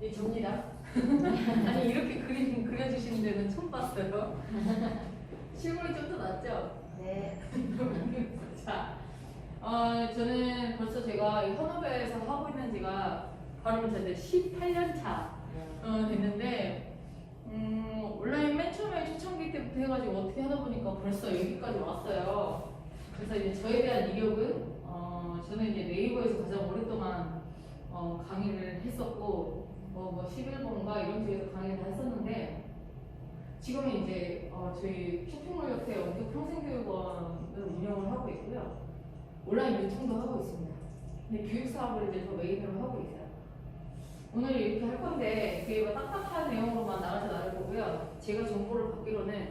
예, 접니다. 아니 이렇게 그림 그려주시는 데는 처음 봤어요. 실물이 좀 더 낫죠? 네. 자, 저는 벌써 제가 이 현업에서 하고 있는 지가 바로 이제 18년 차 됐는데 온라인 맨 처음에 초창기 때부터 해가지고 어떻게 하다 보니까 벌써 여기까지 왔어요. 그래서 이제 저에 대한 이력은 저는 이제 네이버에서 가장 오랫동안 강의를 했었고 뭐 11번가 이런 쪽에서 강의를 다 했었는데 지금은 이제 저희 쇼핑몰 옆에 원격 평생교육원을 운영을 하고 있고요. 온라인 유통도 하고 있습니다. 근데 교육 사업을 이제 더 메인으로 하고 있어요. 오늘 이렇게 할 건데 그게 딱딱한 내용으로만 나가지 않을 거고요. 제가 정보를 받기로는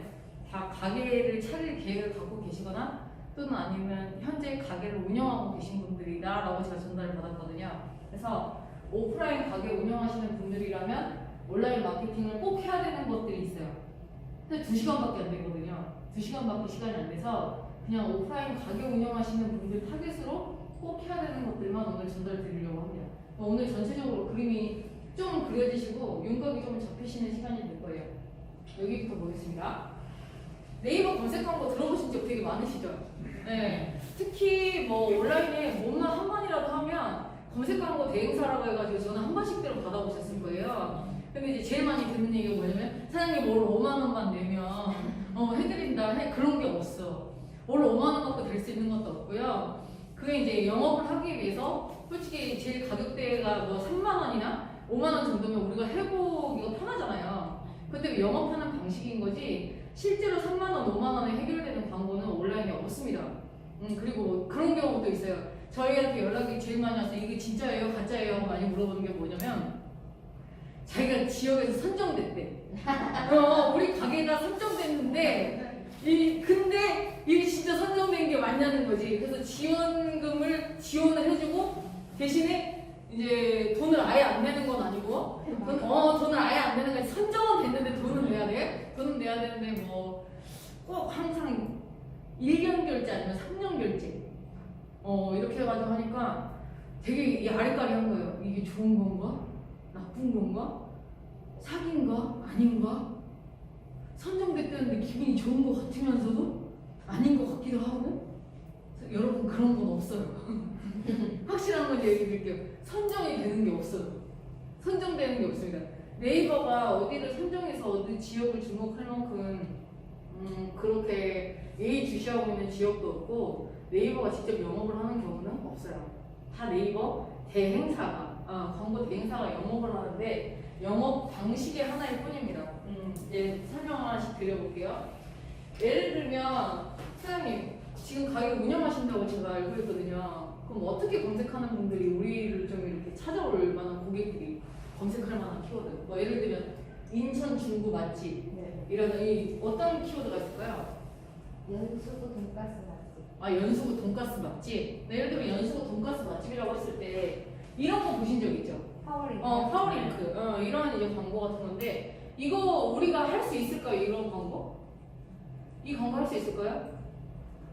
다 가게를 차릴 계획을 갖고 계시거나 또는 아니면 현재 가게를 운영하고 계신 분들이다라고 제가 전달을 받았거든요. 그래서 오프라인 가게 운영하시는 분들이라면 온라인 마케팅을 꼭 해야 되는 것들이 있어요. 근데 2시간밖에 안 되거든요. 2시간밖에 시간이 안 돼서 그냥 오프라인 가게 운영하시는 분들 타겟으로 꼭 해야 되는 것들만 오늘 전달 드리려고 합니다. 오늘 전체적으로 그림이 좀 그려지시고 윤곽이 좀 잡히시는 시간이 될 거예요. 여기부터 보겠습니다. 네이버 검색 광고 들어보신 적 되게 많으시죠? 네. 특히 뭐 온라인에 뭐만 한 번이라도 하면 검색 광고 대행사라고 해가지고 저는 한 번씩대로 받아보셨을 거예요. 근데 이제 제일 많이 듣는 얘기가 뭐냐면 사장님 월 5만 원만 내면 해드린다 그런 게 없어. 월 5만 원 갖고 될 수 있는 것도 없고요. 그게 이제 영업을 하기 위해서 솔직히 제일 가격대가 뭐 3만 원이나 5만 원 정도면 우리가 해보기가 편하잖아요. 근데 영업하는 방식인 거지 실제로 3만 원, 5만 원에 해결되는 광고는 온라인에 없습니다. 그리고 그런 경우도 있어요. 저희한테 연락이 제일 많이 와서 이게 진짜예요, 가짜예요 하고 많이 물어보는 게 뭐냐면 자기가 지역에서 선정됐대. 우리 가게가 선정됐는데 근데 이게 진짜 선정된 게 맞냐는 거지. 그래서 지원금을 지원을 해주고 대신에 이제 돈을 아예 안 내는 건 아니고 돈을 아예 안 내는 건 선정은 됐는데 돈을 내야 돼. 돈은 내야 되는데 뭐 꼭 항상 1년 결제 아니면 3년 결제 이렇게 해가지고 하니까 되게 아리까리한 거예요. 이게 좋은 건가? 나쁜 건가? 사기인가? 아닌가? 선정됐다는데 기분이 좋은 것 같으면서도 아닌 것 같기도 하고 여러분 그런 건 없어요. 확실한 건 얘기 드릴게요. 선정이 되는 게 없어요. 선정되는 게 없습니다. 네이버가 어디를 선정해서 어디 지역을 주목할 만큼 그렇게 예의주시하고 있는 지역도 없고 네이버가 직접 영업을 하는 경우는 없어요. 다 네이버 대행사가 광고 대행사가 영업을 하는데 영업 방식의 하나일 뿐입니다. 이제 설명 하나씩 드려볼게요. 예를 들면 사장님 지금 가게 운영하신다고 제가 알고 있거든요. 그럼 어떻게 검색하는 분들이 우리를 좀 이렇게 찾아올 만한 고객들이 검색할 만한 키워드 뭐 예를 들면 인천 중구 맛집 이런 이 어떤 키워드가 있을까요? 연수구 돈가스 맛집. 연수구 돈가스 맛집. 예를 들면 연수구 돈가스 맛집이라고 했을 때 이런 거 보신 적 있죠? 파워링크. 파워링크. 이런 이제 광고 같은 건데 이거 우리가 할 수 있을까요? 이런 광고? 이 광고 할 수 있을까요?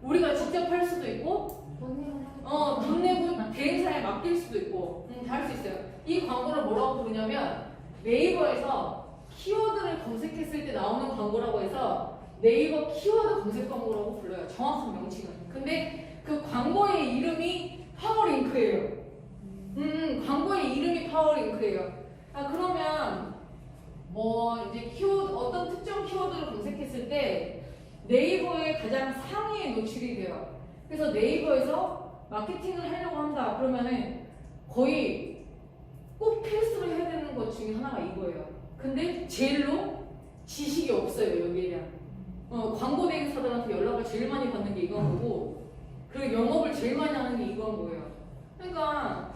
우리가 직접 할 수도 있고 돈 내고 대행사에 맡길 수도 있고 다 할 수 있어요. 이 광고를 뭐라고 부르냐면 네이버에서 키워드를 검색했을 때 나오는 광고라고 해서 네이버 키워드 검색 광고라고 불러요. 정확한 명칭은. 근데 그 광고의 이름이 파워링크예요. 광고의 이름이 파워링크예요. 그러면 뭐 이제 어떤 특정 키워드를 검색했을 때 네이버의 가장 상위에 노출이 돼요. 그래서 네이버에서 마케팅을 하려고 한다 그러면은 거의 꼭 필수로 해야 되는 것 중에 하나가 이거예요. 근데 제일로 지식이 없어요. 여기에 대한 광고 대행사들한테 연락을 제일 많이 받는 게 이건 거고 그리고 영업을 제일 많이 하는 게 이건 거예요. 그러니까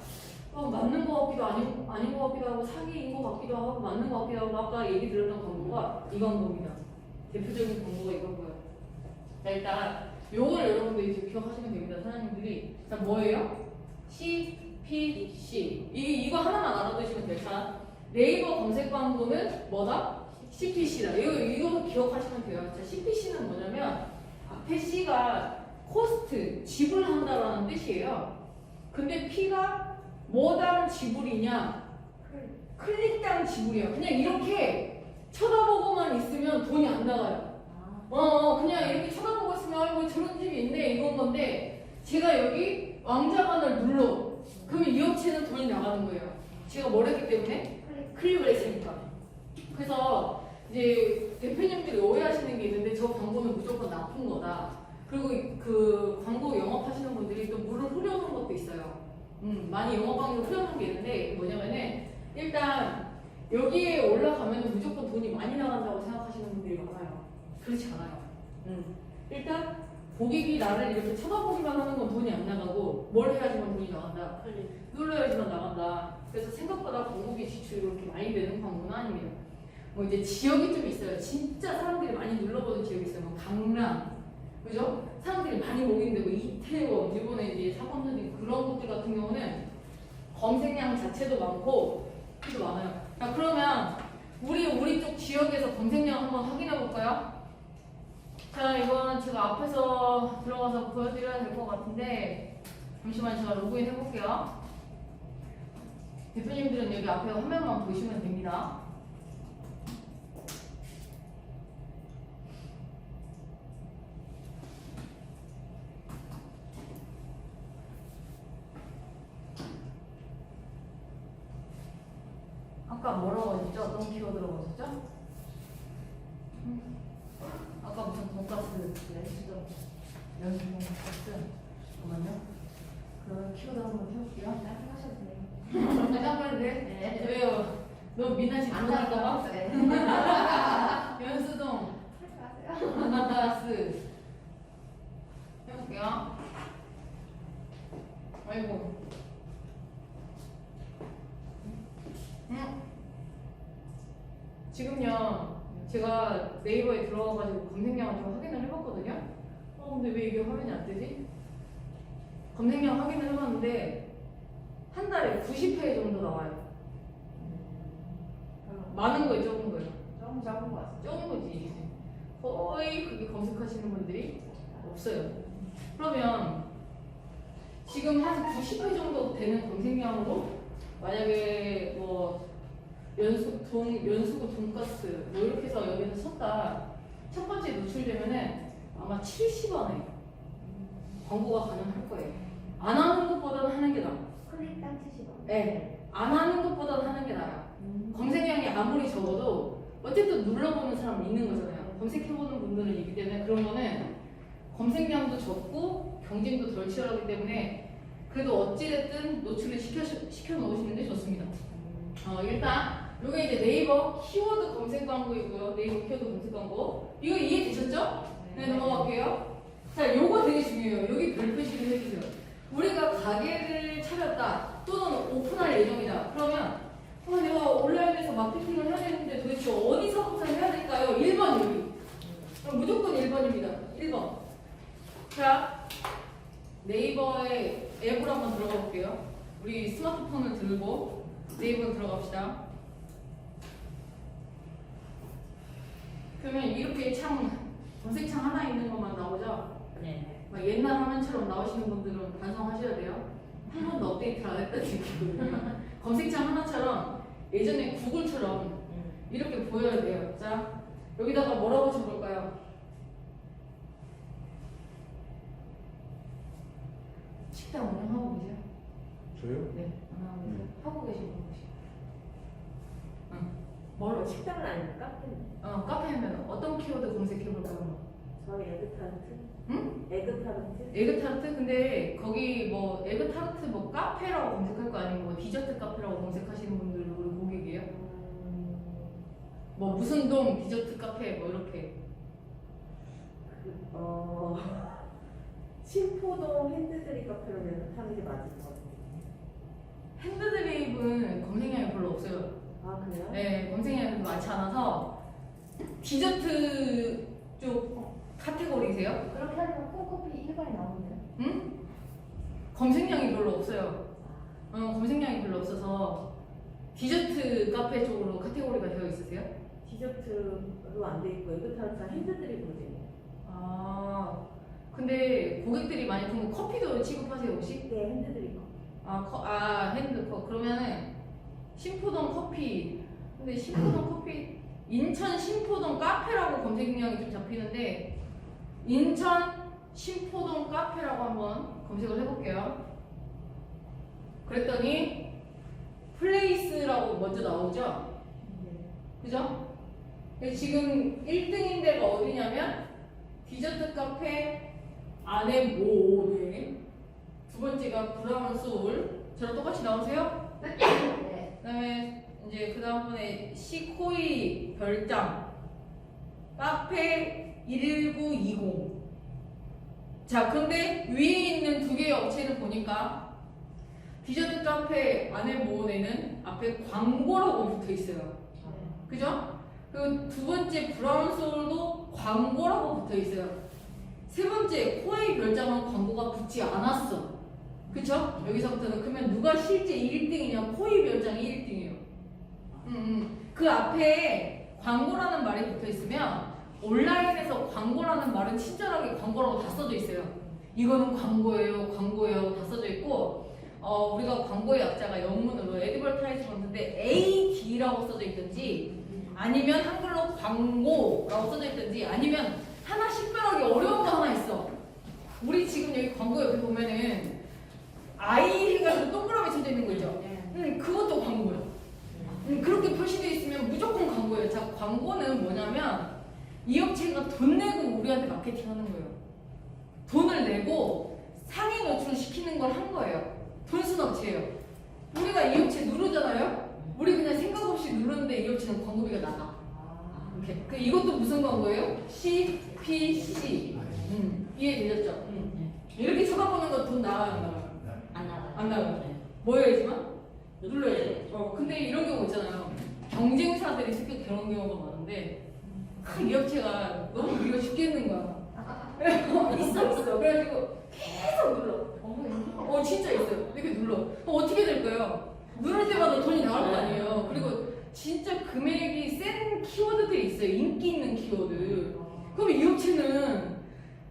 맞는 거 같기도 아닌 거 같기도 하고 사기인 거 같기도 하고 맞는 거 같기도 하고 아까 얘기 들었던 광고가 이 광고입니다. 대표적인 광고가 이거고요. 자 일단 요걸 여러분들이 이제 기억하시면 됩니다. 사장님들이 자 뭐예요? CPC 이거 하나만 알아두시면 돼요. 자 네이버 검색 광고는 뭐다? CPC다. 이거 기억하시면 돼요. 자 CPC는 뭐냐면 앞에 C가 코스트 지불한다라는 뜻이에요. 근데 P가 뭐당 지불이냐? 클릭당 지불이야. 그냥 이렇게 쳐다보고만 있으면 돈이 안 나가요. 그냥 이렇게 쳐다보고 있으면 아이고 저런 집이 있네 이건 건데 제가 여기 왕자관을 눌러. 그러면 이 업체는 돈이 나가는 거예요. 제가 뭘 했기 때문에? 클릭을 했으니까. 그래서 이제 대표님들이 오해하시는 게 있는데 저 광고는 무조건 나쁜 거다. 그리고 그 광고 영업하시는 분들이 또 물을 흐려놓은 것도 있어요. 많이 영업방송 흐려놓은 게 있는데 뭐냐면은 일단 여기에 올라가면 무조건 돈이 많이 나간다고 생각하시는 분들이 많아요. 그렇지 않아요. 일단 고객이 나를 이렇게 쳐다보기만 하는 건 돈이 안 나가고 뭘 해야지만 돈이 나간다. 눌러야지만 나간다. 그래서 생각보다 광고비 지출이 그렇게 많이 되는 광고는 아닙니다. 뭐 이제 지역이 좀 있어요. 진짜 사람들이 많이 눌러보는 지역이 있어요. 뭐 강남, 그죠? 사람들이 많이 모이는 데고 이태원, 일본에 이제 사범들이 그런 곳들 같은 경우는 검색량 자체도 많고 또 많아요. 자, 그러면 우리 쪽 지역에서 검색량 한번 확인해 볼까요? 자, 이거는 제가 앞에서 들어가서 보여드려야 될 것 같은데 잠시만 제가 로그인 해볼게요. 대표님들은 여기 앞에 화면만 보시면 됩니다. 아까 뭐라고 하셨죠? 어떤 키워드라고 하셨죠? 아까 무슨 돈가스 레시죠? 연수 돈가스 잠깐만요. 그 키워드 한번 해볼게요. 하셔도 돼요. 잠깐만 네. 왜요? 너 미나 씨 안 들어갈까봐? 나갈까봐. 연수동 하지 마세요. 돈가스 해볼게요. 아이고. 지금요 제가 네이버에 들어가가지고 검색량을 좀 확인을 해봤거든요. 근데 왜 이게 화면이 안 뜨지? 검색량 확인을 해봤는데 한 달에 90회 정도 나와요. 많은 거예요, 적은 거예요? 너무 작은 것 같습니다. 적은 거지. 거의 그게 검색하시는 분들이 없어요. 그러면 지금 한 90회 정도 되는 검색량으로 만약에 뭐 연수구 돈가스 뭐 이렇게 해서 여기는 섰다 첫 번째 노출되면은 아마 70원에 광고가 가능할 거예요. 안 하는 것보다는 하는 게 나아요. 클릭당 70원. 네, 안 하는 것보다는 하는 게 나아요. 검색량이 아무리 적어도 어쨌든 눌러보는 사람이 있는 거잖아요. 검색해보는 분들은 있기 때문에 그런 거는 검색량도 적고 경쟁도 덜 치열하기 때문에 그래도 어찌됐든 노출을 시켜 놓으시는 게 좋습니다. 일단 요게 이제 네이버 키워드 검색 광고이고요. 네이버 키워드 검색 광고. 이거 이해되셨죠? 네, 넘어갈게요. 자, 요거 되게 중요해요. 여기 별 표시를 해주세요. 우리가 가게를 차렸다 또는 오픈할 예정이다. 그러면 내가 온라인에서 마케팅을 해야 되는데 도대체 어디서부터 해야 될까요? 1번 여기. 그럼 무조건 1번입니다. 1번. 자, 네이버의 앱으로 한번 들어가 볼게요. 우리 스마트폰을 들고 네이버 들어갑시다. 그러면 이렇게 검색창 하나 있는 것만 나오죠? 네. 막 옛날 화면처럼 나오시는 분들은 반성하셔야 돼요. 한 번도 업데이트를 안 했다는 얘기거든요. 검색창 하나처럼 예전에 구글처럼 이렇게 보여야 돼요. 자, 여기다가 뭐라고 적을까요? 식당 운영하고 계세요? 저요? 네, 안 하고 계세요? 하고 계신 분 혹시? 뭐로 식당은 아니고 카페는 카페면 어떤 키워드 검색해볼까요? 저희 에그타르트? 응? 에그타르트? 에그타르트? 근데 거기 뭐 에그타르트 뭐 카페라고 검색할 거 아니고 뭐 디저트 카페라고 검색하시는 분들도 우리 고객이에요? 뭐 무슨 동 디저트 카페 뭐 이렇게 신포동 핸드드립 카페로 하는 게 맞을 것 같아요. 핸드드립은 검색량이 별로 없어요. 아 그래요? 네, 검색량이 많지 않아서 디저트 쪽 카테고리세요? 그렇게 하면 콩커피 1번이 나오네요. 응? 검색량이 별로 없어요. 검색량이 별로 없어서 디저트 카페 쪽으로 카테고리가 되어 있으세요? 디저트로 안 돼 있고 에그타르트랑 핸드드립으로 돼 있네요. 아, 근데 고객들이 많이 그럼 커피도 취급하세요 혹시? 네 핸드드립. 핸드컵. 그러면은 신포동 커피. 근데 신포동 커피 인천 신포동 카페라고 검색량이 좀 잡히는데 인천 신포동 카페라고 한번 검색을 해볼게요. 그랬더니 플레이스라고 먼저 나오죠? 그죠? 지금 1등인 데가 어디냐면 디저트 카페 안에 모네. 두 번째가 브라운 소울. 저랑 똑같이 나오세요? 네. 그다음에 이제 그 다음번에 시코이 별장 카페 11920. 자, 근데 위에 있는 두 개의 업체를 보니까 디저트 카페 안에 모네는 앞에 광고라고 붙어 있어요. 그죠? 그리고 두 번째 브라운 소울도 광고라고 붙어 있어요. 세 번째 코웨이 별장은 광고가 붙지 않았어. 그쵸? 여기서부터는 그러면 누가 실제 1등이냐? 코웨이 별장이 1등이에요. 그 앞에 광고라는 말이 붙어 있으면 온라인에서 광고라는 말은 친절하게 광고라고 다 써져 있어요. 이거는 광고예요, 광고예요 다 써져 있고 우리가 광고의 약자가 영문으로 애드버타이즈먼트인데 AD라고 써져 있든지 아니면 한글로 광고라고 써져 있든지 아니면 하나 식별하기 어려운 거 하나 있어. 우리 지금 여기 광고 옆에 보면은 I 해가지고 동그라미 쳐져 있는 거 있죠? 그것도 광고야. 그렇게 표시되어 있으면 무조건 광고예요. 자, 광고는 뭐냐면 이 업체가 돈 내고 우리한테 마케팅 하는 거예요. 돈을 내고 상위 노출을 시키는 걸 한 거예요. 돈 쓴 업체예요. 우리가 이 업체 누르잖아요? 우리 그냥 생각 없이 누르는데 이 업체는 광고비가 나가. 이렇게. 이것도 무슨 광고예요? CPC. 이해되셨죠? 이렇게 쳐다보는 거 돈 나와요, 안 나와요? 안 나와요. 뭐 해야지만? 눌러야죠. 근데 이런 경우 있잖아요. 경쟁사들이 특히 그런 경우가 많은데 이 업체가 너무 우리가 죽겠는 거야. 있어. 그래가지고 계속 눌러. 진짜 있어요. 이렇게 눌러. 어떻게 될까요? 누를 때마다 돈이 나올 거 아니에요. 그리고 진짜 금액이 센 키워드들이 있어요. 인기 있는 키워드. 그럼 이 업체는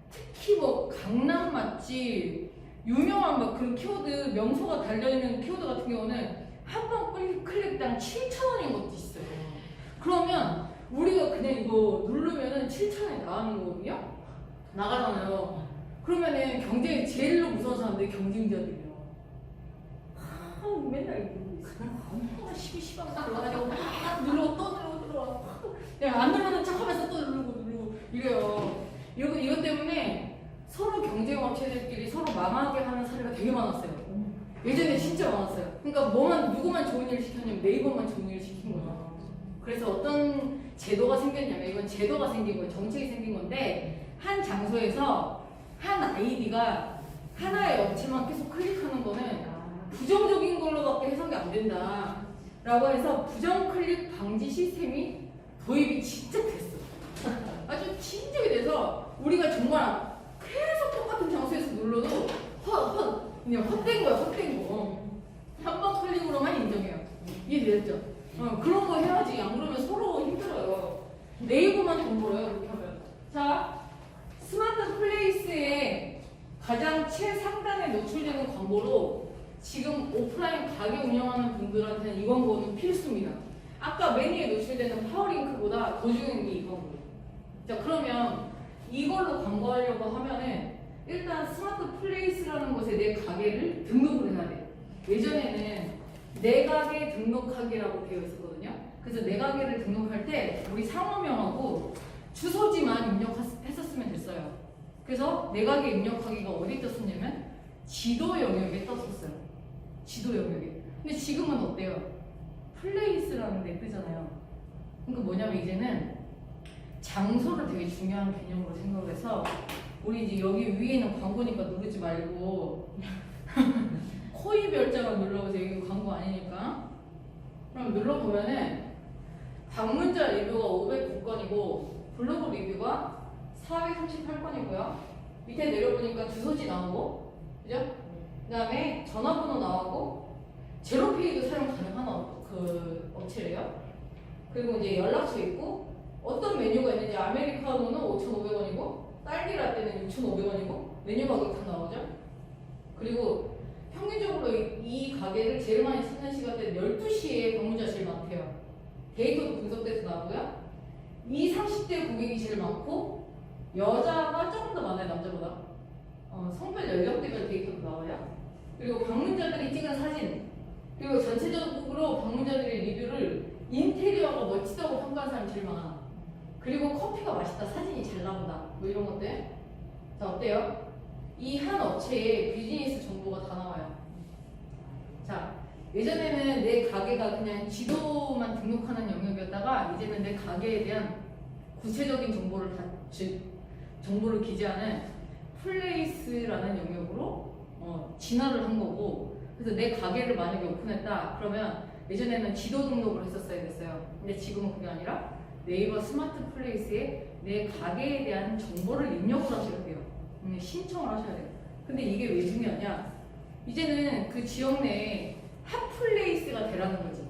특히 뭐 강남 맛집, 유명한 막 그런 키워드, 명소가 달려있는 키워드 같은 경우는 한 번 클릭당 7,000원인 것도 있어요. 그러면 우리가 그냥 이거 누르면은 7,000원이 나가는 거거든요? 나가잖아요. 그러면은 경쟁이 제일로 무서운 사람들이 경쟁자들이에요. 맨날 이거 12시간 들어가지고 막 누르고 또 누르고 그냥 안 누르는 척 하면서 또 누르고 이래요. 이것 때문에 서로 경쟁업체들끼리 서로 망하게 하는 사례가 되게 많았어요. 예전에 진짜 많았어요. 그러니까 누구만 좋은 일을 시켰냐면 네이버만 좋은 일을 시킨 거죠. 그래서 어떤 제도가 생겼냐면 이건 제도가 생긴 거예요. 정책이 생긴 건데 한 장소에서 한 아이디가 하나의 업체만 계속 클릭하는 거는 부정적인 걸로밖에 해석이 안 된다 라고 해서 부정 클릭 방지 시스템이 도입이 진짜 됐어. 아주 진작이 돼서 우리가 정말 계속 똑같은 장소에서 눌러도 그냥 헛된 거야, 헛된 거. 한 번 클릭으로만 인정해요. 이해되셨죠? 그런 거 해야지. 안 그러면 서로 힘들어요. 네이버만 돈 벌어요, 그렇게 하면. 자, 스마트 플레이스에 가장 최상단에 노출되는 광고로 지금 오프라인 가게 운영하는 분들한테는 이 광고는 필수입니다. 아까 메뉴에 노출되는 파워링크보다 더 중요한 게 이 광고예요. 자, 그러면 이걸로 광고하려고 하면은 일단 스마트 플레이스라는 곳에 내 가게를 등록을 해야 돼. 예전에는 내 가게 등록하기라고 되어 있었거든요. 그래서 내 가게를 등록할 때 우리 상호명하고 주소지만 입력했었으면 됐어요. 그래서 내 가게 입력하기가 어디 떴었냐면 지도 영역에 떴었어요. 지도 영역에. 근데 지금은 어때요? 플레이스라는 데 뜨잖아요. 그러니까 뭐냐면 이제는 장소를 되게 중요한 개념으로 생각을 해서 우리 이제 여기 위에 있는 광고니까 누르지 말고 코이 별장을 눌러보세요. 여기 광고 아니니까. 그럼 눌러보면은 방문자 리뷰가 509건이고 블로그 리뷰가 438건이고요. 밑에 내려보니까 주소지 나오고, 그죠? 그 다음에 전화번호 나오고 제로페이도 사용 가능한 그 업체래요. 그리고 이제 연락처 있고 어떤 메뉴가 있는지 아메리카노는 5,500원이고 딸기 라떼는 6,500원이고 메뉴 가격 다 나오죠. 그리고 평균적으로 이 가게를 제일 많이 찾는 시간대 12시에 방문자 제일 많대요. 데이터도 분석돼서 나오고요. 20, 30대 고객이 제일 많고 여자가 조금 더 많아요, 남자보다. 성별 연령대별 데이터도 나와요. 그리고 방문자들이 찍은 사진, 그리고 전체적으로 방문자들의 리뷰를 인테리어가 멋지다고 평가한 사람이 제일 많아. 그리고 커피가 맛있다, 사진이 잘 나온다, 뭐 이런 것들. 자, 어때요? 이 한 업체에 비즈니스 정보가 다 나와요. 자, 예전에는 내 가게가 그냥 지도만 등록하는 영역이었다가 이제는 내 가게에 대한 구체적인 정보를 정보를 기재하는 플레이스라는 영역으로 진화를 한 거고, 그래서 내 가게를 만약에 오픈했다 그러면 예전에는 지도 등록을 했었어야 됐어요. 근데 지금은 그게 아니라 네이버 스마트 플레이스에 내 가게에 대한 정보를 입력을 하셔야 돼요. 신청을 하셔야 돼요. 근데 이게 왜 중요하냐? 이제는 그 지역 내에 핫플레이스가 되라는 거지.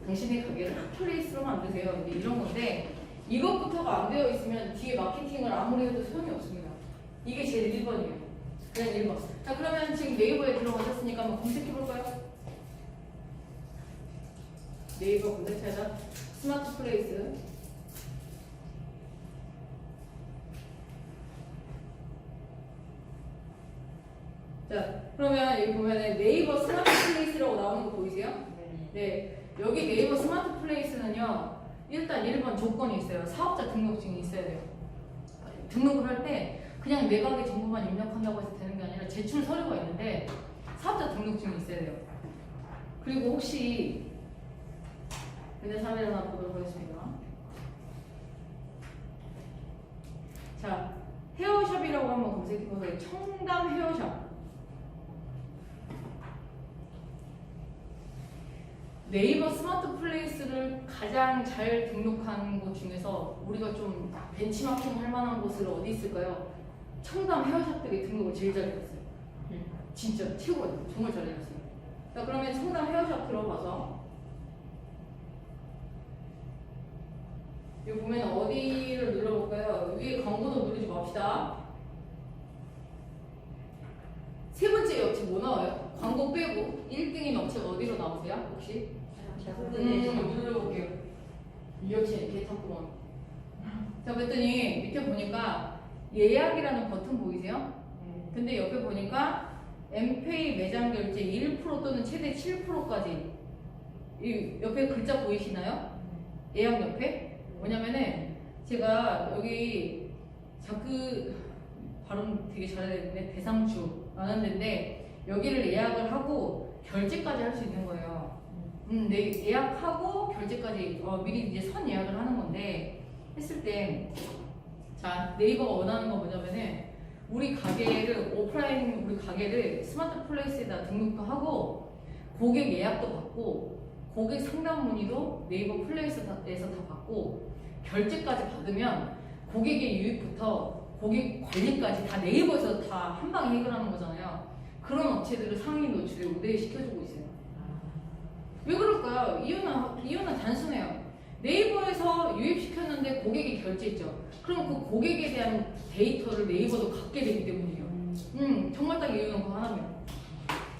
당신의 가게를 핫플레이스로 만드세요. 이제 이런 건데, 이것부터가 안 되어 있으면 뒤에 마케팅을 아무리 해도 소용이 없습니다. 이게 제일 1번이에요. 그냥 1번. 자, 그러면 지금 네이버에 들어가셨으니까 한번 검색해볼까요? 네이버 검색하자. 스마트 플레이스. 자, 그러면 여기 보면은 네이버 스마트 플레이스라고 나오는 거 보이세요? 네. 여기 네이버 스마트 플레이스는요, 일단 1번 조건이 있어요. 사업자 등록증이 있어야 돼요. 등록을 할 때 그냥 내 가게 정보만 입력한다고 해서 되는 게 아니라 제출 서류가 있는데 사업자 등록증이 있어야 돼요. 그리고 혹시 근데 사례를 하나 보도록 하겠습니다. 자, 헤어샵이라고 한번 검색해보세요. 청담 헤어샵. 네이버 스마트 플레이스를 가장 잘 등록한 곳 중에서 우리가 좀 벤치마킹 할 만한 곳은 어디 있을까요? 청담 헤어샵들이 등록을 제일 잘 해놨어요. 진짜 최고예요. 정말 잘 해놨어요. 자, 그러면 청담 헤어샵 들어가서 여기 보면 어디를 눌러볼까요? 위에 광고도 누르지 맙시다. 세 번째 업체 뭐 나와요? 광고 빼고 1등인 업체가 어디로 나오세요? 혹시? 눌러볼게요. 이 업체 개탑구먼. 자, 그랬더니 밑에 보니까 예약이라는 버튼 보이세요? 근데 옆에 보니까 엠페이 매장 결제 1% 또는 최대 7%까지 이 옆에 글자 보이시나요? 예약 옆에? 뭐냐면은 제가 여기 자꾸 발음 되게 잘했는데 대상주 라는 데인데 여기를 예약을 하고 결제까지 할 수 있는 거예요. 네, 예약하고 결제까지 미리 이제 선 예약을 하는 건데 했을 때 자, 네이버가 원하는 건 뭐냐면은 우리 가게를 오프라인 우리 가게를 스마트 플레이스에다 등록도 하고 고객 예약도 받고 고객 상담 문의도 네이버 플레이스에서 다 받고 결제까지 받으면 고객의 유입부터 고객 관리까지 다 네이버에서 다 한 방에 해결하는 거잖아요. 그런 업체들을 상위 노출에 우대시켜주고 있어요. 왜 그럴까요? 이유는 단순해요. 네이버에서 유입시켰는데 고객이 결제했죠. 그럼 그 고객에 대한 데이터를 네이버도 갖게 되기 때문이에요. 정말 딱 이유는 그거 하나입니다.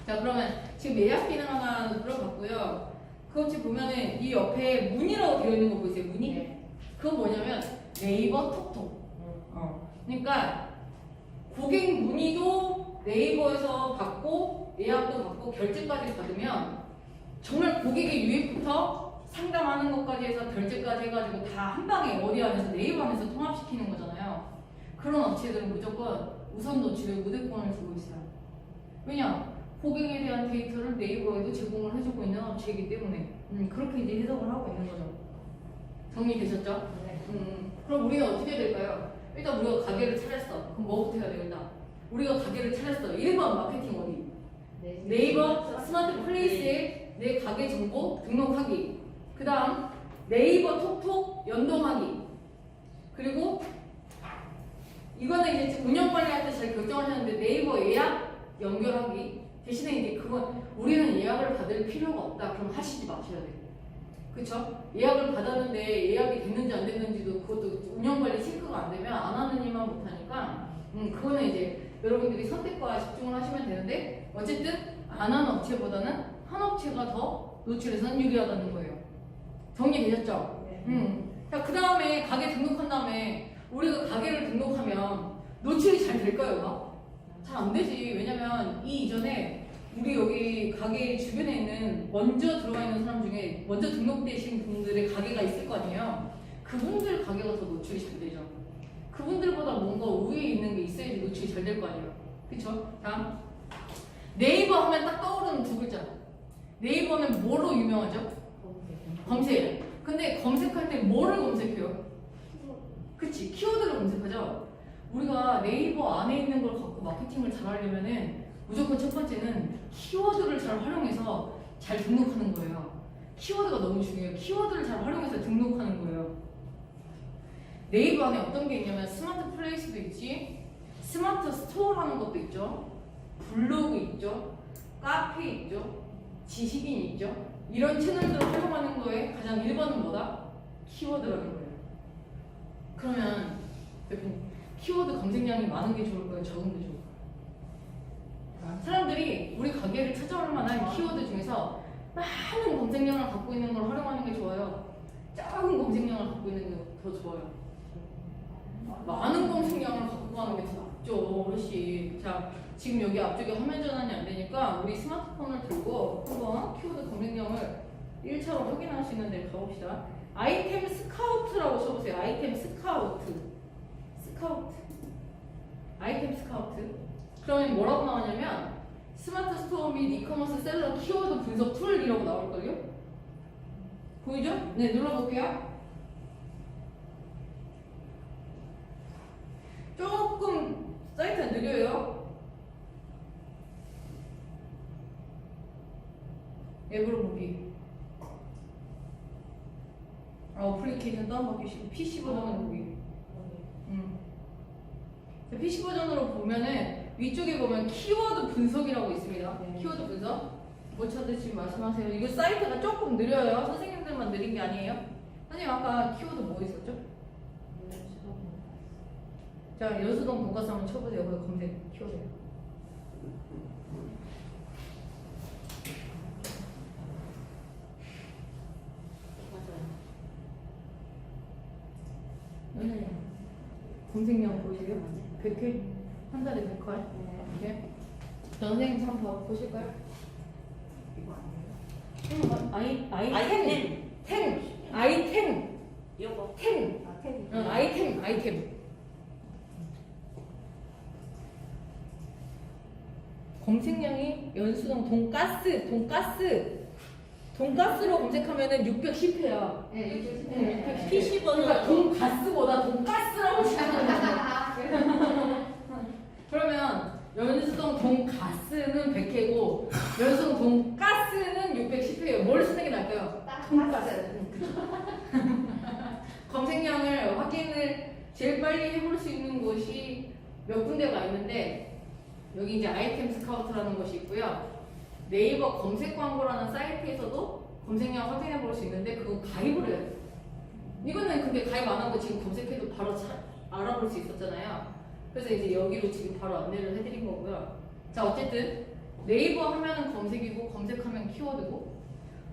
자, 그러면 지금 예약 기능 하나 들어봤고요. 그 업체 보면은 이 옆에 문의라고 되어 있는 거 보이세요? 문의? 네. 그건 뭐냐면 네이버 톡톡. 그러니까 고객 문의도 네이버에서 받고 예약도 받고 결제까지 받으면 정말 고객의 유입부터 상담하는 것까지 해서 결제까지 해가지고 다 한 방에 어디 안에서 네이버 안에서 통합시키는 거잖아요. 그런 업체들은 무조건 우선 노출에 우대권을 주고 있어요. 왜냐? 고객에 대한 데이터를 네이버에도 제공을 해주고 있는 업체이기 때문에 그렇게 이제 해석을 하고 있는 거죠. 정리되셨죠? 네. 그럼 우리는 어떻게 될까요? 일단 우리가 가게를 차렸어. 그럼 뭐부터 해야 돼요? 일단 우리가 가게를 차렸어. 1번 마케팅 어디? 네이버 스마트 플레이스에 내 가게 정보 등록하기. 그 다음 네이버 톡톡 연동하기. 그리고 이거는 이제 운영 관리할 때 잘 결정하셨는데 네이버 예약 연결하기. 대신에 이제 그건 우리는 예약을 받을 필요가 없다. 그럼 하시지 마셔야 돼요. 그쵸? 예약을 받았는데 예약이 됐는지 안 됐는지도 그것도 운영관리 체크가 안 되면 안 하는 일만 못하니까 그거는 이제 여러분들이 선택과 집중을 하시면 되는데 어쨌든 안 하는 업체보다는 한 업체가 더 노출에서는 유리하다는 거예요. 정리되셨죠? 자, 그 다음에 가게 등록한 다음에 우리가 가게를 등록하면 노출이 잘 될까요? 잘 안 되지. 왜냐면 이 이전에 우리 여기 가게 주변에 있는 먼저 들어와 있는 사람 중에 먼저 등록되신 분들의 가게가 있을 거 아니에요. 그분들 가게가 더 노출이 잘 되죠. 그분들보다 뭔가 우위에 있는 게 있어야지 노출이 잘 될 거 아니에요. 그쵸? 다음. 네이버 하면 딱 떠오르는 두 글자. 네이버 하면 뭐로 유명하죠? 검색. 근데 검색할 때 뭐를 검색해요? 그치, 키워드를 검색하죠. 우리가 네이버 안에 있는 걸 갖고 마케팅을 잘 하려면은 무조건 첫 번째는 키워드를 잘 활용해서 잘 등록하는 거예요. 키워드가 너무 중요해요. 키워드를 잘 활용해서 등록하는 거예요. 네이버 안에 어떤 게 있냐면 스마트 플레이스도 있지, 스마트 스토어라는 것도 있죠, 블로그 있죠, 카페 있죠, 지식인 있죠. 이런 채널들을 활용하는 거에 가장 1번은 뭐다? 키워드라는 거예요. 그러면 대표님, 키워드 검색량이 많은 게 좋을 거예요? 적은 게 좋을 거예요? 사람들이 우리 가게를 찾아올 만한 키워드 중에서 많은 검색량을 갖고 있는 걸 활용하는 게 좋아요? 작은 검색량을 갖고 있는 게 더 좋아요? 많은 검색량을 갖고 가는 게 더 낫죠, 훨씬. 자, 지금 여기 앞쪽에 화면 전환이 안 되니까 우리 스마트폰을 들고 한번 키워드 검색량을 1차로 확인할 수 있는 데 가봅시다. 아이템 스카우트라고 써보세요. 아이템 스카우트. 아이템 스카우트. 그러면 뭐라고 나오냐면 스마트 스토어 및 이커머스 셀러 키워드 분석 툴이라고 나올걸요? 보이죠? 네, 눌러볼게요. 조금 사이트가 느려요. 앱으로 보기. 어플리케이션 다운받기 PC 버전으로 보기. PC 버전으로 보면은 위쪽에 보면 키워드 분석이라고 있습니다. 키워드 분석. 못 찾으시면 말씀하세요. 이거 사이트가 조금 느려요. 선생님들만 느린 게 아니에요. 선생님 아까 키워드 뭐 있었죠? 자, 여수동 돈가스 한번 쳐보세요. 거기 검색 키워드. 맞아요. 검색량 보이세요? 100회? 한 달에 100회? 네. 선생님 한번 보실까요? 이거 아니에요? 아이템. 이거 템. 템이. 아이템. 검색량이 연수동 돈가스로 검색하면은 610회야. 네, 이렇게 PC 그러니까 버전. 돈가스보다 돈가스라고 치면 그러면 연수동 돈가스는 100회고 연수동 돈가스는 610회예요. 뭘 쓰는 게 나을까요? 돈가스. 검색량을 확인을 제일 빨리 해볼 수 있는 곳이 몇 군데가 있는데 여기 이제 아이템 스카우트라는 것이 있고요. 네이버 검색 광고라는 사이트에서도 검색량 확인해 볼 수 있는데 그거 가입을 해야 돼요. 이거는 근데 가입 안 하고 지금 검색해도 바로 알아볼 수 있었잖아요. 그래서 이제 여기로 지금 바로 안내를 해드린 거고요. 자, 어쨌든 네이버 하면은 검색이고 검색하면 키워드고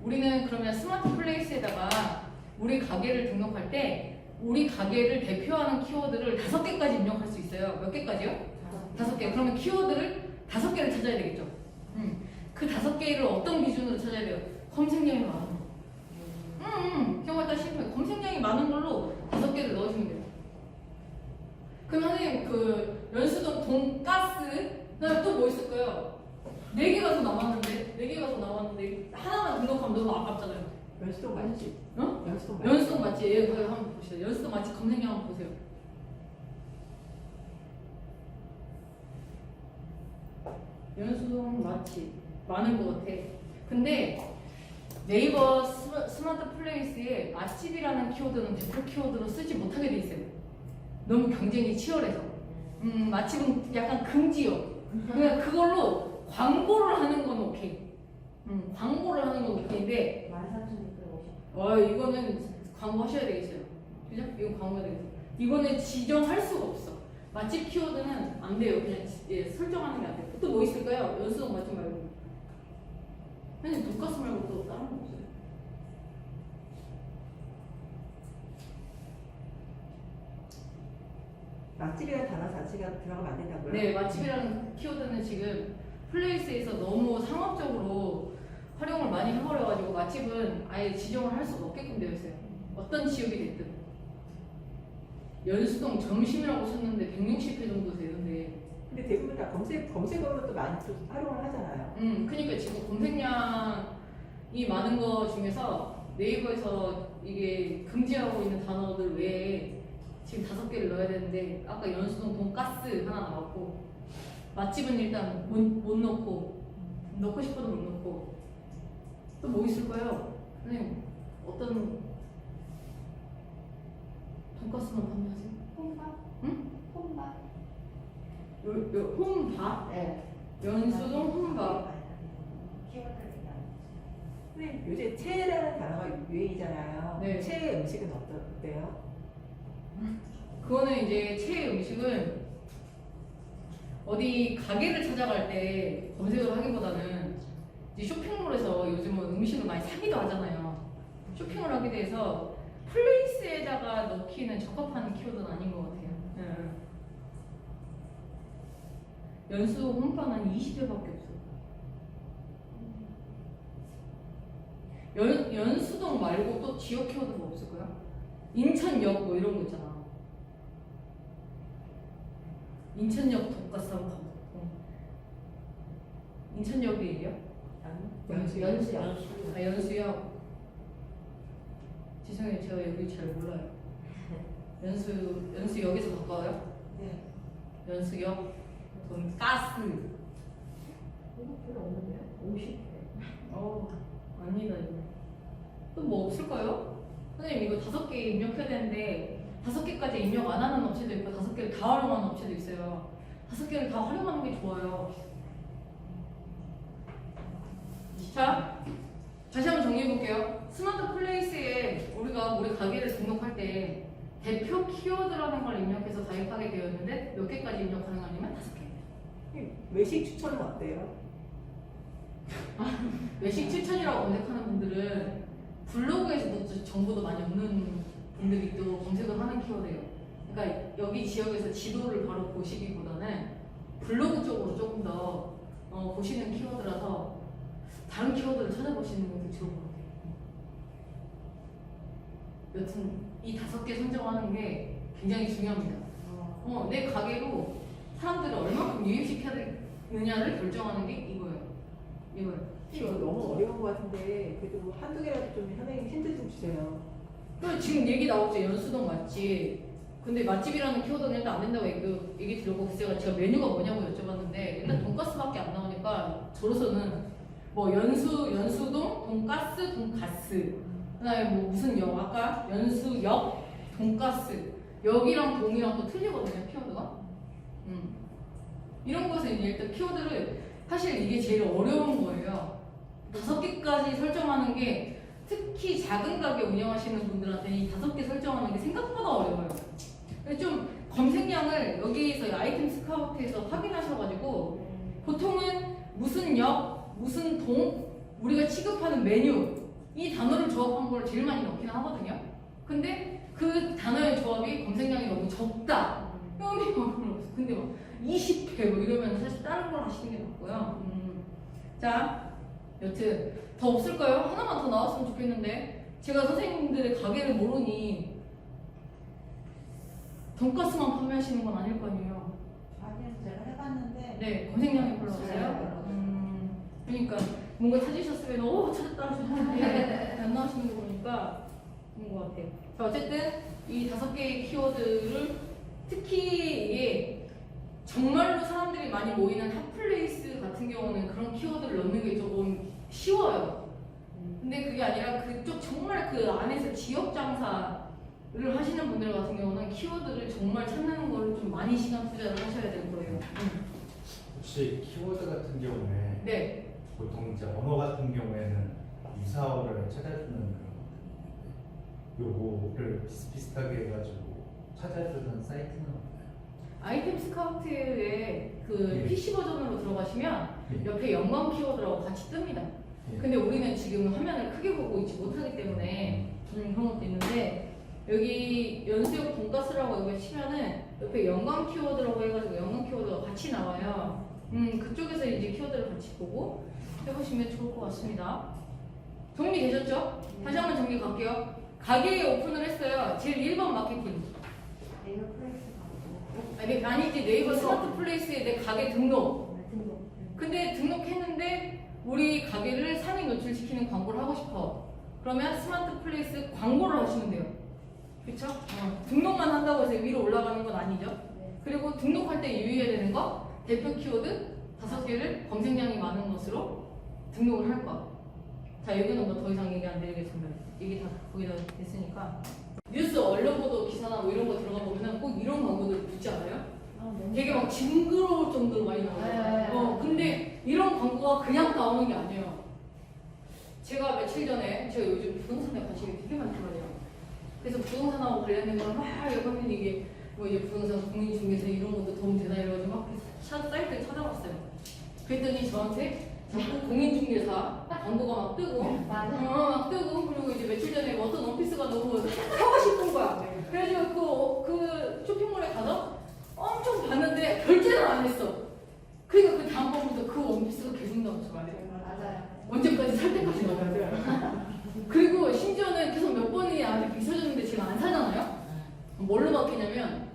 우리는 그러면 스마트 플레이스에다가 우리 가게를 등록할 때 우리 가게를 대표하는 키워드를 5개까지 입력할 수 있어요. 몇 개까지요? 5개. 그러면 키워드를 5개를 찾아야 되겠죠. 그 5개를 어떤 기준으로 찾아야 돼요? 검색량이 많은 거. 경우가 딱 심해요. 검색량이 많은 걸로 5개를 넣으시면 돼요. 그럼 선생님 그 연수동 돈가스 그다음에 또 뭐 있을까요? 4개가 더 나왔는데 하나만 등록하면 너무 아깝잖아요. 연수동 맞지? 어? 연수동 연수동 맛집 여기 한번 보시죠. 연수동 맛집 검색량 한번 보세요. 연수동 맛집 많은 것 같아. 근데 네이버 스마트 플레이스에 맛집이라는 키워드는 대표 키워드로 쓰지 못하게 돼 있어요. 너무 경쟁이 치열해서. 맛집은 약간 금지요. 그냥 그걸로 광고를 하는 건 오케이. 광고를 하는 건 오케이인데 14,650. 이거는 광고 하셔야 되겠어요. 그죠? 이거 광고가 되겠어요. 이거는 지정할 수가 없어. 맛집 키워드는 안 돼요. 그냥 설정하는 게 안 돼요. 또 뭐 있을까요? 연수동 맛집 말고. 선생님 돈가스 말고 또 다른 거 없어요? 맛집이라는 단어 자체가 들어가면 안 된다고요? 네, 맛집이라는 키워드는 지금 플레이스에서 너무 상업적으로 활용을 많이 해버려가지고 맛집은 아예 지정을 할 수가 없게끔 되어 있어요. 어떤 지역이 됐든. 연수동 점심이라고 썼는데 160회 정도 되는데. 근데 대부분 다 검색어로 또 많이 또 활용을 하잖아요. 그러니까 지금 검색량이 많은 거 중에서 네이버에서 이게 금지하고 있는 단어들 외에 지금 5개를 넣어야 되는데 아까 연수동 돈가스 하나 나왔고 맛집은 일단 못 넣고 싶어도 못 넣고 또 뭐 있을까요? 선생님 어떤 돈가스만 판매하세요? 혼밥? 응? 혼밥? 혼밥? 네. 연수동 혼밥. 키워드를 근데 요새 채라는 단어가 유행이잖아요. 네. 채 음식은 어때요? 그거는 이제 최애 음식은 어디 가게를 찾아갈 때 검색을 하기보다는 이제 쇼핑몰에서 요즘은 음식을 많이 사기도 하잖아요. 쇼핑을 하게 돼서 플레이스에다가 넣기는 적합한 키워드는 아닌 것 같아요. 연수 홈파는 20회밖에 없어. 연수동 말고 또 지역 키워드가 없을까요? 인천역 뭐 이런 거 있잖아. 인천역 돈가스 한번 가보고. 인천역이에요? 연수역. 아, 연수역. 죄송해요, 제가 여기 잘 몰라요. 연수역에서 가까워요? 네. 연수역 돈가스. 이거 별로 없는데요? 50회. 아니다 이거. 또 뭐 없을까요? 선생님 이거 5개 입력해야 되는데 5개까지 입력 안 하는 업체도 있고 5개를 다 활용하는 업체도 있어요. 5개를 다 활용하는 게 좋아요. 자, 다시 한번 정리해 볼게요. 스마트 플레이스에 우리 가게를 등록할 때 대표 키워드라는 걸 입력해서 가입하게 되었는데 몇 개까지 입력 가능하냐면 5개. 외식 추천은 어때요? 외식 추천이라고 검색하는 분들은 블로그에서도 정보도 많이 없는 분들이 또 검색을 하는 키워드예요. 그러니까 여기 지역에서 지도를 바로 보시기보다는 블로그 쪽으로 조금 더 보시는 키워드라서 다른 키워드를 찾아보시는 것도 좋은 것 같아요. 여튼 이 5개 선정하는 게 굉장히 중요합니다. 내 가게로 사람들을 얼마큼 유입시켜야 되느냐를 결정하는 게 이거예요. 이거 너무 어려운 것 같은데 그래도 한두 개라도 좀 선생님 힌트 좀 주세요. 또 지금 얘기 나오죠. 연수동 맛집. 근데 맛집이라는 키워드는 일단 안 된다고 얘기 들었고 제가 메뉴가 뭐냐고 여쭤봤는데 일단 돈가스밖에 안 나오니까 저로서는 뭐 연수동 돈가스 그다음에 뭐 무슨 역 아까 연수역 돈가스 역이랑 동이랑 또 틀리거든요 키워드가. 이런 것은 이제 일단 키워드를 사실 이게 제일 어려운 거예요. 5개까지 설정하는 게 특히 작은 가게 운영하시는 분들한테 이 5개 설정하는 게 생각보다 어려워요. 좀 검색량을 여기에서 아이템 스카우트에서 확인하셔가지고 보통은 무슨 역, 무슨 동, 우리가 취급하는 메뉴 이 단어를 조합한 걸 제일 많이 넣긴 하거든요. 근데 그 단어의 조합이 검색량이 너무 적다. 근데 막 20회 뭐 이러면 사실 다른 걸 하시는 게 낫고요. 자, 여튼 더 없을까요? 하나만 더 나왔으면 좋겠는데 제가 선생님들의 가게를 모르니 돈가스만 판매하시는 건 아닐 거 아니에요. 아니요, 제가 해봤는데. 네, 검색량이 별로 없어요. 그러니까 뭔가 찾으셨으면 찾았다 하셨는데 안 나오시는 거 보니까 그런 것 같아요. 자, 어쨌든 이 5개의 키워드를 특히 이게 정말로 사람들이 많이 모이는 핫플레이스 같은 경우는 그런 키워드를 넣는 게 조금 쉬워요. 근데 그게 아니라 그쪽 정말 그 안에서 지역 장사를 하시는 분들 같은 경우는 키워드를 정말 찾는 거를 좀 많이 시간 투자를 하셔야 될 거예요. 혹시 키워드 같은 경우에 네. 보통 이제 언어 같은 경우에는 유사어를 찾아주는 그런 요거를 비슷비슷하게 해가지고 찾아주는 사이트는 없나요? 아이템 스카우트의 그 네. PC 버전으로 들어가시면 네. 옆에 연관 키워드라고 같이 뜹니다. 예. 근데 우리는 지금 화면을 크게 보고 있지 못하기 때문에 그런 것도 있는데 여기 연수역 돈가스라고 여기 치면은 옆에 연관 키워드라고 해가지고 연관 키워드가 같이 나와요. 그쪽에서 이제 키워드를 같이 보고 해보시면 좋을 것 같습니다. 정리되셨죠? 다시 한번 정리 갈게요. 가게 오픈을 했어요. 제일 1번 마케팅. 네이버 플레이스 가고 아니지 네이버 스마트 플레이스에 내 가게 등록. 등록. 근데 등록했는데 우리 가게를 상위 노출시키는 광고를 하고 싶어. 그러면 스마트 플레이스 광고를 하시면 돼요. 그쵸? 등록만 한다고 해서 위로 올라가는 건 아니죠. 네. 그리고 등록할 때 유의해야 되는 거 대표 키워드 5개를 검색량이 많은 것으로 등록을 할 거. 자 여기는 뭐 더 이상 얘기 안 드리겠습니다. 얘기 다 거기다 됐으니까 뉴스 언론 보도 기사나 뭐 이런 거 들어가 보면은 꼭 이런 광고들 붙지 않아요? 되게 막 징그러울 정도로 많이 나와요. 근데 이런 광고가 그냥 나오는 게 아니에요. 제가 며칠 전에 제가 요즘 부동산에 관심이 되게 많단 말이에요. 그래서 부동산하고 관련된 걸 막 여기는 이게 뭐 이제 부동산 공인중개사 이런 것도 도움 되나 이러가지고 막 사이트를 찾아봤어요. 그랬더니 저한테 자꾸 공인중개사 광고가 막 뜨고 막 뜨고 그리고 이제 며칠 전에 어떤 오피스가 너무 사고 싶은 거야. 그래가지고 그 쇼핑몰에 가서 엄청 봤는데 결제를 안 했어. 그러니까 그 다음번부터 그 원피스가 계속 나오죠. 맞아요. 언제까지 살 때까지 나와야 돼요. 그리고 심지어는 계속 몇 번이 나한테 비춰줬는데 제가 안 사잖아요. 뭘로 바뀌냐면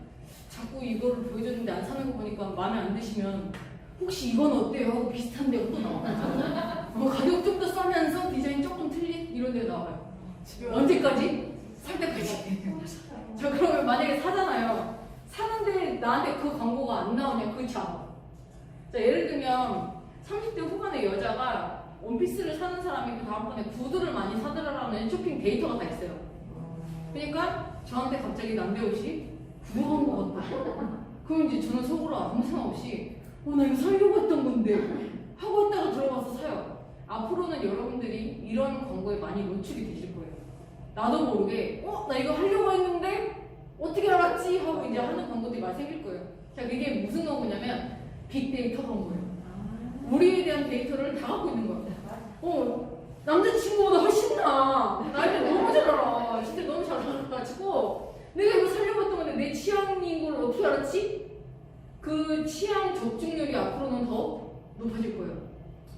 자꾸 이거를 보여줬는데 안 사는 거 보니까 마음에 안 드시면 혹시 이건 어때요? 하고 비슷한 데가 또 나와요. 가격 좀 더 싸면서 디자인 조금 틀린 이런 데가 나와요. 언제까지? 살 때까지. 저 그러면 만약에 사잖아요. 사는데 나한테 그 광고가 안 나오냐 그렇지 않아. 자 예를 들면 30대 후반의 여자가 원피스를 사는 사람이 그 다음번에 구두를 많이 사들으라는 쇼핑 데이터가 다 있어요. 그러니까 저한테 갑자기 남대호씨 구두 광고 같다. 그럼 이제 저는 속으로 아무 생각 없이 나 이거 사려고 했던 건데 하고 있다가 들어가서 사요. 앞으로는 여러분들이 이런 광고에 많이 노출이 되실 거예요. 나도 모르게 나 이거 하려고 했는데 어떻게 알았지? 하고 이제 하는 광고들이 많이 생길 거예요. 자, 이게 무슨 광고냐면 빅데이터 광고예요. 우리에 대한 데이터를 다 갖고 있는 거야. 남자친구보다 훨씬 나. 나한테 너무 잘 알아. 진짜 너무 잘 알아가지고 내가 이거 살려고 했던 건데 내 취향인 걸 어떻게 알았지? 그 취향 적중률이 앞으로는 더 높아질 거예요.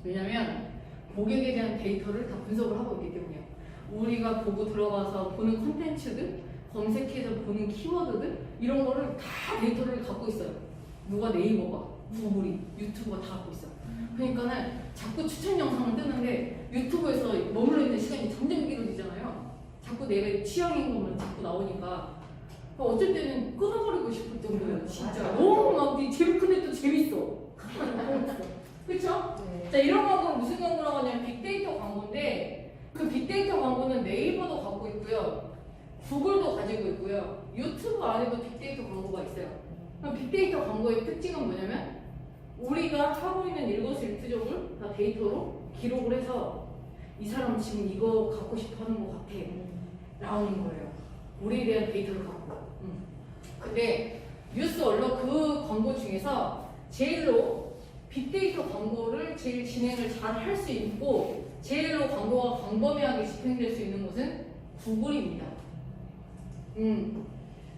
왜냐면 고객에 대한 데이터를 다 분석을 하고 있기 때문이에요. 우리가 보고 들어가서 보는 콘텐츠들, 검색해서 보는 키워드들 이런 거를 다 데이터를 갖고 있어요. 누가 네이버가, 구글이, 유튜브가 다 갖고 있어요. 그러니까는 자꾸 추천 영상을 뜨는데 유튜브에서 머물러 있는 시간이 점점 길어지잖아요. 자꾸 내가 취향인 것만 자꾸 나오니까 어쩔 때는 끊어버리고 싶을 정도예요. 진짜 너무 막 제일 큰데 또 재밌어. 그쵸? 네. 자 이런 광고는 무슨 광고라고 하냐면 빅데이터 광고인데 그 빅데이터 광고는 네이버도 갖고 있고요. 구글도 가지고 있고요. 유튜브 안에도 빅데이터 광고가 있어요. 그럼 빅데이터 광고의 특징은 뭐냐면 우리가 하고 있는 일거수일투족을 다 데이터로 기록을 해서 이 사람 지금 이거 갖고 싶어 하는 것 같아 나오는 거예요. 우리에 대한 데이터를 갖고. 근데 뉴스 언론 그 광고 중에서 제일로 빅데이터 광고를 제일 진행을 잘 할 수 있고 제일로 광고가 광범위하게 집행될 수 있는 곳은 구글입니다.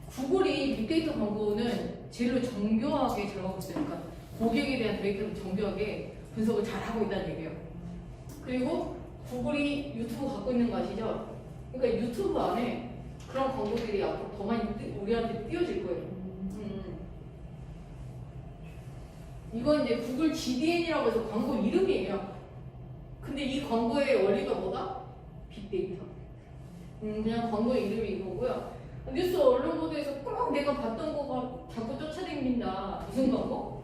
구글이 빅데이터 광고는 제일로 정교하게 잘 갖고 있어요. 그러니까 고객에 대한 데이터를 정교하게 분석을 잘 하고 있다는 얘기예요. 그리고 구글이 유튜브 갖고 있는 거 아시죠? 그러니까 유튜브 안에 그런 광고들이 앞으로 더 많이 우리한테 띄워질 거예요. 이건 이제 구글 GDN이라고 해서 광고 이름이에요. 근데 이 광고의 원리가 뭐다? 빅데이터. 그냥 광고 이름이 이거고요. 뉴스 언론 보도에서 꼭 내가 봤던 거가 자꾸 쫓아다닌다. 무슨 광고?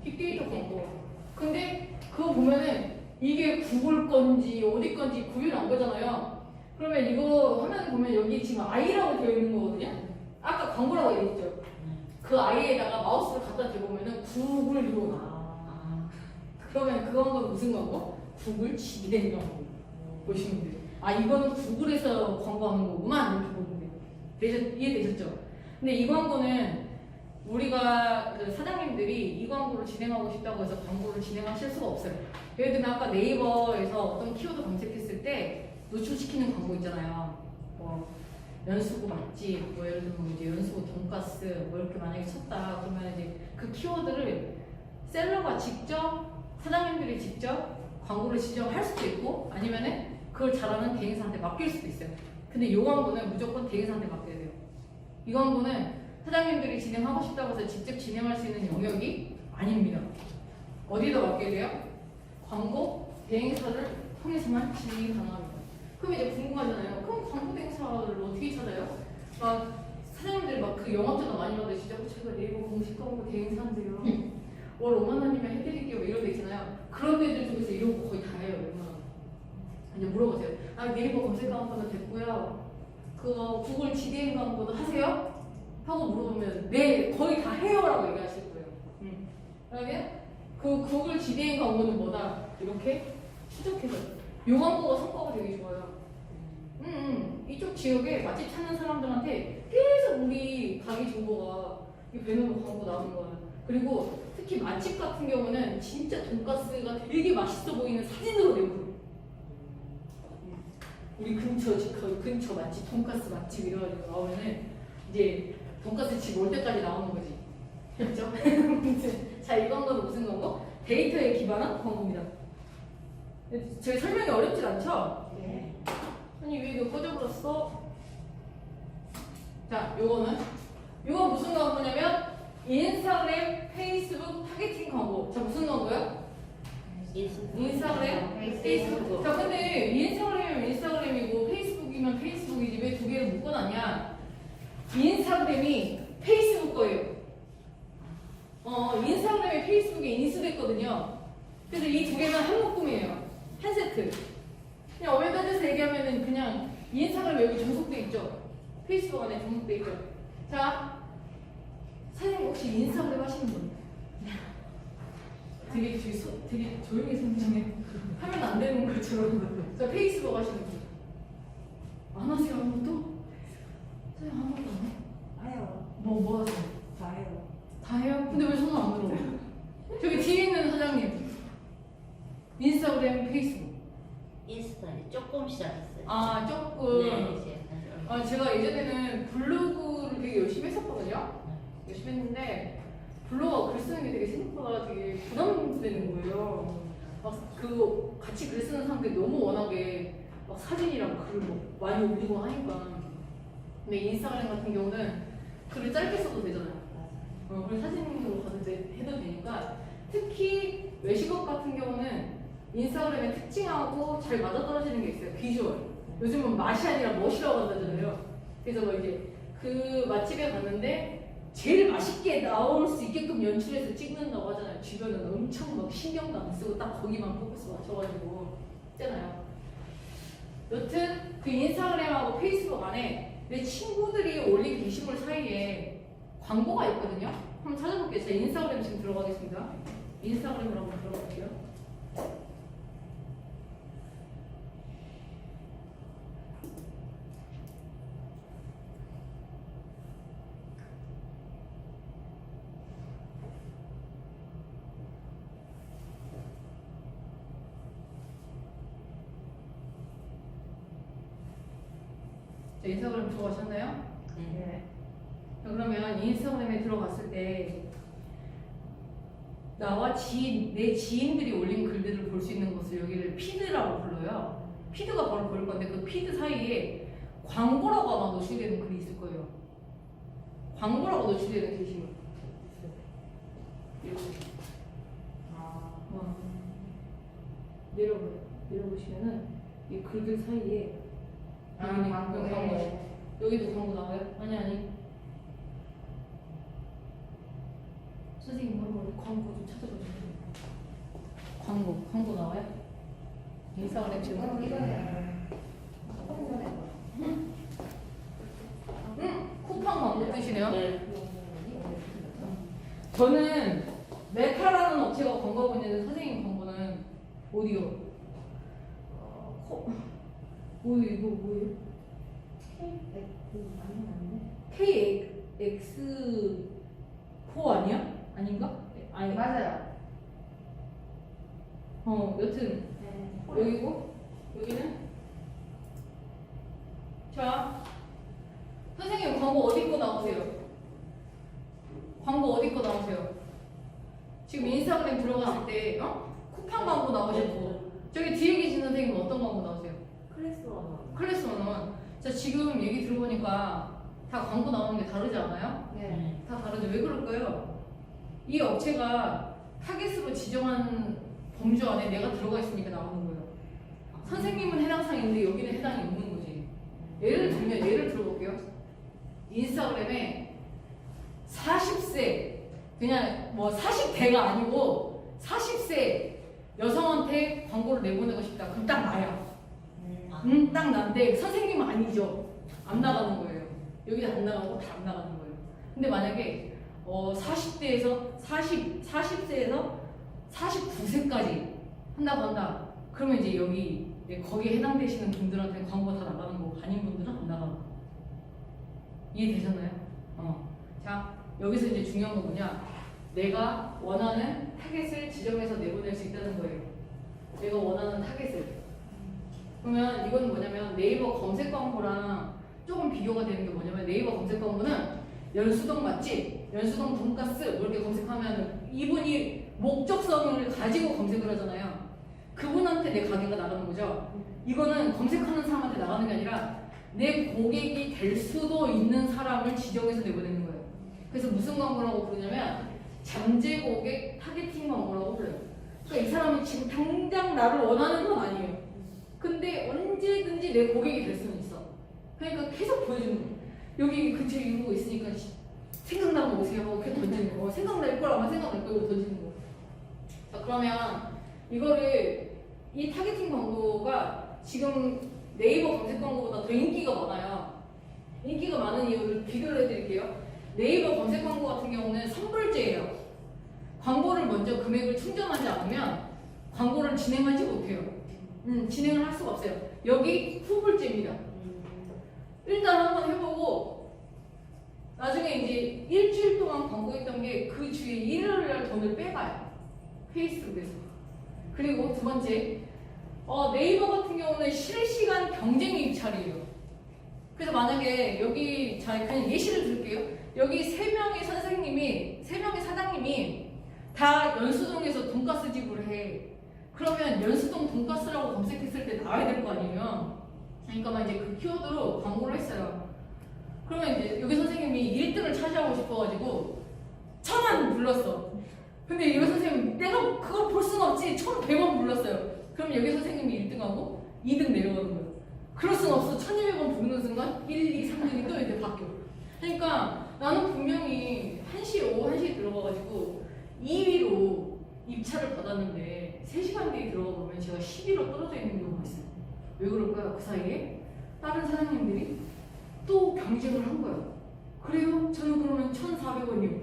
빅데이터 광고. 근데 그거 보면은 이게 구글 건지 어디 건지 구별 안 거잖아요. 그러면 이거 화면 보면 여기 지금 I라고 되어 있는 거거든요. 아까 광고라고 얘기했죠. 그 I에다가 마우스를 갖다 대보면은 구글 이러고 나와. 그러면 그 광고는 무슨 광고? 구글 GDN 광고. 보시면 돼요. 이거는 구글에서 광고하는 거구만 이렇게 보면 돼요. 이해되셨죠? 근데 이 광고는 우리가 그 사장님들이 이 광고를 진행하고 싶다고 해서 광고를 진행하실 수가 없어요. 예를 들면 아까 네이버에서 어떤 키워드 검색했을 때 노출시키는 광고 있잖아요. 뭐 연수구 맛집, 뭐 예를 들면 이제 연수구 돈가스 뭐 이렇게 만약에 쳤다 그러면 이제 그 키워드를 셀러가 직접 사장님들이 직접 광고를 지정할 수도 있고 아니면은 그걸 잘하는 대행사한테 맡길 수도 있어요. 근데 이 광고는 무조건 대행사한테 맡겨야 돼요. 이 광고는 사장님들이 진행하고 싶다고 해서 직접 진행할 수 있는 영역이 아닙니다. 어디다 맡겨야 돼요? 광고 대행사를 통해서만 진행이 가능합니다. 그럼 이제 궁금하잖아요. 그럼 광고 대행사를 어떻게 찾아요? 막 사장님들이 막 그 영업 전화 많이 받으시죠? 제가 네이버 공식 광고 대행사인데요. 월 5만 원이면 해드릴게요. 이런 데 있잖아요. 그런 데들 중에서 이런 거 거의 다 해요. 웬만하면. 이제 물어보세요. 아 네이버 검색 광고는 됐고요. 그거 구글 GDN 광고도 하세요? 하고 물어보면 네 거의 다 해요라고 얘기하실 거예요. 그다음에 그 구글 GDN 광고는 뭐다 이렇게 추적해서 요 광고가 성과가 되게 좋아요. 이쪽 지역에 맛집 찾는 사람들한테 계속 우리 가게 정보가 이 배너로 광고 나오는 거예요. 그리고 특히 맛집 같은 경우는 진짜 돈가스가 되게 맛있어 보이는 사진으로 내고 우리 근처 맛집 돈가스 맛집 이래가지고 나오면은 이제 돈가스 집 올 때까지 나오는 거지. 그렇죠? 자, 이 광고는 무슨 광고? 데이터에 기반한 광고입니다. 제 설명이 어렵진 않죠? 네. 아니 왜 이거 꺼져버렸어? 자, 요거는 무슨 광고냐면 인스타그램, 페이스북 타겟팅 광고. 자, 무슨 광고요? 인스타그램, 페이스북. 자, 근데 인스타그램이면 인스타그램이고 페이스북이면 페이스북이지 왜 두 개를 묶어놨냐? 인스타그램이 페이스북 거예요. 인스타그램에 페이스북에 인수됐거든요. 그래서 이 두 개는 한 묶음이에요. 한 세트. 그냥 어머니 따져서 얘기하면은 그냥 인스타그램 여기 종속돼 있죠. 페이스북 안에 종속돼 있죠. 자, 사장님 혹시 인스타그램 하시는 분? 되게 조용히 성장해. 하면 안 되는 것처럼. 자, 페이스북 하시는 분. 안 하세요 아무것도? 사장님 아무것도 안 해? 해요. 뭐 하세요? 다 해요. 다 해요? 근데 왜 손을 안 들어? 저기 뒤에 있는 사장님. 인스타그램, 페이스북. 인스타에 조금 시작했어요. 아, 조금. 네, 이제. 제가 예전에는 블로그를 되게 열심히 했었거든요. 열심히 했는데 블로그가 글 쓰는 게 되게 생각보다 되게 부담되는 거예요. 막 그 같이 글 쓰는 사람들이 너무 워낙에 막 사진이랑 글을 뭐 많이 올리고 하니까. 근데 인스타그램 같은 경우는 글을 짧게 써도 되잖아요. 그리고 사진으로 해도 되니까 특히 외식업 같은 경우는 인스타그램의 특징하고 잘 맞아떨어지는 게 있어요. 비주얼. 요즘은 맛이 아니라 멋이라고 한다잖아요. 그래서 뭐 이제 그 맛집에 갔는데 제일 맛있게 나올 수 있게끔 연출해서 찍는다고 하잖아요. 주변은 엄청 막 신경도 안 쓰고 딱 거기만 포커스 맞춰가지고 있잖아요. 여튼 그 인스타그램하고 페이스북 안에 내 친구들이 올린 게시물 사이에 광고가 있거든요. 한번 찾아볼게요. 제가 인스타그램 지금 들어가겠습니다. 인스타그램으로 한번 들어갈게요. 자, 인스타그램 들어가셨나요? 네. 자, 그러면 인스타그램에 들어갔을 때 나와 내 지인들이 올린 글들을 볼 수 있는 것을 여기를 피드라고 불러요. 피드가 바로 보일 건데 그 피드 사이에 광고라고 아마 노출되는 글이 있을 거예요. 광고라고 노출되는 게시물. 이렇게. 내려보시면은 이 글들 사이에 여기 광고. 여기도 광고 나와요? 아니. 선생님 한번 광고 좀 찾아보세요. 광고 나와요? 인스타그램 지금. 쿠팡 광고 뜨시네요. 네. 저는 메타라는 업체가 광고하고 있는데 선생님 광고는 오디오. 이거 뭐예요? KX4 아니야? 아닌가? 아니 맞아요. 여튼 네. 여기고 여기는 자 선생님 광고 어디 거 나오세요? 광고 어디 거 나오세요? 지금 인스타그램 들어갔을 때 쿠팡 광고 나오셨고 저기 뒤에 계신 선생님은 어떤 광고 나오세요? 클래스 원어. 클래스 원원. 자 지금 얘기 들어보니까 다 광고 나오는 게 다르지 않아요? 네. 다 다르죠. 왜 그럴까요? 이 업체가 타겟으로 지정한 범주 안에 내가 들어가 있으니까 나오는 거예요. 선생님은 해당 사항인데 여기는 해당이 없는 거지. 예를 들어볼게요. 인스타그램에 40세 그냥 뭐 40대가 아니고 40세 여성한테 광고를 내보내고 싶다. 그럼 딱 나야. 딱 난데 선생님은 아니죠. 안 나가는 거예요. 여기는 안 나가고 다 안 나가는 거예요. 근데 만약에 40세에서 49세까지 한다고 한다. 그러면 이제 여기 거기에 해당되시는 분들한테 광고가 다 나가는 거고 아닌 분들은 안 나가는 거. 이해되셨나요? 자 여기서 이제 중요한 건 뭐냐? 내가 원하는 타겟을 지정해서 내보낼 수 있다는 거예요. 내가 원하는 타겟을. 그러면 이건 뭐냐면 네이버 검색 광고랑 조금 비교가 되는 게 뭐냐면 네이버 검색 광고는 연수동 맛집, 연수동 돈가스 뭐 이렇게 검색하면 이분이 목적성을 가지고 검색을 하잖아요. 그분한테 내 가게가 나가는 거죠. 이거는 검색하는 사람한테 나가는 게 아니라 내 고객이 될 수도 있는 사람을 지정해서 내보내는 거예요. 그래서 무슨 광고라고 부르냐면 잠재 고객 타겟팅 광고라고 불러요. 그러니까 이 사람이 지금 당장 나를 원하는 건 아니에요. 근데 언제든지 내 고객이 될 수는 있어. 그러니까 계속 보여주는 거예요. 여기 근처에 이러고 있으니까 생각나면 오세요 하고 계속 던지는 거. 생각날 걸 아마 생각날 걸 던지는 거. 자 그러면 이거를 이 타겟팅 광고가 지금 네이버 검색 광고보다 더 인기가 많아요. 인기가 많은 이유를 비교를 해드릴게요. 네이버 검색 광고 같은 경우는 선불제예요. 광고를 먼저 금액을 충전하지 않으면 광고를 진행하지 못해요. 진행을 할 수가 없어요. 여기 후불제입니다. 일단 한번 해보고 나중에 이제 일주일 동안 광고했던 게 그 주에 일요일 날 돈을 빼가요. 페이스북에서. 그리고 두 번째 네이버 같은 경우는 실시간 경쟁 입찰이에요. 그래서 만약에 여기 그냥 예시를 들게요. 여기 3명의 선생님이 3명의 사장님이 다 연수동에서 돈가스 집을 해. 그러면 연수동 돈가스라고 검색했을 때 나와야 될 거 아니에요. 그러니까 이제 그 키워드로 광고를 했어요. 그러면 이제 여기 선생님이 1등을 차지하고 싶어가지고 1,000원 불렀어. 근데 여기 선생님 내가 그걸 볼 수는 없지 1,100원 불렀어요. 그럼 여기 선생님이 1등하고 2등 내려가는 거예요. 그럴 수는 없어. 1,200원 부르는 순간 1, 2, 3등이 또 이제 바뀌어. 그러니까 나는 분명히 오후 1시에 들어가가지고 2위로 입찰을 받았는데 3시간 뒤에 들어가 보면 제가 10위로 떨어져 있는 경우가 있어요. 왜 그럴까요? 그 사이에 다른 사장님들이 또 경쟁을 한 거예요. 그래요? 저는 그러면 1,400원이요.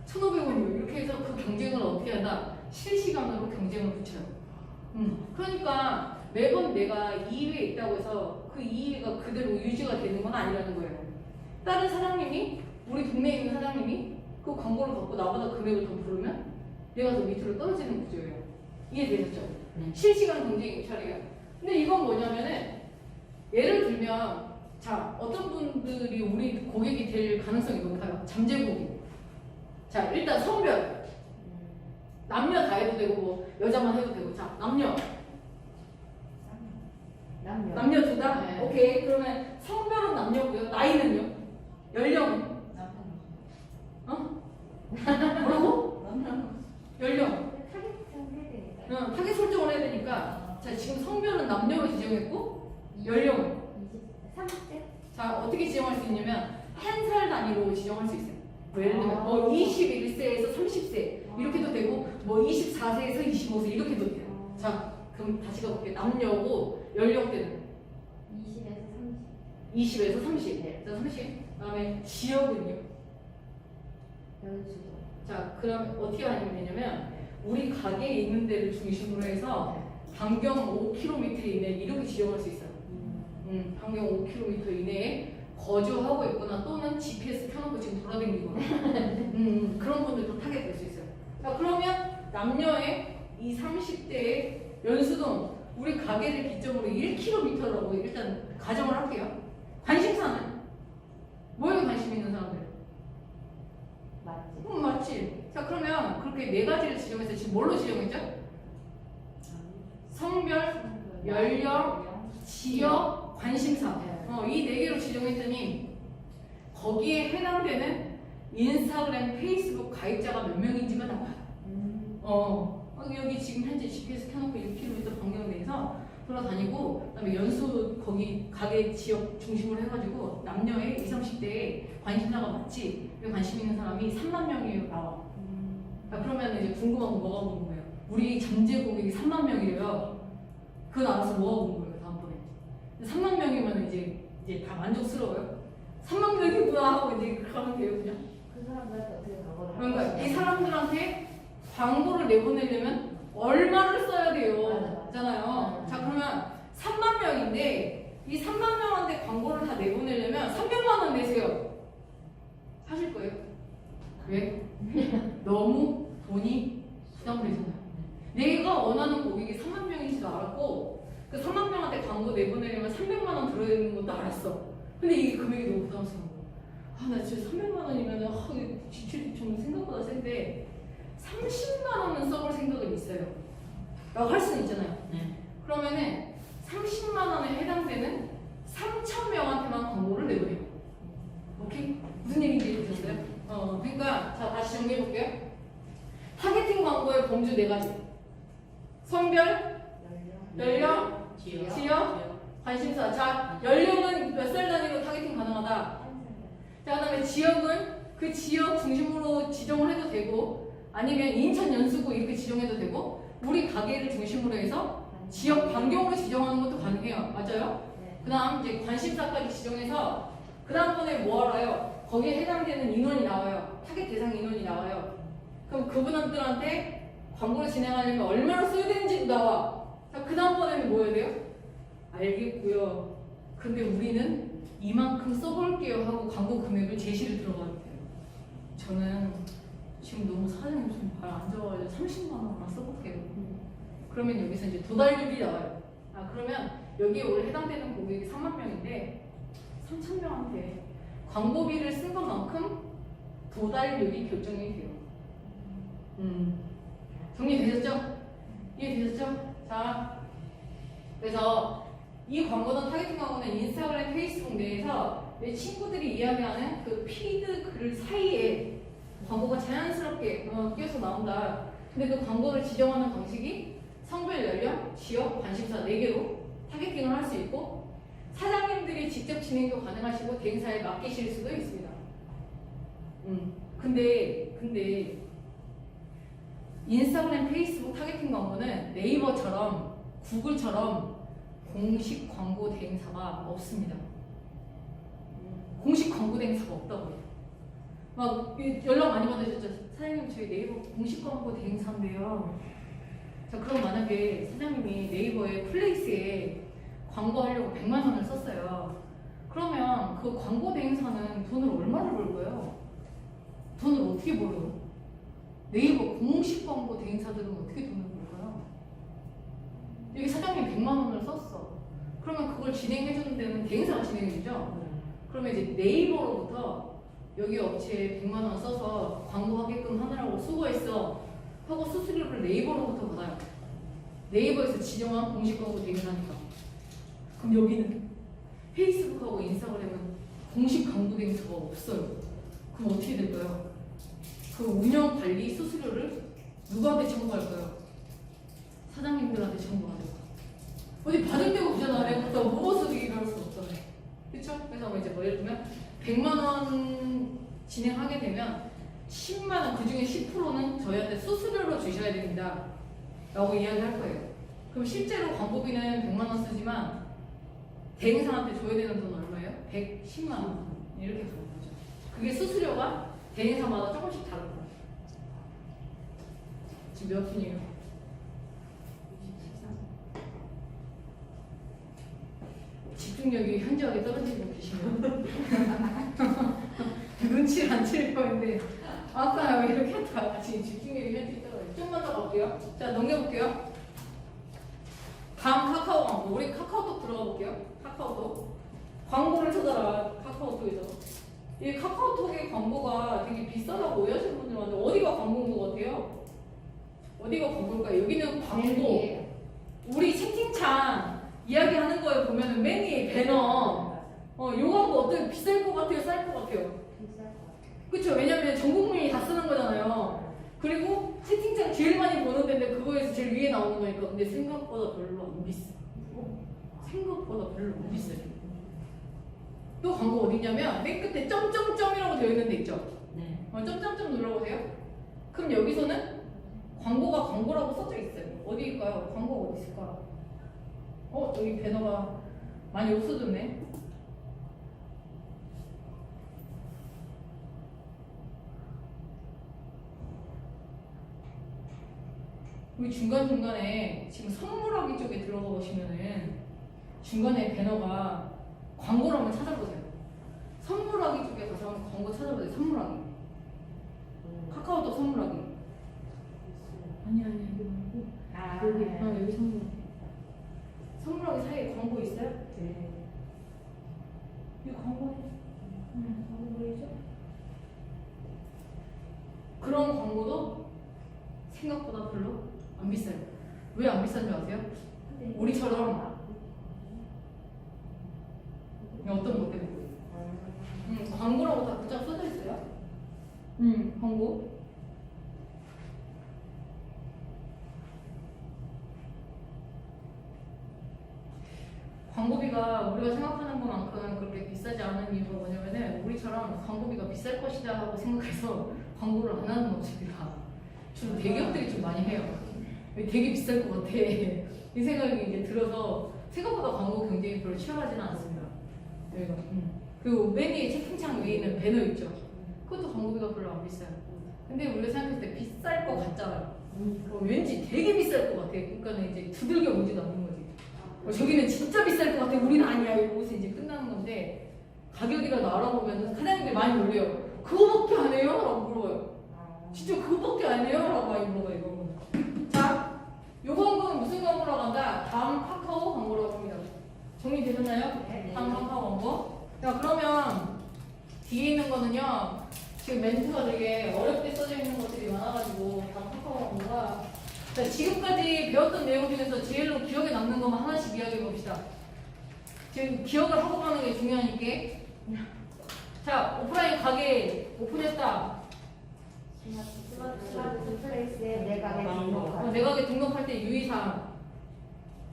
1,500원이요. 이렇게 해서 그 경쟁을 어떻게 하나 실시간으로 경쟁을 붙여요. 그러니까 매번 내가 2위에 있다고 해서 그 2위가 그대로 유지가 되는 건 아니라는 거예요. 다른 사장님이 우리 동네에 있는 사장님이 그 광고를 갖고 나보다 금액을 더 부르면 내가 더 밑으로 떨어지는 구조예요. 이해되셨죠? 네. 실시간 경쟁 입찰이에요. 근데 이건 뭐냐면은 예를 들면 자 어떤 분들이 우리 고객이 될 가능성이 높아요. 잠재 고객. 자 일단 성별 남녀 다 해도 되고 뭐 여자만 해도 되고 자 남녀 둘 다? 네. 오케이 그러면 성별은 남녀고요. 나이는요? 연령은? 뭐라고? 연령. 타겟 설정을 해야 되니까 자 지금 성별은 남녀로 지정했고 연령은? 30대? 자 어떻게 지정할 수 있냐면 한 살 단위로 지정할 수 있어요. 뭐 예를 들면 뭐 21세에서 30세 이렇게도 되고 뭐 24세에서 25세 이렇게도 돼요. 자 그럼 다시 가볼게요. 남녀고 연령대는 20에서 30. 네. 자 30. 그다음에 지역은요? 연수도. 자 그럼 어떻게 하면 되냐면 우리 가게에 있는 데를 중심으로 해서 반경 5km 이내 이렇게 지정할 수 있어요. 반경 5km 이내에 거주하고 있거나 또는 GPS 켜놓고 지금 돌아다니거나 그런 분들도 타겟 될 수 있어요. 자 그러면 남녀의 이 30대의 연수동 우리 가게를 기점으로 1km라고 일단 가정을 할게요. 관심사는 뭐에 관심 있는 사람들? 맞지? 맞지. 자 그러면 그렇게 네 가지를 지정해서 지금 뭘로 지정했죠? 성별, 연령, 지역, 관심사. 이 네 개로 지정했더니 거기에 해당되는 인스타그램, 페이스북 가입자가 몇 명인지가 나와요. 여기 지금 현재 GPS 켜놓고 1km 반경 내에서 돌아다니고 그다음에 연수 거기 가게 지역 중심으로 해가지고 남녀의 20, 30대에 관심사가 맞지? 관심 있는 사람이 3만 명이 나와. 그러면 이제 궁금한 거 뭐가 궁금해요? 우리 잠재 고객이 3만 명이래요. 그건 알아서 뭐가 궁금해요? 다음번에 3만 명이면 이제 다 만족스러워요? 3만 명이구나 하고 이제 가면 돼요 그냥. 그 사람들한테 어떻게 광고를 그러니까 이 사람들한테 광고를 내보내려면 얼마를 써야 돼요? 맞아. 잖아요. 자 그러면 3만 명인데 이 3만 명한테 광고를 다 내보내려면 300만 원 내세요. 하실 거예요? 왜? 너무 돈이 부담되잖아요. 내가 원하는 고객이 3만 명인지도 알았고 그 3만 명한테 광고 내보내려면 300만 원 들어야 되는 것도 알았어. 근데 이게 금액이 너무 부담스러운 거야. 나 진짜 300만 원이면 지출이 좀 생각보다 센데 30만 원은 써볼 생각은 있어요. 라고 할 수는 있잖아요. 그러면은 30만 원에 해당되는 3,000명한테만 광고를 내보내요. 오케이? 무슨 얘기인지 이해되셨어요? 그러니까 자 다시 정리해 볼게요. 타겟팅 광고의 범주 네 가지. 성별, 연령, 지역, 관심사. 자 연령은 몇 살 단위로 타겟팅 가능하다. 자 그다음에 지역은 그 지역 중심으로 지정을 해도 되고 아니면 인천 연수구 이렇게 지정해도 되고 우리 가게를 중심으로 해서 지역 반경으로 지정하는 것도 가능해요. 맞아요? 그 다음 이제 관심사까지 지정해서 그 다음번에 뭐 알아요? 거기에 해당되는 인원이 나와요. 타겟 대상 인원이 나와요. 그럼 그분들한테 광고를 진행하려면 얼마나 써야 되는지도 나와. 자, 그 다음번에는 뭐 해야 돼요? 알겠고요. 근데 우리는 이만큼 써볼게요 하고 광고 금액을 제시를 들어가야 돼요. 저는 지금 너무 사장님 좀 발 안 좋아가지고 30만 원만 써볼게요. 그러면 여기서 이제 도달률이 나와요. 그러면 여기에 원래 해당되는 고객이 3만 명인데 3천 명한테 광고비를 쓴 것만큼 도달률이 결정이 돼요. 정리되셨죠? 이해되셨죠? 자, 그래서 이 광고는 타겟팅 광고는 인스타그램, 페이스북 내에서 내 친구들이 이야기하는 그 피드 글 사이에 광고가 자연스럽게 끼어서 나온다. 근데 그 광고를 지정하는 방식이 성별, 연령, 지역, 관심사 4개로 타겟팅을 할 수 있고 사장님들이 직접 진행도 가능하시고 대행사에 맡기실 수도 있습니다. 근데 인스타그램, 페이스북 타겟팅 광고는 네이버처럼 구글처럼 공식 광고 대행사가 없습니다. 공식 광고 대행사가 없다고요. 막 연락 많이 받으셨죠? 사장님 저희 네이버 공식 광고 대행사인데요. 자 그럼 만약에 사장님이 네이버에 플레이스에 광고하려고 100만 원을 썼어요. 그러면 그 광고 대행사는 돈을 얼마를 벌까요? 돈을 어떻게 벌어요? 네이버 공식 광고 대행사들은 어떻게 돈을 벌까요? 여기 사장님 100만 원을 썼어. 그러면 그걸 진행해주는 데는 대행사가 진행해주죠? 그러면 이제 네이버로부터 여기 업체에 100만 원 써서 광고하게끔 하느라고 수고했어 하고 수수료를 네이버로부터 받아요. 네이버에서 지정한 공식 광고 대행사니까. 그럼 여기는 페이스북하고 인스타그램은 공식 광고 대행사가 없어요. 그럼 어떻게 될까요? 그 운영 관리 수수료를 누구한테 청구할까요? 사장님들한테 청구하죠. 어디 받을 데가 없잖아. 내가 갖다 무엇을 얘기를 할 수 없잖아요. 그쵸? 그래서 이제 뭐 예를 들면 100만 원 진행하게 되면 10만 원, 그 중에 10%는 저희한테 수수료로 주셔야 됩니다. 라고 이야기할 거예요. 그럼 실제로 광고비는 100만 원 쓰지만 대행사한테 줘야 되는 돈 얼마예요? 110만 원. 이렇게 가는 거죠. 그게 수수료가 대행사마다 조금씩 다른 거예요. 지금 몇 분이에요? 집중력이 현저하게 떨어지고 계시네요. 눈치를 안 채려고 했는데 아까 왜 이렇게 했다가 지금 집중력이 현저히 떨어져요. 좀만 더 갈게요. 자, 넘겨볼게요. 다음 카카오 광고. 우리 카카오톡 들어가 볼게요. 카카오톡. 광고를 찾아라. 카카오톡에서. 이 카카오톡의 광고가 되게 비싸다고 오해하시는 분들 많은데 어디가 광고인 것 같아요? 어디가 광고일까요? 여기는 광고. 우리 채팅창 이야기하는 거에 보면은 맨 위에 배너. 요 광고 어떻게 비쌀 것 같아요? 쌀 것 같아요? 비쌀 것 같아. 그쵸? 왜냐면 전 국민이 다 쓰는 거잖아요. 그리고 채팅창 제일 많이 보는 데인데 그거에서 제일 위에 나오는 거니까. 근데 생각보다 별로 안 비싸. 생각보다 별로 안 비싸요. 또 광고 어디냐면 맨 끝에 점점점이라고 되어 있는 데 있죠? 네. 점점점 눌러보세요. 그럼 여기서는 광고가 광고라고 써져 있어요. 어디일까요? 광고가 어디 있을까? 여기 배너가 많이 없어졌네. 여기 중간중간에 지금 선물하기 쪽에 들어가 보시면은 중간에 배너가 광고를 한번 찾아보세요. 선물하기 쪽에 가서 한번 광고 찾아보세요. 선물하기. 카카오톡 선물하기. 아니 여기 말고 아, 여기 선물. 선물하기 사이에 광고 있어요? 네. 이 광고 광고 보이죠? 그런 광고도 생각보다 별로 안 비싸요. 왜 안 비싼 줄 아세요? 우리처럼 어떤 것 때문에? 광고라고 다 붙잡 써져 있어요. 광고. 광고비가 우리가 생각하는 것만큼 그렇게 비싸지 않은 이유가 뭐냐면은 우리처럼 광고비가 비쌀 것이다 하고 생각해서 광고를 안 하는 업체들이라 주로 대기업들이 좀 많이 해요. 되게 비쌀 것 같아. 이 생각이 이제 들어서 생각보다 광고 경쟁이 별로 치열하지는 않습니다. 여기가. 그리고 맨 위에 채팅창 위에 있는 배너 있죠. 그것도 광고비가 별로 안 비싸요. 근데 우리가 생각했을 때 비쌀 것 같잖아요. 왠지 되게 비쌀 것 같아. 그러니까는 이제 두들겨 보지도 않는 거지. 저기는 진짜 비쌀 것 같아. 우리는 아니야. 이러고서 이제 끝나는 건데 가격이라도 알아보면 사장님들이 많이 놀래요. 그거밖에 안 해요? 라고 물어봐요. 진짜 그거밖에 안 해요? 라고 많이 물어봐요. 이거는. 자, 요 광고는 무슨 광고라고 한다? 다음 카카오 광고라고 합니다. 정리되셨나요? 네. 다음 카카오 광고. 자, 그러면 뒤에 있는 거는요. 지금 멘트가 되게 어렵게 써져 있는 것들이 많아가지고 다음 카카오 광고가 자, 지금까지 배웠던 내용 중에서 제일로 기억에 남는 것만 하나씩 이야기해 봅시다. 지금 기억을 하고 가는 게 중요하니까. 자, 오프라인 가게 오픈했다. 스마트 플레이스에 내 가게 내 가게 등록할 때 유의사항.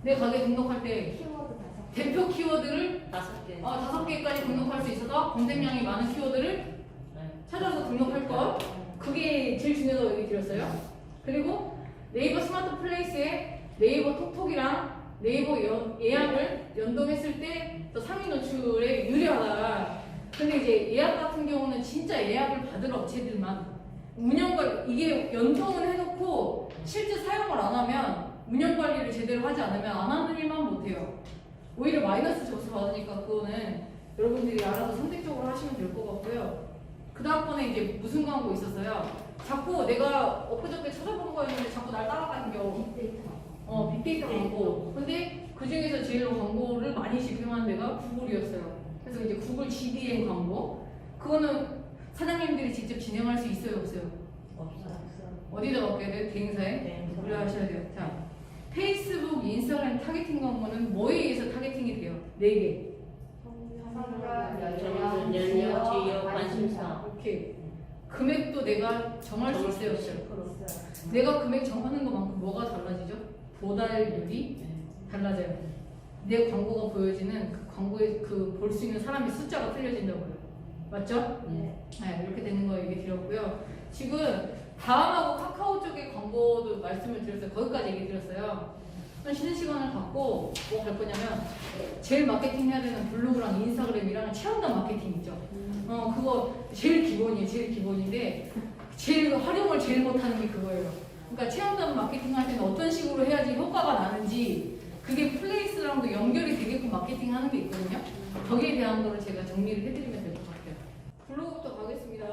내 가게 등록할 때 키워드 5개. 대표 키워드를 5개. 5개까지 등록할 수 있어서 검색량이 많은 키워드를 찾아서 등록할 것. 그게 제일 중요하다고 얘기 드렸어요. 그리고 네이버 스마트 플레이스에 네이버 톡톡이랑 네이버 예약을 연동했을 때 또 상위 노출에 유리하다. 근데 이제 예약 같은 경우는 진짜 예약을 받을 업체들만 운영관 이게 연동을 해놓고 실제 사용을 안 하면 운영 관리를 제대로 하지 않으면 안 하는 일만 못해요. 오히려 마이너스 점수 받으니까 그거는 여러분들이 알아서 선택적으로 하시면 될 것 같고요. 그 다음번에 이제 무슨 광고 있었어요? 자꾸 내가 엊그저께 찾아본 거였는데 자꾸 날 따라다니겨. 빅데이터 광고. 근데 그 중에서 제일 광고를 많이 집행한 데가 구글이었어요. 그래서 이제 구글 GDN 광고. 그거는 사장님들이 직접 진행할 수 있어요, 없어요? 없어. 어디다 넣게 돼요? 대행사에? 네. 고려하셔야 돼요. 자, 페이스북, 인스타그램 타겟팅 광고는 뭐에 의해서 타겟팅이 돼요? 4개. 연령, 지역, 관심사. 오케이. 금액도 내가 정할 수 있어요, 없어요? 내가 금액 정하는 것만큼 뭐가 달라지죠? 도달률이 달라져요. 내 광고가 보여지는 그 광고에 그 볼 수 있는 사람의 숫자가 틀려진다고요. 맞죠? 네. 네, 이렇게 되는 거 얘기 드렸고요. 지금 다음하고 카카오 쪽의 광고도 말씀을 드렸어요. 거기까지 얘기 드렸어요. 쉬는 시간을 갖고 뭐 할 거냐면 제일 마케팅 해야 되는 블로그랑 인스타그램이랑 체험단 마케팅 있죠. 그거 제일 기본이에요. 제일 기본인데 제일 활용을 제일 못하는 게 그거예요. 그러니까 체험단 마케팅 할 때는 어떤 식으로 해야지 효과가 나는지 그게 플레이스랑도 연결이 되게끔 마케팅 하는 게 있거든요. 거기에 대한 거를 제가 정리를 해드리면 될 것 같아요. 블로그부터 가겠습니다.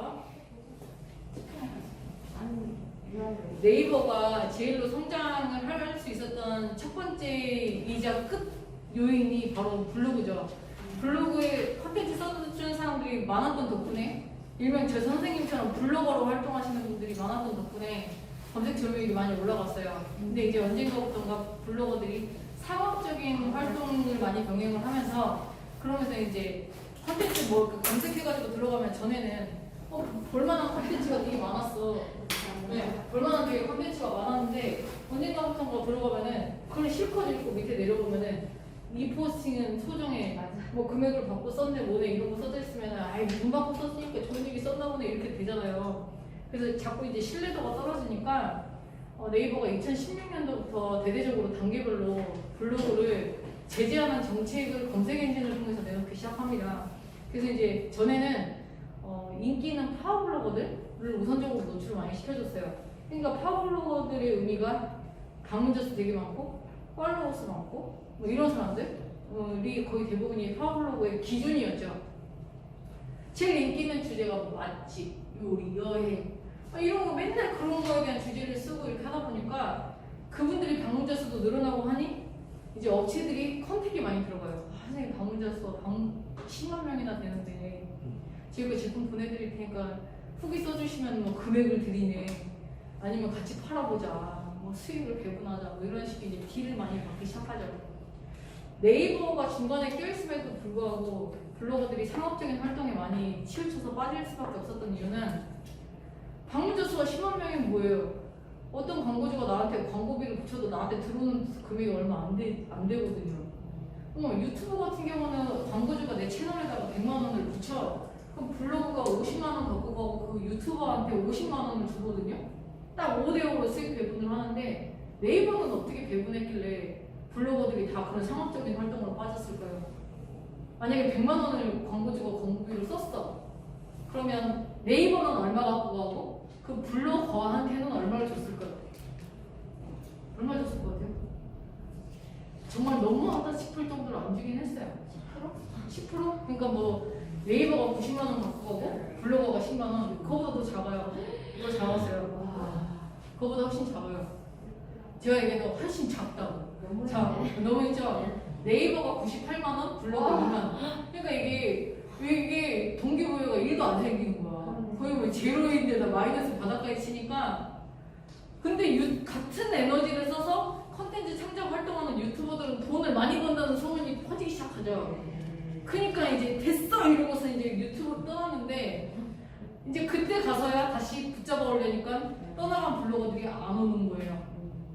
아니, 유아를 네이버가 제일로 성장을 할 수 있었던 첫 번째이자 끝 요인이 바로 블로그죠. 블로그에 콘텐츠 써주는 사람들이 많았던 덕분에, 일명 제 선생님처럼 블로거로 활동하시는 분들이 많았던 덕분에 검색 점유율이 많이 올라갔어요. 근데 이제 언젠가부터인가 블로거들이 상업적인 활동을 많이 병행을 하면서, 그러면서 이제 콘텐츠 뭐 검색해가지고 들어가면 전에는 볼만한 콘텐츠가 되게 많았어. 네, 볼만한 되게 콘텐츠가 많았는데 언젠가부터인가 들어가면은 그걸 실컷 읽고 밑에 내려보면은 이 포스팅은 소정에 뭐 금액을 받고 썼네 뭐네 이런 거 써져 있으면은 아이 돈 받고 썼으니까 좋은 얘기 썼나 보네 이렇게 되잖아요. 그래서 자꾸 이제 신뢰도가 떨어지니까 네이버가 2016년도부터 대대적으로 단계별로 블로그를 제재하는 정책을 검색 엔진을 통해서 내놓기 시작합니다. 그래서 이제 전에는 인기 있는 파워블로거들을 우선적으로 노출을 많이 시켜줬어요. 그러니까 파워블로거들의 의미가 방문자 수 되게 많고 팔로워 수 많고 뭐 이런 사람들이 거의 대부분이 파워블로그의 기준이었죠. 제일 인기 있는 주제가 뭐 맛집, 요리, 여행 이런 거 맨날 그런 거에 대한 주제를 쓰고 이렇게 하다 보니까 그분들이 방문자 수도 늘어나고 하니 이제 업체들이 컨택이 많이 들어가요. 선생님 방문자 수가 10만 명이나 되는데 저희가 제품 보내드릴 테니까 후기 써주시면 뭐 금액을 드리네, 아니면 같이 팔아보자, 뭐 수익을 배분하자, 뭐 이런 식의 이제 딜을 많이 받기 시작하죠. 네이버가 중간에 껴있음에도 불구하고 블로거들이 상업적인 활동에 많이 치우쳐서 빠질 수밖에 없었던 이유는 방문자 수가 10만 명이면 뭐예요? 어떤 광고주가 나한테 광고비를 붙여도 나한테 들어오는 금액이 얼마 안 되거든요. 유튜브 같은 경우는 광고주가 내 채널에다가 100만 원을 붙여. 그럼 블로그가 50만 원 갖고 가고 그 유튜버한테 50만 원을 주거든요. 딱 5대5로 수익 배분을 하는데 네이버는 어떻게 배분했길래 블로거들이 다 그런 상업적인 활동으로 빠졌을까요? 만약에 100만 원을 광고주가 광고비로 썼어. 그러면 네이버는 얼마 갖고 가고 그 블로거한테는 얼마를 줬을까요? 얼마 줬을 것 같아요? 정말 너무하다 싶을 정도로 안 주긴 했어요. 10%? 10%? 그러니까 뭐 네이버가 90만 원 갖고 가고 블로거가 10만 원, 그거보다 더 작아요. 이거 작았어요. 그거보다 훨씬 작아요. 제가 얘기해도 훨씬 작다고. 너무 있죠? 네이버가 98만 원, 블로거 2만 원. 그러니까 이게 동기부여가 1도 안 생기는 거야. 거의 뭐 제로인데다 마이너스 바닥까지 치니까. 근데 같은 에너지를 써서 컨텐츠 창작 활동하는 유튜버들은 돈을 많이 번다는 소문이 퍼지기 시작하죠. 그러니까 이제 됐어 이러고서 이제 유튜브로 떠났는데 이제 그때 가서야 다시 붙잡아 오려니까 떠나간 블로거들이 안 오는 거예요.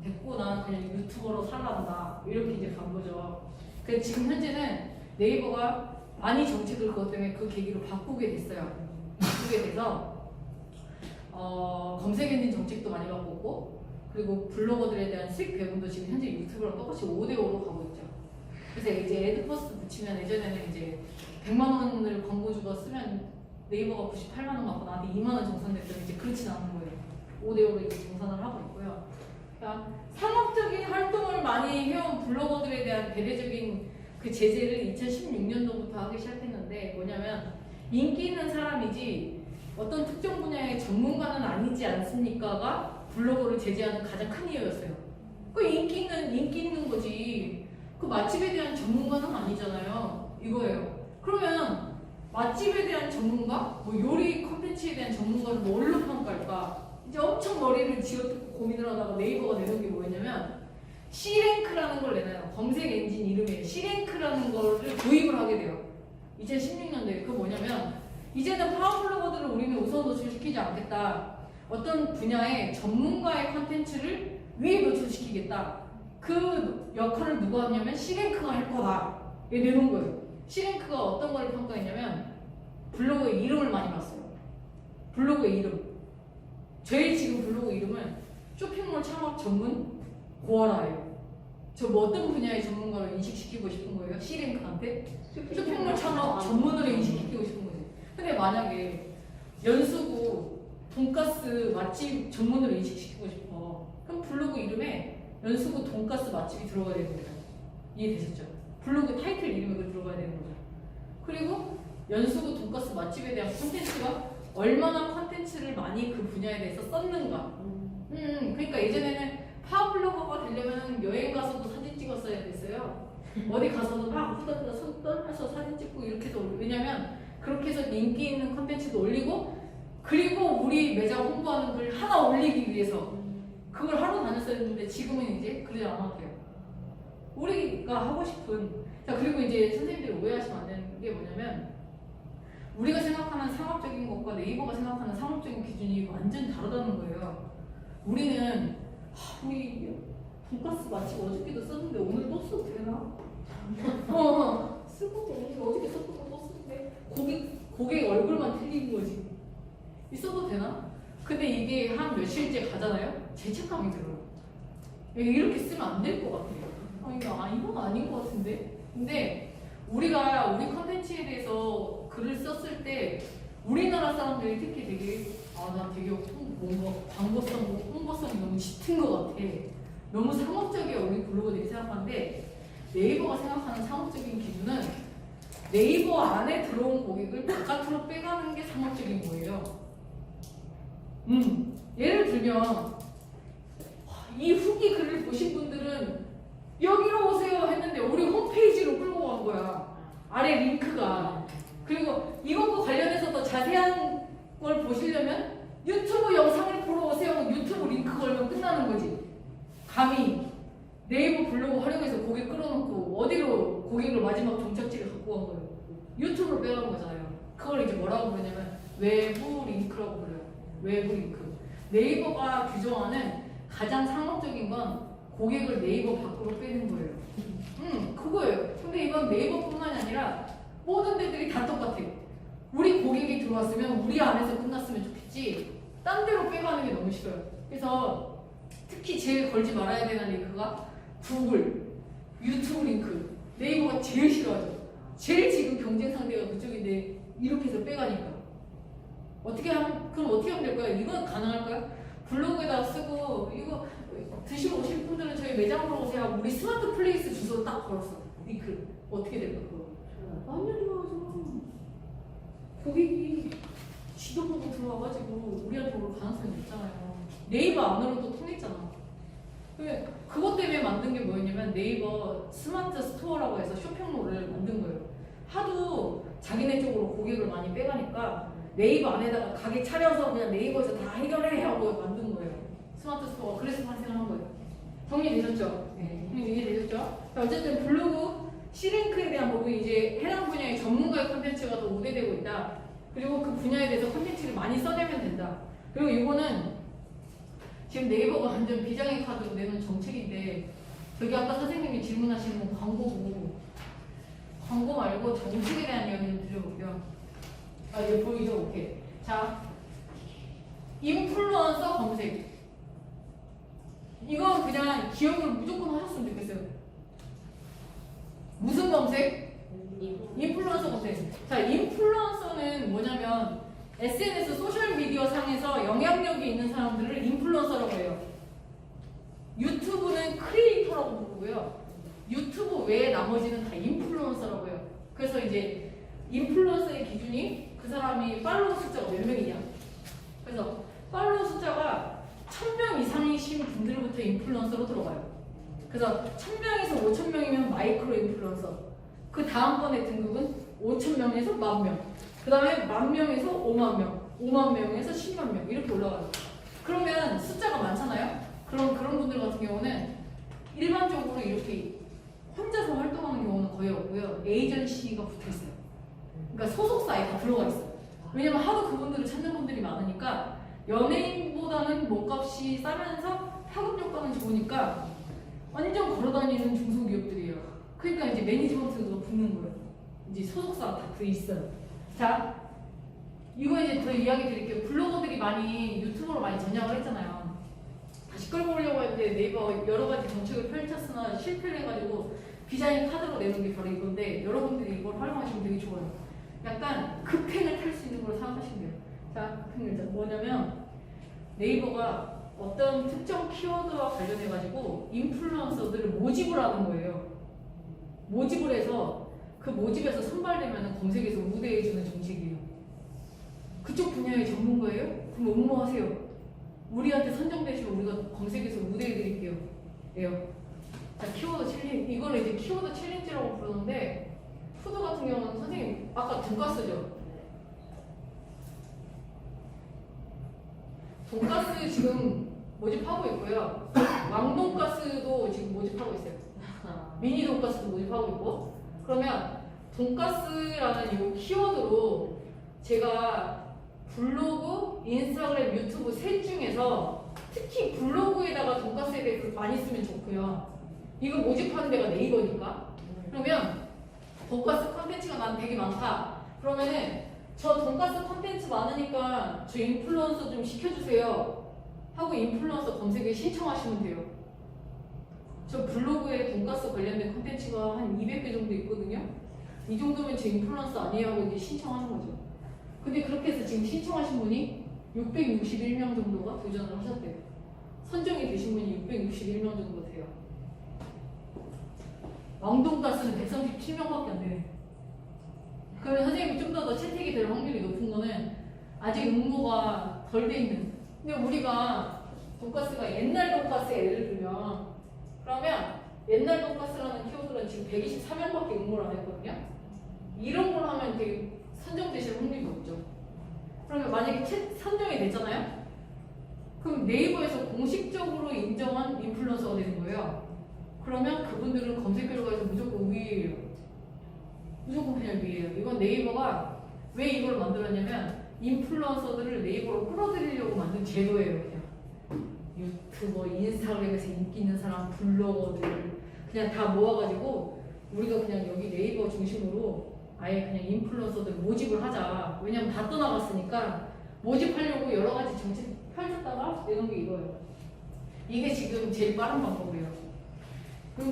됐고 나는 그냥 유튜버로 살란다 이렇게 이제 간 거죠. 그래서 지금 현재는 네이버가 많이 정책을 그것 때문에 그 계기로 바꾸게 됐어요. 바꾸게 돼서 검색 엔진 정책도 많이 바꿨고, 그리고 블로거들에 대한 수익 배분도 지금 현재 유튜브랑 똑같이 5대5로 가고 있죠. 그래서 이제 애드포스트 붙이면 예전에는 이제 100만 원을 광고주가 쓰면 네이버가 98만 원 갖고 나한테 2만 원 정산됐더니 이제 그렇진 않은 거예요. 5대5로 이제 정산을 하고 있고요. 그러니까 상업적인 활동을 많이 해온 블로거들에 대한 대대적인 그 제재를 2016년도부터 하기 시작했는데, 뭐냐면 인기 있는 사람이지 어떤 특정 분야의 전문가는 아니지 않습니까가 블로거를 제재하는 가장 큰 이유였어요. 그 인기 있는 거지. 그 맛집에 대한 전문가는 아니잖아요. 이거예요. 그러면 맛집에 대한 전문가, 뭐 요리 콘텐츠에 대한 전문가를 뭘로 평가할까? 이제 엄청 머리를 쥐어뜯고 고민을 하다가 네이버가 내놓은 게 뭐였냐면 C랭크라는 걸 내놔요. 검색 엔진 이름에 C랭크라는 거를 도입을 하게 돼요. 2016년도에. 그거 뭐냐면 이제는 파워블로거들을 우리는 우선 노출시키지 않겠다. 어떤 분야의 전문가의 콘텐츠를 위에 노출시키겠다. 그 역할을 누가 하냐면 C랭크가 할 거다. 얘 내놓은 거예요. C랭크가 어떤 걸 평가했냐면 블로그의 이름을 많이 봤어요. 블로그의 이름. 저희 지금 블로그 이름은 쇼핑몰 창업 전문 고아라예요. 저 뭐 어떤 분야의 전문가로 인식시키고 싶은 거예요? C랭크한테? 쇼핑몰 창업 전문으로 인식시키고 싶은 거지. 근데 만약에 연수구 돈가스 맛집 전문으로 인식시키고 싶어. 그럼 블로그 이름에 연수구 돈가스 맛집이 들어가야 되는 거죠. 이해되셨죠? 블로그 타이틀 이름에 그 들어가야 되는 거죠. 그리고 연수구 돈가스 맛집에 대한 콘텐츠가 얼마나 콘텐츠를 많이 그 분야에 대해서 썼는가. 그러니까 예전에는 파워블로거가 되려면 여행 가서도 사진 찍었어야 됐어요. 어디 가서도 막 후다닥 손 떨면서 사진 찍고 이렇게 해서 왜냐면 그렇게 해서 인기 있는 컨텐츠도 올리고 그리고 우리 매장 홍보하는 걸 하나 올리기 위해서 그걸 하러 다녔어야 했는데 지금은 이제 그러지 않아도 돼요. 우리가 하고 싶은 자 그리고 이제 선생님들이 오해하시면 안 되는 게 뭐냐면 우리가 생각하는 상업적인 것과 네이버가 생각하는 상업적인 기준이 완전 다르다는 거예요. 우리는 우리 돈가스 마치 어저께도 썼는데 오늘 또 써도 되나? 쓰고 어저께 썼던 거 또 쓰는데 고객 얼굴만 틀린 거지. 있어도 되나? 근데 이게 한 며칠째 가잖아요? 죄책감이 들어요. 이렇게 쓰면 안 될 것 같아요. 이건 아닌 것 같은데? 근데 우리가 우리 컨텐츠에 대해서 글을 썼을 때 우리나라 사람들이 특히 되게 나 되게 뭔가 홍보성이 너무 짙은 것 같아. 너무 상업적이야 우리 블로거들이 생각하는데 네이버가 생각하는 상업적인 기준은 네이버 안에 들어온 고객을 바깥으로 빼가는 게 상업적인 거예요. 예를 들면 이 후기 글을 보신 분들은 여기로 오세요 했는데 우리 홈페이지로 끌고 간 거야. 아래 링크가. 그리고 이것과 관련해서 더 자세한 걸 보시려면 유튜브 영상을 보러 오세요. 유튜브 링크 걸면 끝나는 거지. 감히 네이버 블로그 활용해서 고객 끌어놓고 어디로 고객을 마지막 종착지를 갖고 간 거예요. 유튜브로 빼간 거잖아요. 그걸 이제 뭐라고 부르냐면 외부 링크라고 불러요. 외부 링크. 네이버가 규정하는 가장 상업적인 건 고객을 네이버 밖으로 빼는 거예요. 그거예요. 근데 이건 네이버뿐만이 아니라 모든 데들이 다 똑같아. 우리 고객이 들어왔으면 우리 안에서 끝났으면 좋겠지. 딴 데로 빼가는 게 너무 싫어요. 그래서 특히 제일 걸지 말아야 되는 링크가 구글, 유튜브 링크. 네이버가 제일 싫어하죠. 제일 지금 경쟁 상대가 그쪽인데 이렇게 해서 빼가니까. 그럼 어떻게 하면 될까요? 이건 가능할까요? 블로그에다 쓰고 이거 드시러 오실 분들은 저희 매장으로 오세요 하고 우리 스마트 플레이스 주소를 딱 걸었어. 링크. 어떻게 될까 그거? 완전 좋아하죠. 고객이 지도 보고 들어와가지고 우리한테 올 가능성이 있잖아요. 네이버 안으로도 통했잖아. 그것 때문에 만든 게 뭐였냐면 네이버 스마트 스토어라고 해서 쇼핑몰을 만든 거예요. 하도 자기네 쪽으로 고객을 많이 빼가니까 네이버 안에다가 가게 차려서 그냥 네이버에서 다 해결해 하고 만든 거예요. 스마트 스토어. 그래서 탄생한 거예요. 정리되셨죠? 네. 이해되셨죠? 어쨌든 블로그 C링크에 대한 부분이 이제 해당 분야의 전문가의 콘텐츠가 더 우대되고 있다. 그리고 그 분야에 대해서 콘텐츠를 많이 써내면 된다. 그리고 이거는 지금 네이버가 완전 비장의 카드로 내놓은 정책인데 저기 아까 선생님이 질문하시는 건 광고고 광고 말고 정책에 대한 이야기 좀 드려볼게요. 여기 보이죠? 오케이. 자, 인플루언서 검색. 이건 그냥 기억을 무조건 하셨으면 좋겠어요. 무슨 검색? 인플루언서 검색. 자, 인플루언서는 뭐냐면 SNS 소셜미디어 상에서 영향력이 있는 사람들을 인플루언서라고 해요. 유튜브는 크리에이터라고 부르고요. 유튜브 외에 나머지는 다 인플루언서라고 해요. 그래서 이제 인플루언서의 기준이 그 사람이 팔로워 숫자가 몇 명이냐. 그래서 팔로워 숫자가 1000명 이상이신 분들부터 인플루언서로 들어가요. 그래서 1000명에서 5000명이면 마이크로 인플루언서. 그 다음번에 등급은 5000명에서 10,000명. 그 다음에 10,000명에서 50,000명, 50,000명에서 100,000명 이렇게 올라가요. 그러면 숫자가 많잖아요. 그런 분들 같은 경우는 일반적으로 이렇게 혼자서 활동하는 경우는 거의 없고요. 에이전시가 붙어 있어요. 그러니까 소속사에 다 들어가 있어요. 왜냐면 하도 그분들을 찾는 분들이 많으니까 연예인보다는 몸값이 싸면서 파급 효과는 좋으니까 완전 걸어다니는 중소기업들이에요. 그러니까 이제 매니지먼트가 붙는 거예요. 이제 소속사가 다 돼 있어요. 자, 이거 이제 더 이야기 드릴게요. 블로거들이 많이 유튜브로 많이 전향을 했잖아요. 다시 끌고 오려고 했는데 네이버 여러 가지 정책을 펼쳤으나 실패를 해가지고 비자인 카드로 내는 게 바로 이건데 여러분들이 이걸 활용하시면 되게 좋아요. 약간 급행을 탈 수 있는 걸 생각하시면 돼요. 자, 급행을 뭐냐면 네이버가 어떤 특정 키워드와 관련해가지고 인플루언서들을 모집을 하는 거예요. 모집을 해서 그 모집에서 선발되면 검색에서 우대해주는 정책이에요. 그쪽 분야의 전문가예요? 그럼 응모하세요. 우리한테 선정되시면 우리가 검색해서 우대해드릴게요. 예요. 자, 키워드 챌린지. 이거는 이제 키워드 챌린지라고 부르는데, 푸드 같은 경우는 선생님, 아까 돈가스죠? 돈가스 지금 모집하고 있고요. 왕돈가스도 지금 모집하고 있어요. 미니 돈가스도 모집하고 있고. 그러면 돈가스라는 이 키워드로 제가 블로그, 인스타그램, 유튜브 셋 중에서 특히 블로그에다가 돈가스에 대해 글 많이 쓰면 좋고요. 이거 모집하는 데가 네이버니까. 그러면 돈가스 컨텐츠가 난 되게 많다. 그러면은 저 돈가스 컨텐츠 많으니까 저 인플루언서 좀 시켜주세요 하고 인플루언서 검색에 신청하시면 돼요. 저 블로그에 돈가스 관련된 컨텐츠가 한 200개 정도 있거든요. 이 정도면 제 인플루언서 아니에요 하고 이제 신청하는 거죠. 근데 그렇게 해서 지금 신청하신 분이 661명 정도가 도전을 하셨대요. 선정이 되신 분이 661명 정도 돼요. 왕돈가스는 137명밖에 안 되네. 그러면 선생님이 좀 더 채택이 될 확률이 높은 거는 아직 응모가 덜 돼 있는. 근데 우리가 돈가스가 옛날 돈가스에 예를 들면 그러면 옛날 돈가스라는 키워드는 지금 123명밖에 응모를 안 했거든요. 이런 걸 하면 되게 선정되실 확률이 높죠. 그러면 만약에 선정이 됐잖아요. 그럼 네이버에서 공식적으로 인정한 인플루언서가 되는 거예요. 그러면 그분들은 검색 결과에서 무조건 위에요. 무조건 그냥 위에요. 이건 네이버가 왜 이걸 만들었냐면 인플루언서들을 네이버로 끌어들이려고 만든 제도예요. 그냥 유튜버, 인스타그램에서 인기 있는 사람, 블로거들 그냥 다 모아가지고 우리가 그냥 여기 네이버 중심으로 아예 그냥 인플루언서들 모집을 하자. 왜냐면 다 떠나갔으니까 모집하려고 여러 가지 정책 펼쳤다가 내놓은 게 이거예요. 이게 지금 제일 빠른 방법이에요.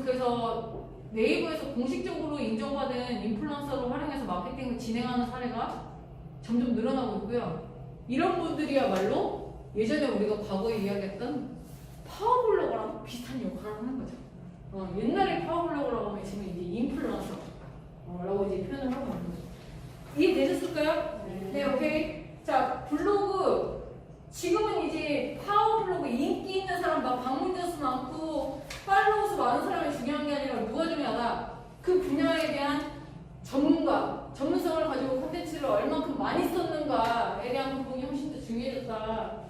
그래서 네이버에서 공식적으로 인정받은 인플루언서를 활용해서 마케팅을 진행하는 사례가 점점 늘어나고 있고요. 이런 분들이야말로 예전에 우리가 과거에 이야기했던 파워블로거랑 비슷한 역할을 하는 거죠. 옛날에 파워블로거라고 하면 지금 이제 인플루언서라고 이제 표현을 하고 있는 거죠. 이해되셨을까요? 네, 오케이. 자, 블로그. 지금은 이제 파워블로그 인기 있는 사람, 막 방문자 수 많고 팔로워 수 많은 사람이 중요한 게 아니라 누가 중요하다? 그 분야에 대한 전문성을 가지고 콘텐츠를 얼만큼 많이 썼는가에 대한 부분이 훨씬 더 중요해졌다.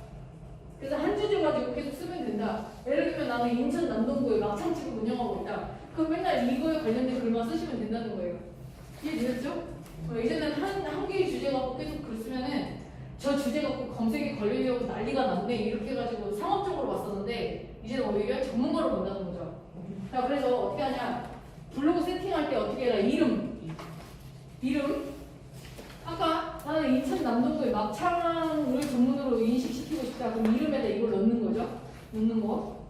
그래서 한 주제 가지고 계속 쓰면 된다. 예를 들면 나는 인천 남동구에 막창집을 운영하고 있다. 그럼 맨날 이거에 관련된 글만 쓰시면 된다는 거예요. 이해되셨죠? 이제는 한 개의 주제 갖고 계속 글 쓰면은 저 주제 갖고 검색에 걸리려고 난리가 났네 이렇게 해가지고 상업적으로 봤었는데 이제는 오히려 전문가로 본다는 거죠. 자, 그래서 어떻게 하냐? 블로그 세팅할 때 어떻게 해라? 이름. 아까 나는 인천 남동구에 막창을 전문으로 인식시키고 싶다. 그럼 이름에다 이걸 넣는 거죠. 넣는 거.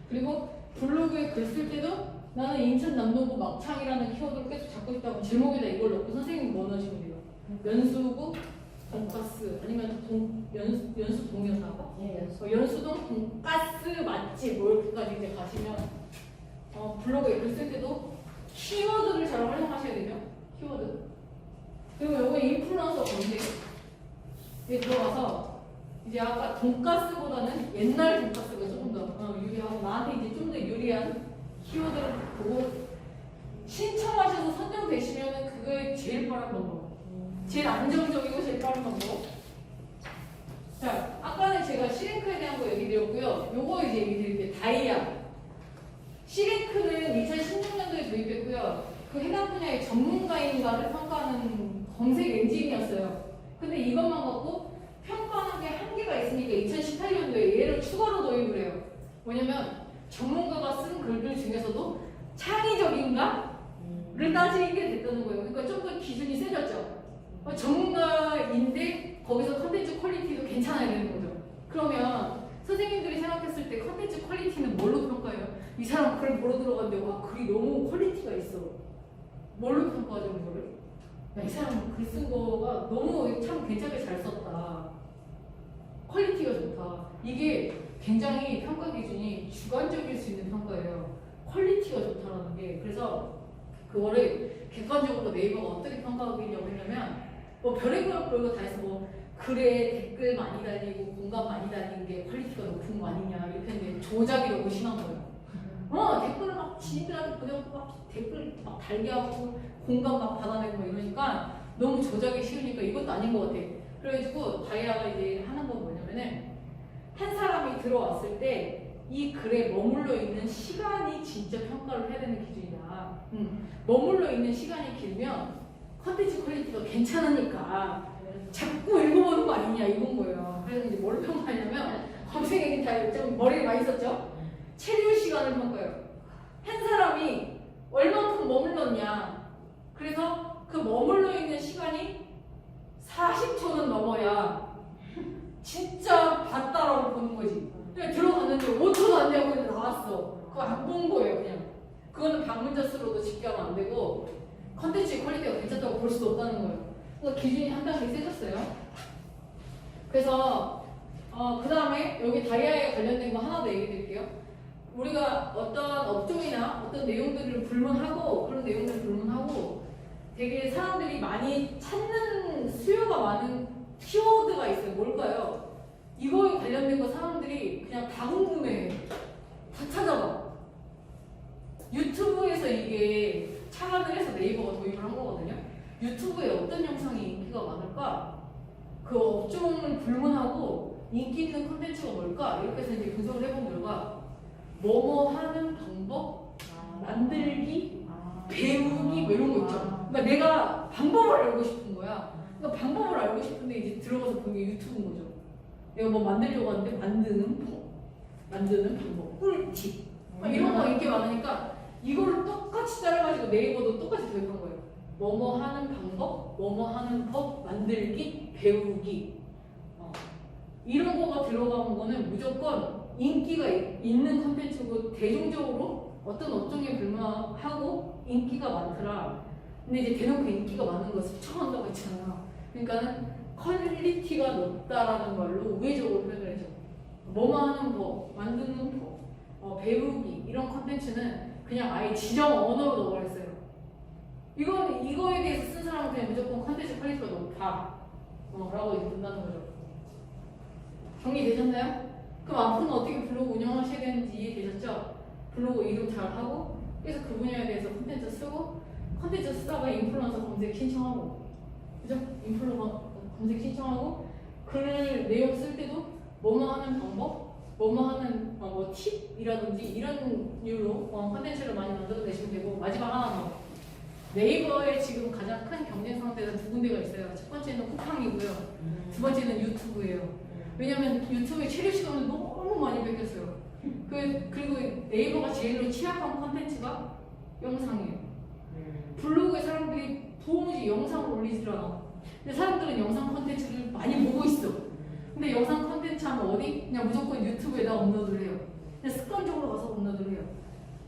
그리고 블로그에 글 쓸 때도 나는 인천 남동구 막창이라는 키워드를 계속 잡고 싶다고 제목에다 이걸 넣고 선생님이 뭐 넣으시면 돼요. 연수구 돈가스 아니면 연수 동이었나? 네, 연수동 돈가스 맛집 뭐 이렇게까지 이제 가시면 블로그에 글 쓸 때도 키워드를 잘 활용하셔야 되죠. 키워드. 그리고 요거 인플루언서 검색에 들어가서 이제 아까 돈가스보다는 옛날 돈가스가 조금 더 유리하고 나한테 이제 좀 더 유리한 키워드를 보고 신청하셔서 선정되시면 그게 제일 빠른 방법. 제일 안정적이고 제일 빠른 방법. 자, 아까는 제가 C랭크에 대한 거 얘기 드렸고요. 요거 이제 얘기 드릴게요. 다이아. C랭크는 2016년도에 도입했고요. 그 해당 분야의 전문가인가를 평가하는 검색 엔진이었어요. 근데 이것만 갖고 평가하는 게 한계가 있으니까 2018년도에 얘를 추가로 도입을 해요. 뭐냐면 전문가가 쓴 글들 중에서도 창의적인가를 따지게 됐다는 거예요. 그러니까 좀 더 기준이 세졌죠. 전문가인데 거기서 컨텐츠 퀄리티도 괜찮아야 되는 거죠. 그러면 선생님들이 생각했을 때 컨텐츠 퀄리티는 뭘로 평가해요? 이 사람 글 보러 들어갔는데 와 글이 너무 퀄리티가 있어. 뭘로 평가하죠 이거를? 야, 이 사람 글 쓴 거가 너무 참 괜찮게 잘 썼다. 퀄리티가 좋다. 이게 굉장히 평가 기준이 주관적일 수 있는 평가예요. 퀄리티가 좋다라는 게. 그래서 그거를 객관적으로 네이버가 어떻게 평가하고 있냐고 하냐면 뭐 별의별 거 다 해서 뭐 글에 댓글 많이 달리고 공감 많이 달리는 게 퀄리티가 높은 거 아니냐 이렇게 했는데 조작이라고 심한 거예요. 댓글을 막 지인들한테 보내고 막 댓글 막 달게 하고 공감 막 받아내고 이러니까 너무 조작이 쉬우니까 이것도 아닌 것 같아. 그래가지고 다이아가 이제 하는 건 뭐냐면은 한 사람이 들어왔을 때 이 글에 머물러 있는 시간이 진짜 평가를 해야 되는 기준이다. 머물러 있는 시간이 길면 컨텐츠 퀄리티가 괜찮으니까 자꾸 읽어보는 거 아니냐 이건 거예요. 그래서 이제 뭘 평가하냐면 검색에 다 좀 머리를 많이 썼죠. 체류 시간을 평가해요. 한 사람이 얼만큼 머물렀냐. 그래서 그 머물러 있는 시간이 40초는 넘어야 진짜 봤다라고 보는 거지. 그냥 들어갔는데 5초도 안 되고 그냥 나왔어. 그거 안 본 거예요, 그냥. 그거는 방문자 수로도 집계하면 안 되고 컨텐츠의 퀄리티가 괜찮다고 볼 수도 없다는 거예요. 그래서 기준이 한 단계 세졌어요. 그래서 그 다음에 여기 다이아에 관련된 거 하나 더 얘기 드릴게요. 우리가 어떤 업종이나 어떤 내용들을 불문하고 그런 내용들을 불문하고 되게 사람들이 많이 찾는 수요가 많은 키워드가 있어요. 뭘까요? 이거에 관련된 거 사람들이 그냥 다 궁금해해. 다 찾아봐. 유튜브에서 이게 착안을 해서 네이버가 도입을 한 거거든요. 유튜브에 어떤 영상이 인기가 많을까? 그 업종을 불문하고 인기 있는 콘텐츠가 뭘까? 이렇게 해서 이제 분석을 해본 결과 뭐뭐 하는 방법, 만들기, 배우기 뭐 이런 거 있죠. 그러니까 내가 방법을 알고 싶은 거야. 그러니까 방법을 알고 싶은데 이제 들어가서 본 게 유튜브인 거죠. 내가 뭐 만들려고 하는데 만드는 법, 만드는 방법, 꿀팁 막 이런 거 인기 많으니까 이거를 똑같이 따라가지고 네이버도 똑같이 도입한 거예요. 뭐뭐 하는 방법, 뭐뭐 하는 법, 만들기, 배우기 이런 거가 들어간 거는 무조건 인기가 있는 콘텐츠고 대중적으로 어떤 업종에 불문하고 인기가 많더라. 근데 이제 대놓고 인기가 많은 거 스쳐간다고 했잖아. 그러니까는 퀄리티가 높다라는 걸로 우회적으로 표현을 해줘. 뭐뭐 하는 법, 만드는 법, 배우기 이런 콘텐츠는 그냥 아예 지정 언어로 넣어버렸어요. 이거에 대해서 쓴 사람은 그냥 무조건 콘텐츠 퀄리티가 높다 라고 이제 본다는 거죠. 정리되셨나요? 그럼 앞으로는 어떻게 블로그 운영하셔야 되는지 이해되셨죠? 블로그 이름 잘하고 그래서 그 분야에 대해서 콘텐츠 쓰고 콘텐츠 쓰다가 인플루언서 검색 신청하고 그죠? 인플루언서 검색 신청하고 글 내용 쓸 때도 뭐뭐 하는 방법, 뭐뭐 하는 뭐 팁이라든지 이런 류로 콘텐츠를 많이 만들어내시면 되고 마지막 하나 더 네이버에 지금 가장 큰 경쟁 상대가 두 군데가 있어요. 첫 번째는 쿠팡이고요. 두 번째는 유튜브예요. 왜냐면 유튜브에 체류 시간을 너무 많이 뺏겼어요. 그리고 네이버가 제일로 취약한 콘텐츠가 영상이에요. 블로그에 사람들이 도무지 영상을 올리질 않아. 근데 사람들은 영상 콘텐츠를 많이 보고 있어. 근데 영상 콘텐츠 하면 어디? 그냥 무조건 유튜브에다 업로드를 해요. 그냥 습관적으로 가서 업로드를 해요.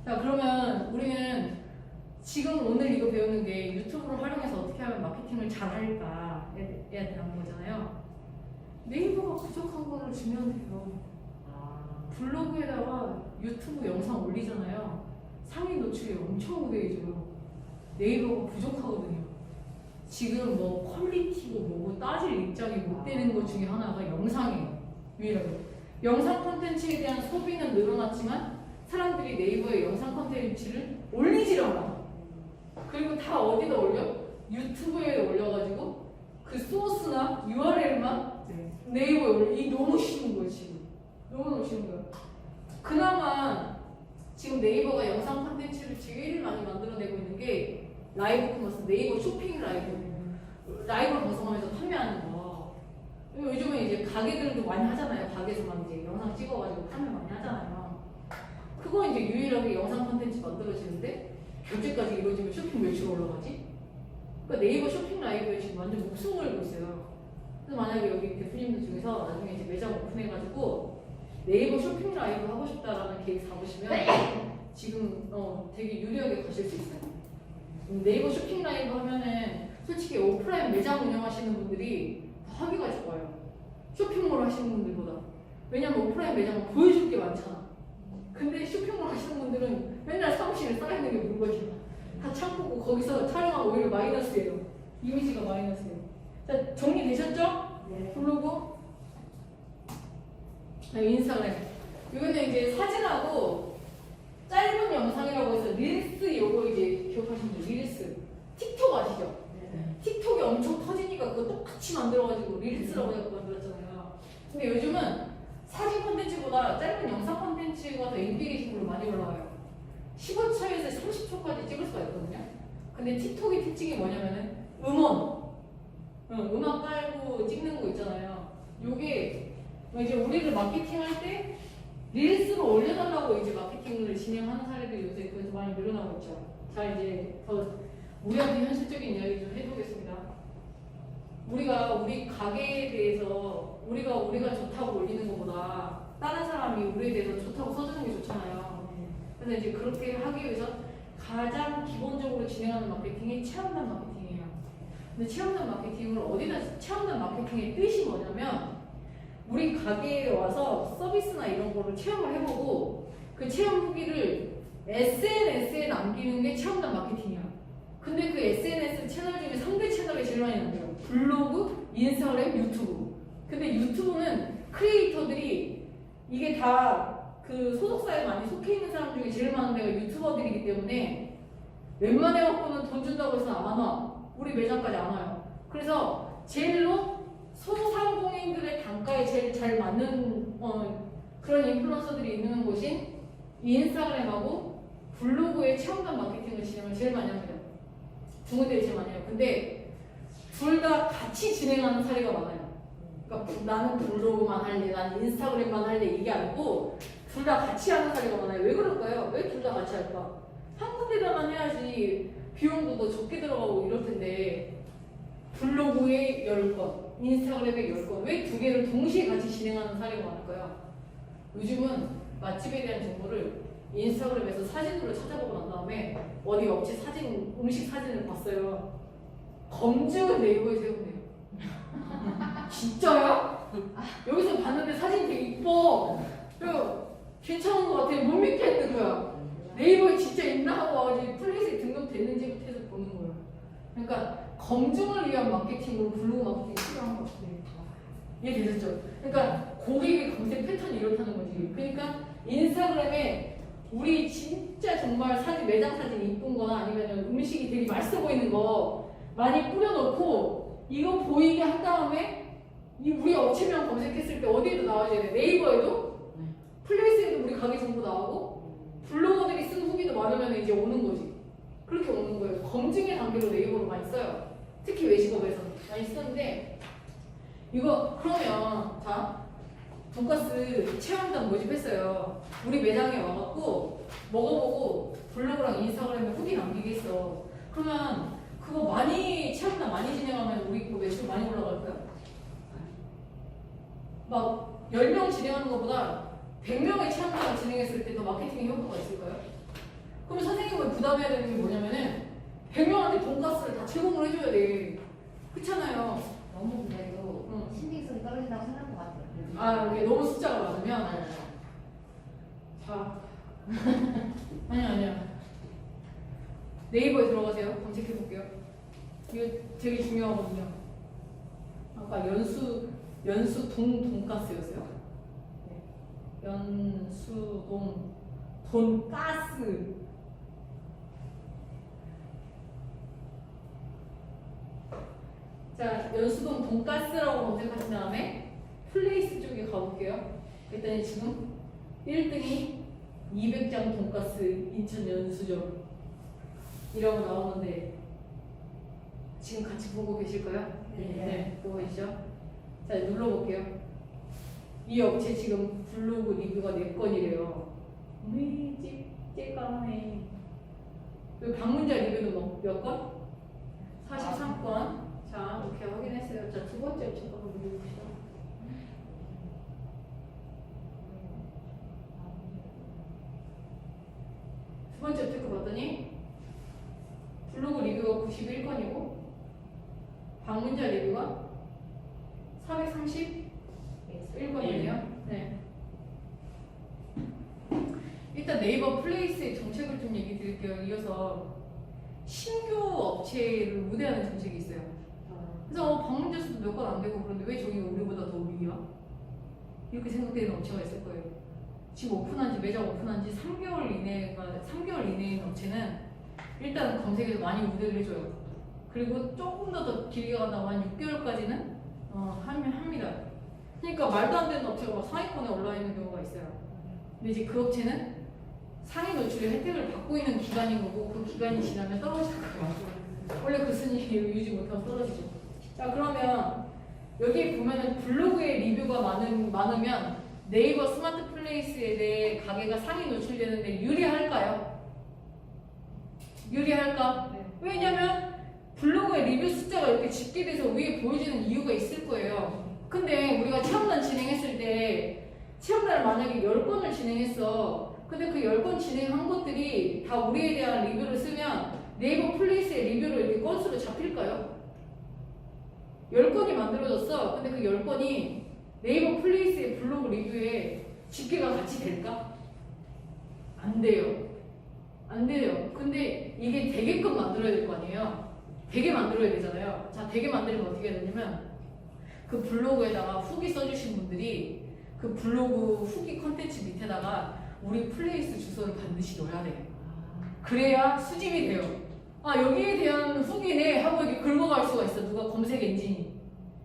자, 그러면 우리는 지금 오늘 이거 배우는 게 유튜브를 활용해서 어떻게 하면 마케팅을 잘 할까에 대한 거잖아요. 네이버가 부족한 거를 주면 돼요. 블로그에다가 유튜브 영상 올리잖아요. 상위 노출이 엄청 우대해져요. 네이버가 부족하거든요. 지금 뭐 퀄리티고 뭐고 따질 입장이 못 되는 것 중에 하나가 영상이에요. 유일하게. 영상 콘텐츠에 대한 소비는 늘어났지만 사람들이 네이버에 영상 콘텐츠를 올리질 않아. 그리고 다 어디다 올려? 유튜브에 올려가지고 그 소스나 URL만 네이버에 올려. 이게 너무 쉬운 거예요, 지금. 너무너무 쉬운 거예요. 그나마 지금 네이버가 영상 콘텐츠를 제일 많이 만들어내고 있는 게 라이브 커머스, 네이버 쇼핑 라이브를 구성하면서 판매하는 거. 요즘에 이제 가게들도 많이 하잖아요. 가게에서만 이제 영상 찍어가지고 판매 많이 하잖아요. 그거 이제 유일하게 영상 콘텐츠 만들어지는데 결제까지 이루어지면 쇼핑 매출 올라가지? 그러니까 네이버 쇼핑 라이브에 지금 완전 목숨 걸고 있어요. 그래서 만약에 여기 대표님들 중에서 나중에 이제 매장 오픈해가지고 네이버 쇼핑 라이브 하고 싶다라는 계획 잡으시면 지금 되게 유리하게 가실 수 있어요. 네이버 쇼핑 라이브 하면은 솔직히 오프라인 매장 운영하시는 분들이 더 하기가 좋아요. 쇼핑몰 하시는 분들보다. 왜냐면 오프라인 매장은 보여줄 게 많잖아. 근데 쇼핑몰 하시는 분들은 맨날 사무실에 쌓여있는 게 물건이야. 다 창고고 거기서 촬영하고 오히려 마이너스예요. 이미지가 마이너스예요. 자, 정리되셨죠? 블로그, 인스타그램. 이거는 이제 사진하고 짧은 영상이라고 해서 릴스 요거 이제 기억하시면 돼요. 릴스. 틱톡 아시죠? 틱톡이 엄청 터지니까 그거 똑같이 만들어가지고 릴스라고 해서 만들었잖아요. 근데 요즘은 사진 콘텐츠보다 짧은 영상 콘텐츠가 더 인기 있는 걸로 많이 올라와요. 15초에서 30초까지 찍을 수가 있거든요. 근데 틱톡의 특징이 뭐냐면은 음악 깔고 찍는 거 있잖아요. 요게 이제 우리를 마케팅할 때 릴스로 올려달라고 이제 마케팅을 진행하는 사례들이 요새 그래서 많이 늘어나고 있죠. 자, 이제 더 우리한테 현실적인 이야기 좀 해보겠습니다. 우리가 우리 가게에 대해서 우리가 좋다고 올리는 것보다 다른 사람이 우리에 대해서 좋다고 써주는 게 좋잖아요. 그래서 이제 그렇게 하기 위해서 가장 기본적으로 진행하는 마케팅이 체험단 마케팅이에요. 근데 체험단 마케팅을 어디다 체험단 마케팅의 뜻이 뭐냐면 우리 가게에 와서 서비스나 이런 거를 체험을 해보고 그 체험 후기를 SNS에 남기는 게 체험단 마케팅이야. 근데 그 SNS 채널 중에 3대 채널이 제일 많이 남겨요. 블로그, 인스타그램, 유튜브. 근데 유튜브는 크리에이터들이 이게 다 그 소속사에 많이 속해 있는 사람 중에 제일 많은 데가 유튜버들이기 때문에 웬만해 갖고는 돈 준다고 해서 안 와. 우리 매장까지 안 와요. 그래서 제일로 소상공인들의 단가에 제일 잘 맞는 그런 인플루언서들이 있는 곳인 인스타그램하고 블로그의 체험단 마케팅을 진행을 제일 많이 합니다. 두 군데를 제일 많이 해요. 근데 둘 다 같이 진행하는 사례가 많아요. 그러니까 나는 블로그만 할래, 난 인스타그램만 할래 이게 아니고 둘 다 같이 하는 사례가 많아요. 왜 그럴까요? 왜 둘 다 같이 할까? 한 군데다만 해야지 비용도 더 적게 들어가고 이럴 텐데 블로그에 10건, 인스타그램에 10건 왜 두 개를 동시에 같이 진행하는 사례가 많을까요? 요즘은 맛집에 대한 정보를 인스타그램에서 사진으로 찾아보고 난 다음에 어디 업체 사진, 음식 사진을 봤어요. 검증을 네이버에 세우네요. 진짜요? 여기서 봤는데 사진 되게 이뻐. 괜찮은 것 같아. 못 믿겠는 거야. 네이버에 진짜 있나 하고 와가지고 플레이스에 등록됐는지부터 해서 보는 거예요. 그러니까 검증을 위한 마케팅으로 블로그 마케팅이 필요한 것 같아요. 이해되셨죠? 그러니까 고객의 검색 패턴이 이렇다는 거지. 그러니까 인스타그램에 우리 진짜 정말 사진, 매장 사진 이쁜 거나 아니면 음식이 되게 맛있어 보이는 거 많이 뿌려놓고 이거 보이게 한 다음에 우리 업체명 검색했을 때 어디에도 나와줘야 돼. 네이버에도 플레이스에도 우리 가게 정보 나오고 블로거들이 쓴 후기도 많으면 이제 오는 거지. 그렇게 오는 거예요. 검증의 단계로 네이버를 많이 써요. 특히 외식업에서 많이 쓰는데 이거 그러면 자 돈가스 체험단 모집했어요. 우리 매장에 와갖고 먹어보고 블로그랑 인스타그램에 후기 남기겠어. 그러면 그거 많이 체험단 많이 진행하면 우리 그 매출 많이 올라갈까요? 막 10명 진행하는 것보다 100명의 체험단을 진행했을 때 더 마케팅에 효과가 있을까요? 그럼 선생님은 부담해야 되는 게 뭐냐면은 100명한테 돈가스를 다 제공을 해줘야 돼. 그렇잖아요. 너무 그래도 신빙성이 떨어진다고 생각할 것 같아요. 아, 이게 너무 숫자가 많으면 자 아니야 네이버에 들어가세요. 검색해 볼게요. 이거 되게 중요하거든요. 아까 연수동 돈가스였어요. 네. 연수동 돈가스. 자, 연수동 돈가스라고 검색하신 다음에 플레이스 쪽에 가볼게요. 일단 지금 1등이 200장 돈가스 인천 연수점 이라고 나오는데 지금 같이 보고 계실까요? 네, 보고 계시죠? 자, 눌러볼게요. 이 업체 지금 블로그 리뷰가 4건이래요. 찌까네. 그 방문자 리뷰는 몇 건? 43건. 자, 이렇게 확인했어요. 자, 두 번째 업체 한번 눌러봅시다. 두 번째 업체 거 봤더니 블로그 리뷰가 91건이고 방문자 리뷰가 431건이네요. 네. 일단 네이버 플레이스의 정책을 좀 얘기 드릴게요. 이어서 신규 업체를 우대하는 정책이 있어요. 그래서 방문자 수도 몇 건 안 되고 그런데 왜 저기가 우리보다 더 위야? 이렇게 생각되는 업체가 있을 거예요. 지금 오픈한 지 매장 오픈한 지 3개월 이내인 업체는 일단 검색에서 많이 우대를 해줘요. 그리고 조금 더 길게 간다고 한 6개월까지는 합니다. 그러니까 말도 안 되는 업체가 막 상위권에 올라 있는 경우가 있어요. 근데 이제 그 업체는 상위 노출의 혜택을 받고 있는 기간인 거고 그 기간이 지나면 떨어질 거예요. 원래 그 순위 유지 못하면 떨어지죠. 자, 그러면 여기 보면은 블로그에 리뷰가 많으면 네이버 스마트 플레이스에 대해 가게가 상위 노출되는데 유리할까요? 유리할까? 네. 왜냐면 블로그에 리뷰 숫자가 이렇게 집계돼서 위에 보여지는 이유가 있을 거예요. 근데 우리가 체험단 진행했을 때 체험단을 만약에 10건을 진행했어. 근데 그 10건 진행한 것들이 다 우리에 대한 리뷰를 쓰면 네이버 플레이스의 리뷰로 이렇게 건수로 잡힐까요? 10건이 만들어졌어. 근데 그 10건이 네이버 플레이스의 블로그 리뷰에 집계가 같이 될까? 안 돼요. 안 돼요. 근데 이게 되게끔 만들어야 될 거 아니에요? 되게 만들어야 되잖아요. 자, 되게 만들면 어떻게 해야 되냐면 그 블로그에다가 후기 써주신 분들이 그 블로그 후기 컨텐츠 밑에다가 우리 플레이스 주소를 반드시 넣어야 돼요. 그래야 수집이 돼요. 아, 여기에 대한 후기네 하고 이렇게 긁어갈 수가 있어. 누가 검색 엔진이.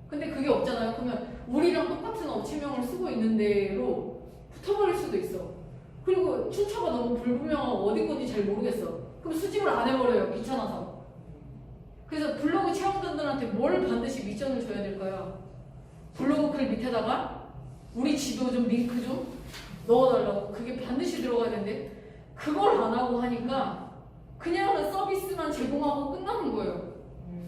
근데 그게 없잖아요. 그러면 우리랑 똑같은 업체명을 쓰고 있는 데로 붙어버릴 수도 있어. 그리고 출처가 너무 불분명하고 어디 건지 잘 모르겠어. 그럼 수집을 안 해버려요. 귀찮아서. 그래서 블로그 체험단들한테 뭘 반드시 미션을 줘야 될까요? 블로그 글 밑에다가 우리 지도 좀 링크 좀 넣어달라고. 그게 반드시 들어가야 되는데 그걸 안 하고 하니까 그냥 서비스만 제공하고 끝나는 거예요.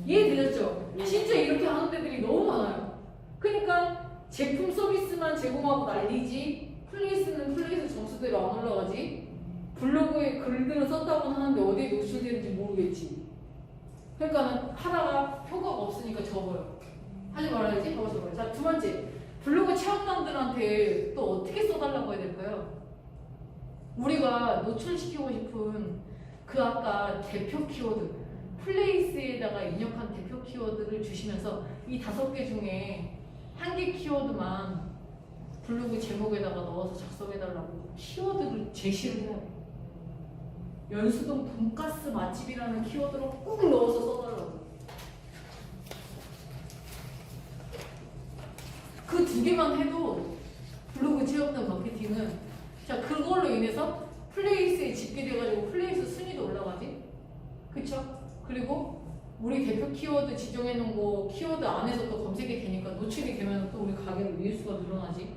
이해되셨죠? 진짜 이렇게 하는 데들이 너무 많아요. 그러니까 제품 서비스만 제공하고 난리지 플레이스는 플레이스 점수대로 안 올라가지 블로그에 글들을 썼다고는 하는데 어디에 노출되는지 모르겠지. 그러니까 하다가 효과가 없으니까 접어요. 하지 말아야지. 접어요. 자, 두 번째, 블로그 체험단들한테 또 어떻게 써달라고 해야 될까요? 우리가 노출시키고 싶은 그 아까 대표 키워드 플레이스에다가 입력한 대표 키워드를 주시면서 이 5개 중에 한 개 키워드만 블로그 제목에다가 넣어서 작성해달라고 키워드를 제시를 해야 돼요. 연수동 돈가스 맛집이라는 키워드로 꼭 넣어서 써달라고. 그 2개만 해도 블로그 체험단 마케팅은 자, 그걸로 인해서 플레이스에 집계돼가지고 플레이스 순위도 올라가지. 그쵸? 그리고 우리 대표 키워드 지정해놓은 거 키워드 안에서 또 검색이 되니까 노출이 되면 또 우리 가게의 리뷰수가 늘어나지.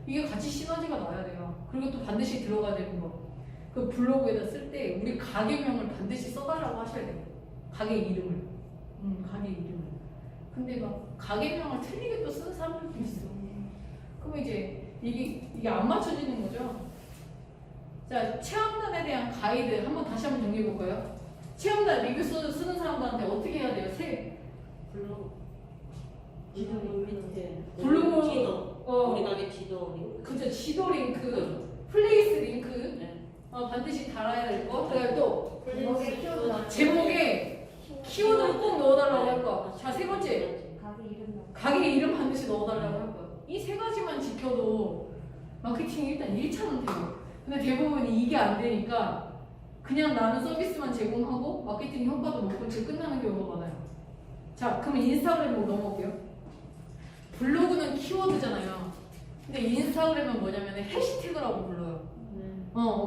이게 같이 시너지가 나야 돼요. 그리고 또 반드시 들어가야 되는 거. 그 블로그에다 쓸 때 우리 가게명을 반드시 써달라고 하셔야 돼요. 가게 이름을. 가게 이름을. 근데 막 가게명을 틀리게 또 쓰는 사람들도 있어. 그럼 이제 이게 안 맞춰지는 거죠. 자, 체험단에 대한 가이드 다시 한번 정리해 볼까요? 체험단 리뷰 쓰는 사람들한테 어떻게 해야 돼요? 블로그 지도 밑에 블로그 지도 우리 가게 지도 링크. 그죠, 지도 링크, 플레이스 링크 네. 반드시 달아야 될 거. 그다음에 또 제목에 키워드 넣어. 제목에 키워드를 꼭 넣어달라고 할 거. 자, 세 번째, 가게 이름 넣어. 가게 이름 반드시 넣어달라고 할 거. 이 3가지만 지켜도 마케팅이 일단 1차는 돼요. 근데 대부분이 이게 안 되니까 그냥 나는 서비스만 제공하고 마케팅 효과도 못 본 채 끝나는 경우가 많아요. 자, 그럼 인스타그램으로 넘어올게요. 블로그는 키워드잖아요. 근데 인스타그램은 뭐냐면 해시태그라고 불러요.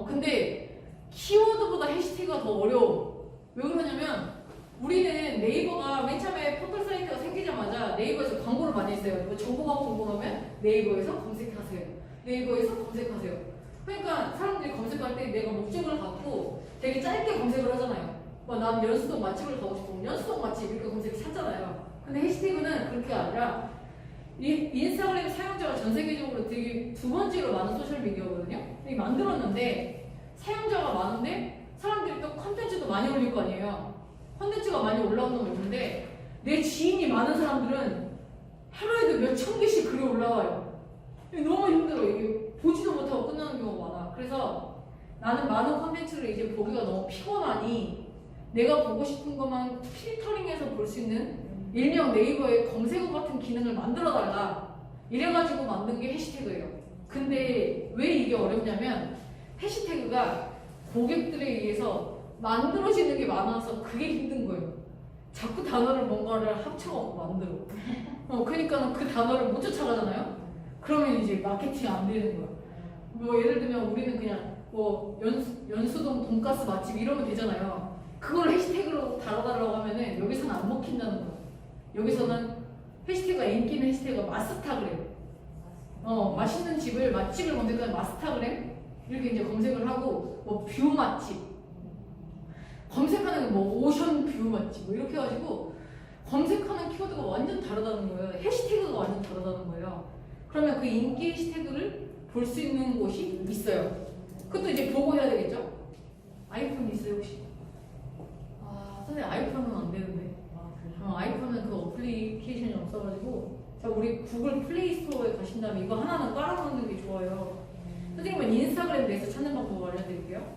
근데 키워드보다 해시태그가 더 어려워. 왜 그러냐면 우리는 네이버가 맨 처음에 포털 사이트가 생기자마자 네이버에서 광고를 많이 했어요. 뭐 정보가 궁금하면 네이버에서 검색하세요. 네이버에서 검색하세요. 그러니까 사람들이 검색할 때 내가 목적을 갖고 되게 짧게 검색을 하잖아요. 난 연수동 맛집을 가고 싶으면 연수동 맛집 이렇게 검색하잖아요. 근데 해시태그는 그렇게 아니라 인스타그램 사용자가 전 세계적으로 되게 2번째로 많은 소셜미디어거든요. 이게 만들었는데 사용자가 많은데 사람들이 또 컨텐츠도 많이 올릴 거 아니에요. 컨텐츠가 많이 올라오는 건 좋은데 내 지인이 많은 사람들은 하루에도 몇천 개씩 글이 올라와요. 너무 힘들어. 이게 보지도 못하고 끝나는 경우가 많아. 그래서 나는 많은 컨텐츠를 이제 보기가 너무 피곤하니 내가 보고 싶은 것만 필터링해서 볼 수 있는 일명 네이버에 검색어 같은 기능을 만들어달라. 이래가지고 만든 게 해시태그예요. 근데 왜 이게 어렵냐면 해시태그가 고객들에 의해서 만들어지는 게 많아서 그게 힘든 거예요. 자꾸 단어를 뭔가를 합쳐갖고 만들어. 그러니까 그 단어를 못 쫓아가잖아요. 그러면 이제 마케팅이 안 되는 거야. 뭐 예를 들면 우리는 그냥 뭐 연수동 돈가스 맛집 이러면 되잖아요. 그걸 해시태그로 달아달라고 하면은 여기서는 안 먹힌다는 거야. 여기서는 해시태그가 인기 있는 해시태그가 마스타그램. 맛있는 집을 맛집을 검색하면 마스타그램 이렇게 이제 검색을 하고 뭐 뷰 맛집 검색하는 뭐 오션 뷰 맛집 뭐 이렇게 해가지고 검색하는 키워드가 완전 다르다는 거예요. 해시태그가 완전 다르다는 거예요. 그러면 그 인기 해시태그를 볼 수 있는 곳이 있어요. 그것도 이제 보고 해야 되겠죠? 아이폰 있어요 혹시? 아 선생님 아이폰은 안 되는데. 아이폰은 그 어플리케이션이 없어가지고 자 우리 구글 플레이 스토어에 가신 다음에 이거 하나는 깔아놓는 게 좋아요. 선생님은 인스타그램 내에서 찾는 방법 알려드릴게요.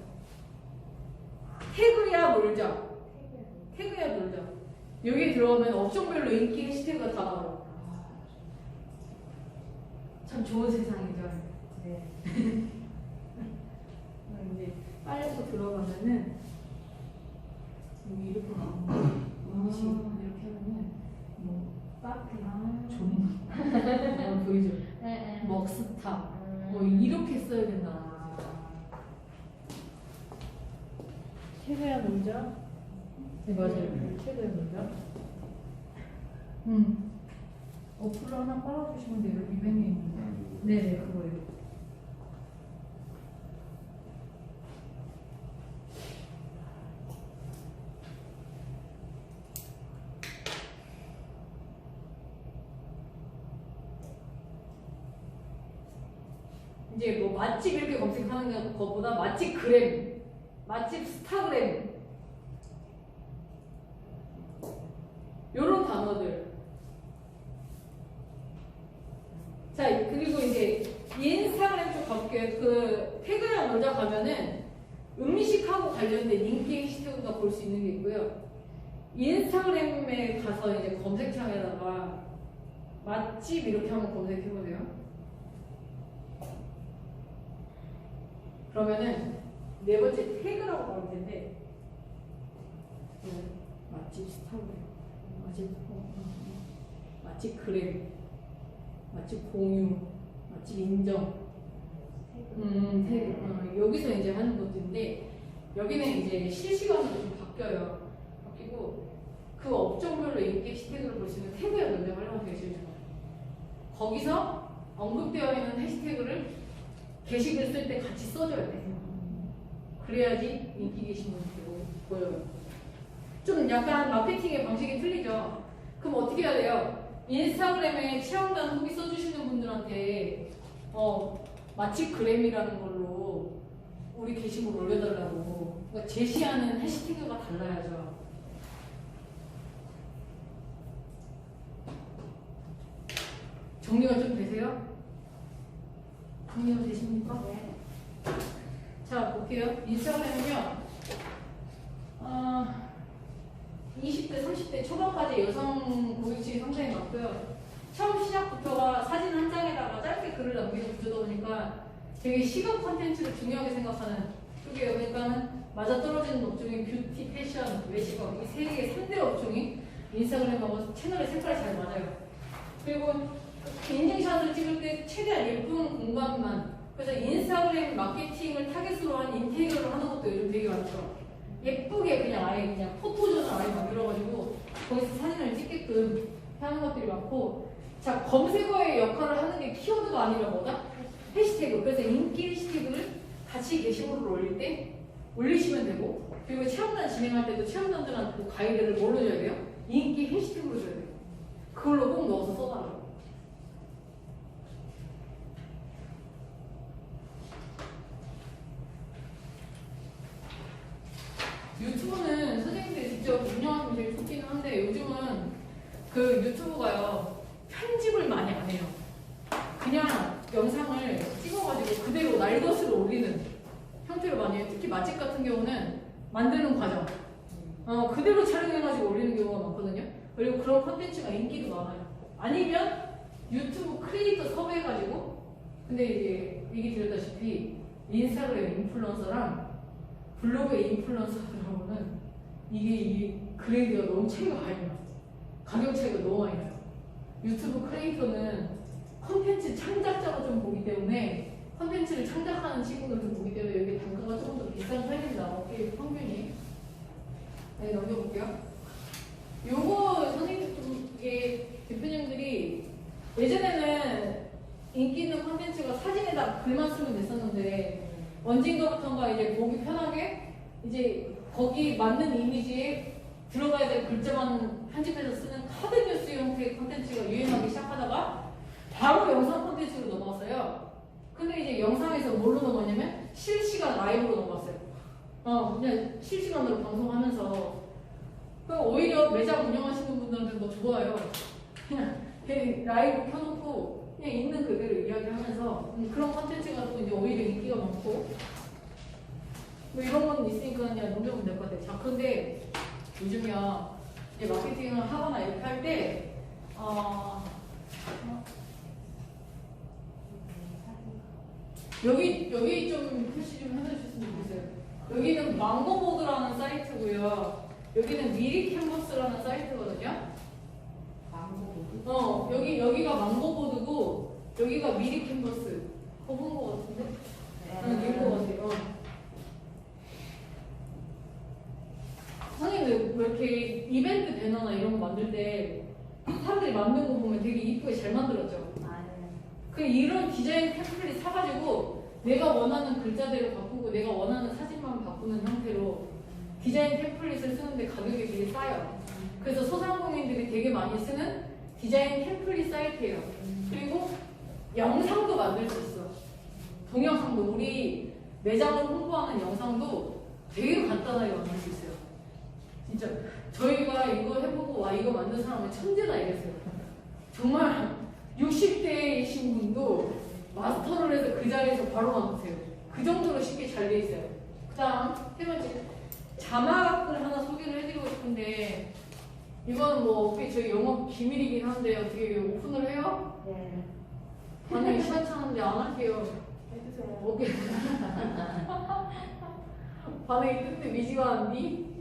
태그야 놀자. 태그야 놀자. 여기 들어가면 업종별로 인기 해시태그가 다 나와요. 참 좋은 세상이죠. 네. 이제 빨려서 들어가면은 여기 이렇게 나오는 거. 음식 이렇게 하면은 뭐 카페, 종 보이죠? 먹스타 뭐 이렇게 써야 된다. 태그야 놀자. 네 맞아요. 최고의 문제. 어플을 하나 깔아주시면 돼요. 이벤트 있는데. 네네 그거예요. 이제 뭐 맛집 이렇게 검색하는 것보다 맛집 그램, 맛집 스타그램 요런 단어들. 자 그리고 이제 인스타그램 쪽 가볼게요. 그 태그랑 놀자 가면은 음식하고 관련된 인기 해시태그가 볼 수 있는 게 있고요. 인스타그램에 가서 이제 검색창에다가 맛집 이렇게 한번 검색해보세요. 그러면은 네 번째 태그라고 나올 텐데 맛집 스타그램, 맛집 그램, 맛집 공유, 맛집 인정, 태그. 여기서 이제 하는 것들인데 여기는 이제 실시간으로 좀 바뀌어요. 바뀌고 그 업종별로 인기 해시태그를 볼 수 있는 태그에 먼저 활용하는 게 제일 좋아요. 거기서 언급되어 있는 해시태그를 게시글 쓸 때 같이 써줘야 돼요. 그래야지 인기 게시물이 보여요. 좀 약간 마케팅의 방식이 틀리죠. 그럼 어떻게 해야 돼요? 인스타그램에 체험단 후기 써주시는 분들한테 맛집 그램이라는 걸로 우리 게시물 올려달라고 그러니까 제시하는 해시태그가 달라야죠. 정리가 좀 되세요? 정리가 되십니까? 네. 자, 볼게요. 인스타그램은요, 20대, 30대 초반까지 여성 고객층이 상당히 많고요. 처음 시작부터가 사진 한 장에다가 짧게 글을 남기는 구조다 보니까 되게 시각 콘텐츠를 중요하게 생각하는 쪽이에요. 그러니까는 맞아떨어지는 업종이 뷰티, 패션, 외식업 이 세 개 3대 업종이 인스타그램하고 채널의 색깔이 잘 맞아요. 그리고 인증샷을 찍을 때 최대한 예쁜 공간만 그래서 인스타그램 마케팅을 타겟으로 한 인테리어를 하는 것도 요즘 되게 많죠. 예쁘게 그냥 아예 그냥 포토존을 아예 만들어가지고 거기서 사진을 찍게끔 하는 것들이 많고 자 검색어의 역할을 하는 게 키워드가 아니라 뭐다? 해시태그. 그래서 인기 해시태그를 같이 게시물을 올릴 때 올리시면 되고 그리고 체험단 진행할 때도 체험단들한테 그 가이드를 뭘로 줘야 돼요? 인기 해시태그로 줘야 돼요. 그걸로 꼭 넣어서 써달라고. 유튜브는 선생님들이 직접 운영하시면 되게 좋기는 한데 요즘은 그 유튜브가요 편집을 많이 안 해요. 그냥 영상을 찍어가지고 그대로 날것으로 올리는 형태로 많이 해요. 특히 맛집 같은 경우는 만드는 과정 그대로 촬영해가지고 올리는 경우가 많거든요. 그리고 그런 콘텐츠가 인기도 많아요. 아니면 유튜브 크리에이터 섭외해가지고 근데 이제 얘기 드렸다시피 인스타그램 인플루언서랑 블로그의 인플루언서들하고는 이 그레이드가 너무 차이가 많이 나요. 가격 차이가 너무 많이 나요. 유튜브 크리에이터는 콘텐츠 창작자로 좀 보기 때문에 콘텐츠를 창작하는 친구들 좀 보기 때문에 여기 단가가 조금 더 비싼 편이 나오게 평균이. 네, 넘겨볼게요. 요거 선생님 좀 이게 대표님들이 예전에는 인기 있는 콘텐츠가 사진에다 글만 쓰면 됐었는데 언젠가부터인가 이제 보기 편하게 이제 거기 맞는 이미지에 들어가야 될 글자만 편집해서 쓰는 카드 뉴스 형태의 콘텐츠가 유행하기 시작하다가 바로 영상 콘텐츠로 넘어갔어요. 근데 이제 영상에서 뭘로 넘어갔냐면 실시간 라이브로 넘어갔어요. 그냥 실시간으로 방송하면서 오히려 매장 운영하시는 분들한테 더 좋아요. 그냥 라이브 켜놓고 그냥 있는 그대로 이야기하면서 그런 콘텐츠가 또 이제 오히려 인기가 많고 뭐 이런 건 있으니까 그냥 넘겨보면 될 것 같아요. 자, 근데 요즘이야 이제 마케팅을 하거나 이렇게 할 때 여기 좀 표시 좀 해주셨으면 좋겠어요. 여기는 망고보드라는 사이트고요. 여기는 미리 캔버스라는 사이트거든요. 여기가 망고보드고 여기가 미리 캔버스. 본 거 같은데? 읽은 거 같아요. 선생님 왜 이렇게 이벤트 배너나 이런 거 만들 때 사람들이 만든 거 보면 되게 이쁘게 잘 만들었죠? 그 이런 디자인 템플릿 사가지고 내가 원하는 글자대로 바꾸고 내가 원하는 사진만 바꾸는 형태로 디자인 템플릿을 쓰는데 가격이 되게 싸요. 그래서 소상공인들이 되게 많이 쓰는 디자인 템플릿 사이트예요. 그리고 영상도 만들 수 있어. 동영상도 우리 매장을 홍보하는 영상도 되게 간단하게 만들 수 있어요. 진짜 저희가 이거 해보고 와 이거 만든 사람은 천재다 이랬어요. 정말 60대이신 분도 마스터를 해서 그 자리에서 바로 만드세요. 그 정도로 쉽게 잘 돼 있어요. 그 다음 세 번째 자막을 하나 소개를 해드리고 싶은데 이거는 뭐 어떻게 저희 영업 비밀이긴 한데 어떻게 오픈을 해요? 네. 반응이 시원찮은데 안 할게요. 해주세요. 오케이. 반응이 뜨는데 미지가 않니?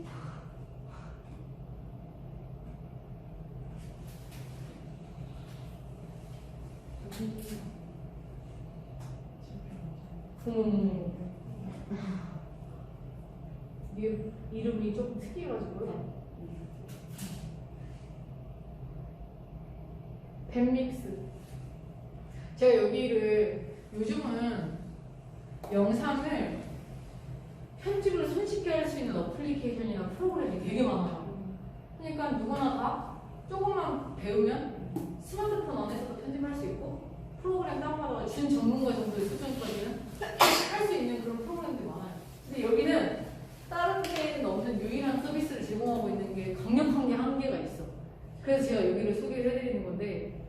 이게 이름이 조금 특이해가지고요. 뱀믹스. 제가 여기를 요즘은 영상을 편집을 손쉽게 할 수 있는 어플리케이션이나 프로그램이 되게 많아요. 그러니까 누구나 다 조금만 배우면 스마트폰 안에서도 편집할 수 있고 프로그램 다운받아서 준 전문가 정도의 수준까지는 할 수 있는 그런 프로그램들이 많아요. 근데 여기는 다른 데에는 없는 유일한 서비스를 제공하고 있는 게 강력한 게 한계가 있어. 그래서 제가 여기를 소개를 해드리는 건데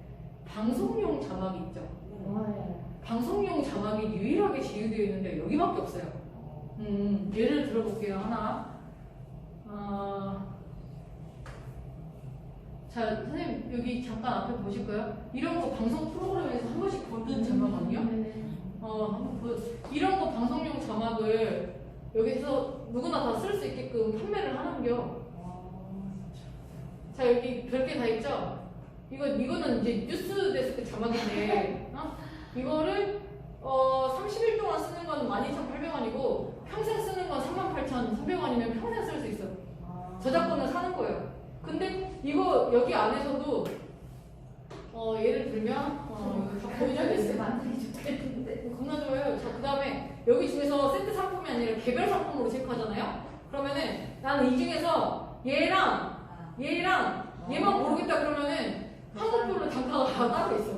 방송용 자막이 있죠. 방송용 자막이 유일하게 제휴되어 있는데 여기밖에 없어요. 예를 들어볼게요. 하나. 자, 선생님 여기 잠깐 앞에 보실까요? 이런 거 방송 프로그램에서 한 번씩 보는 자막 아니요? 한번 이런 거 방송용 자막을 여기서 누구나 다 쓸 수 있게끔 판매를 하는겨. 자, 여기 별게 다 있죠? 이거는 이제 뉴스 데스크 자막인데, 이거를 30일 동안 쓰는 건 12,800원이고 평생 쓰는 건 38,300원이면 평생 쓸 수 있어. 저작권을 사는 거예요. 근데 이거 여기 안에서도 예를 들면 이거 다 보여줘야겠어요. 만들기 좋겠는데. 겁나 좋아요. 자, 그 다음에 여기 중에서 세트 상품이 아니라 개별 상품으로 체크하잖아요. 그러면은 나는 이 중에서 얘랑 얘만 모르겠다 그러면은 한국별로 단가가 다 따로 있어.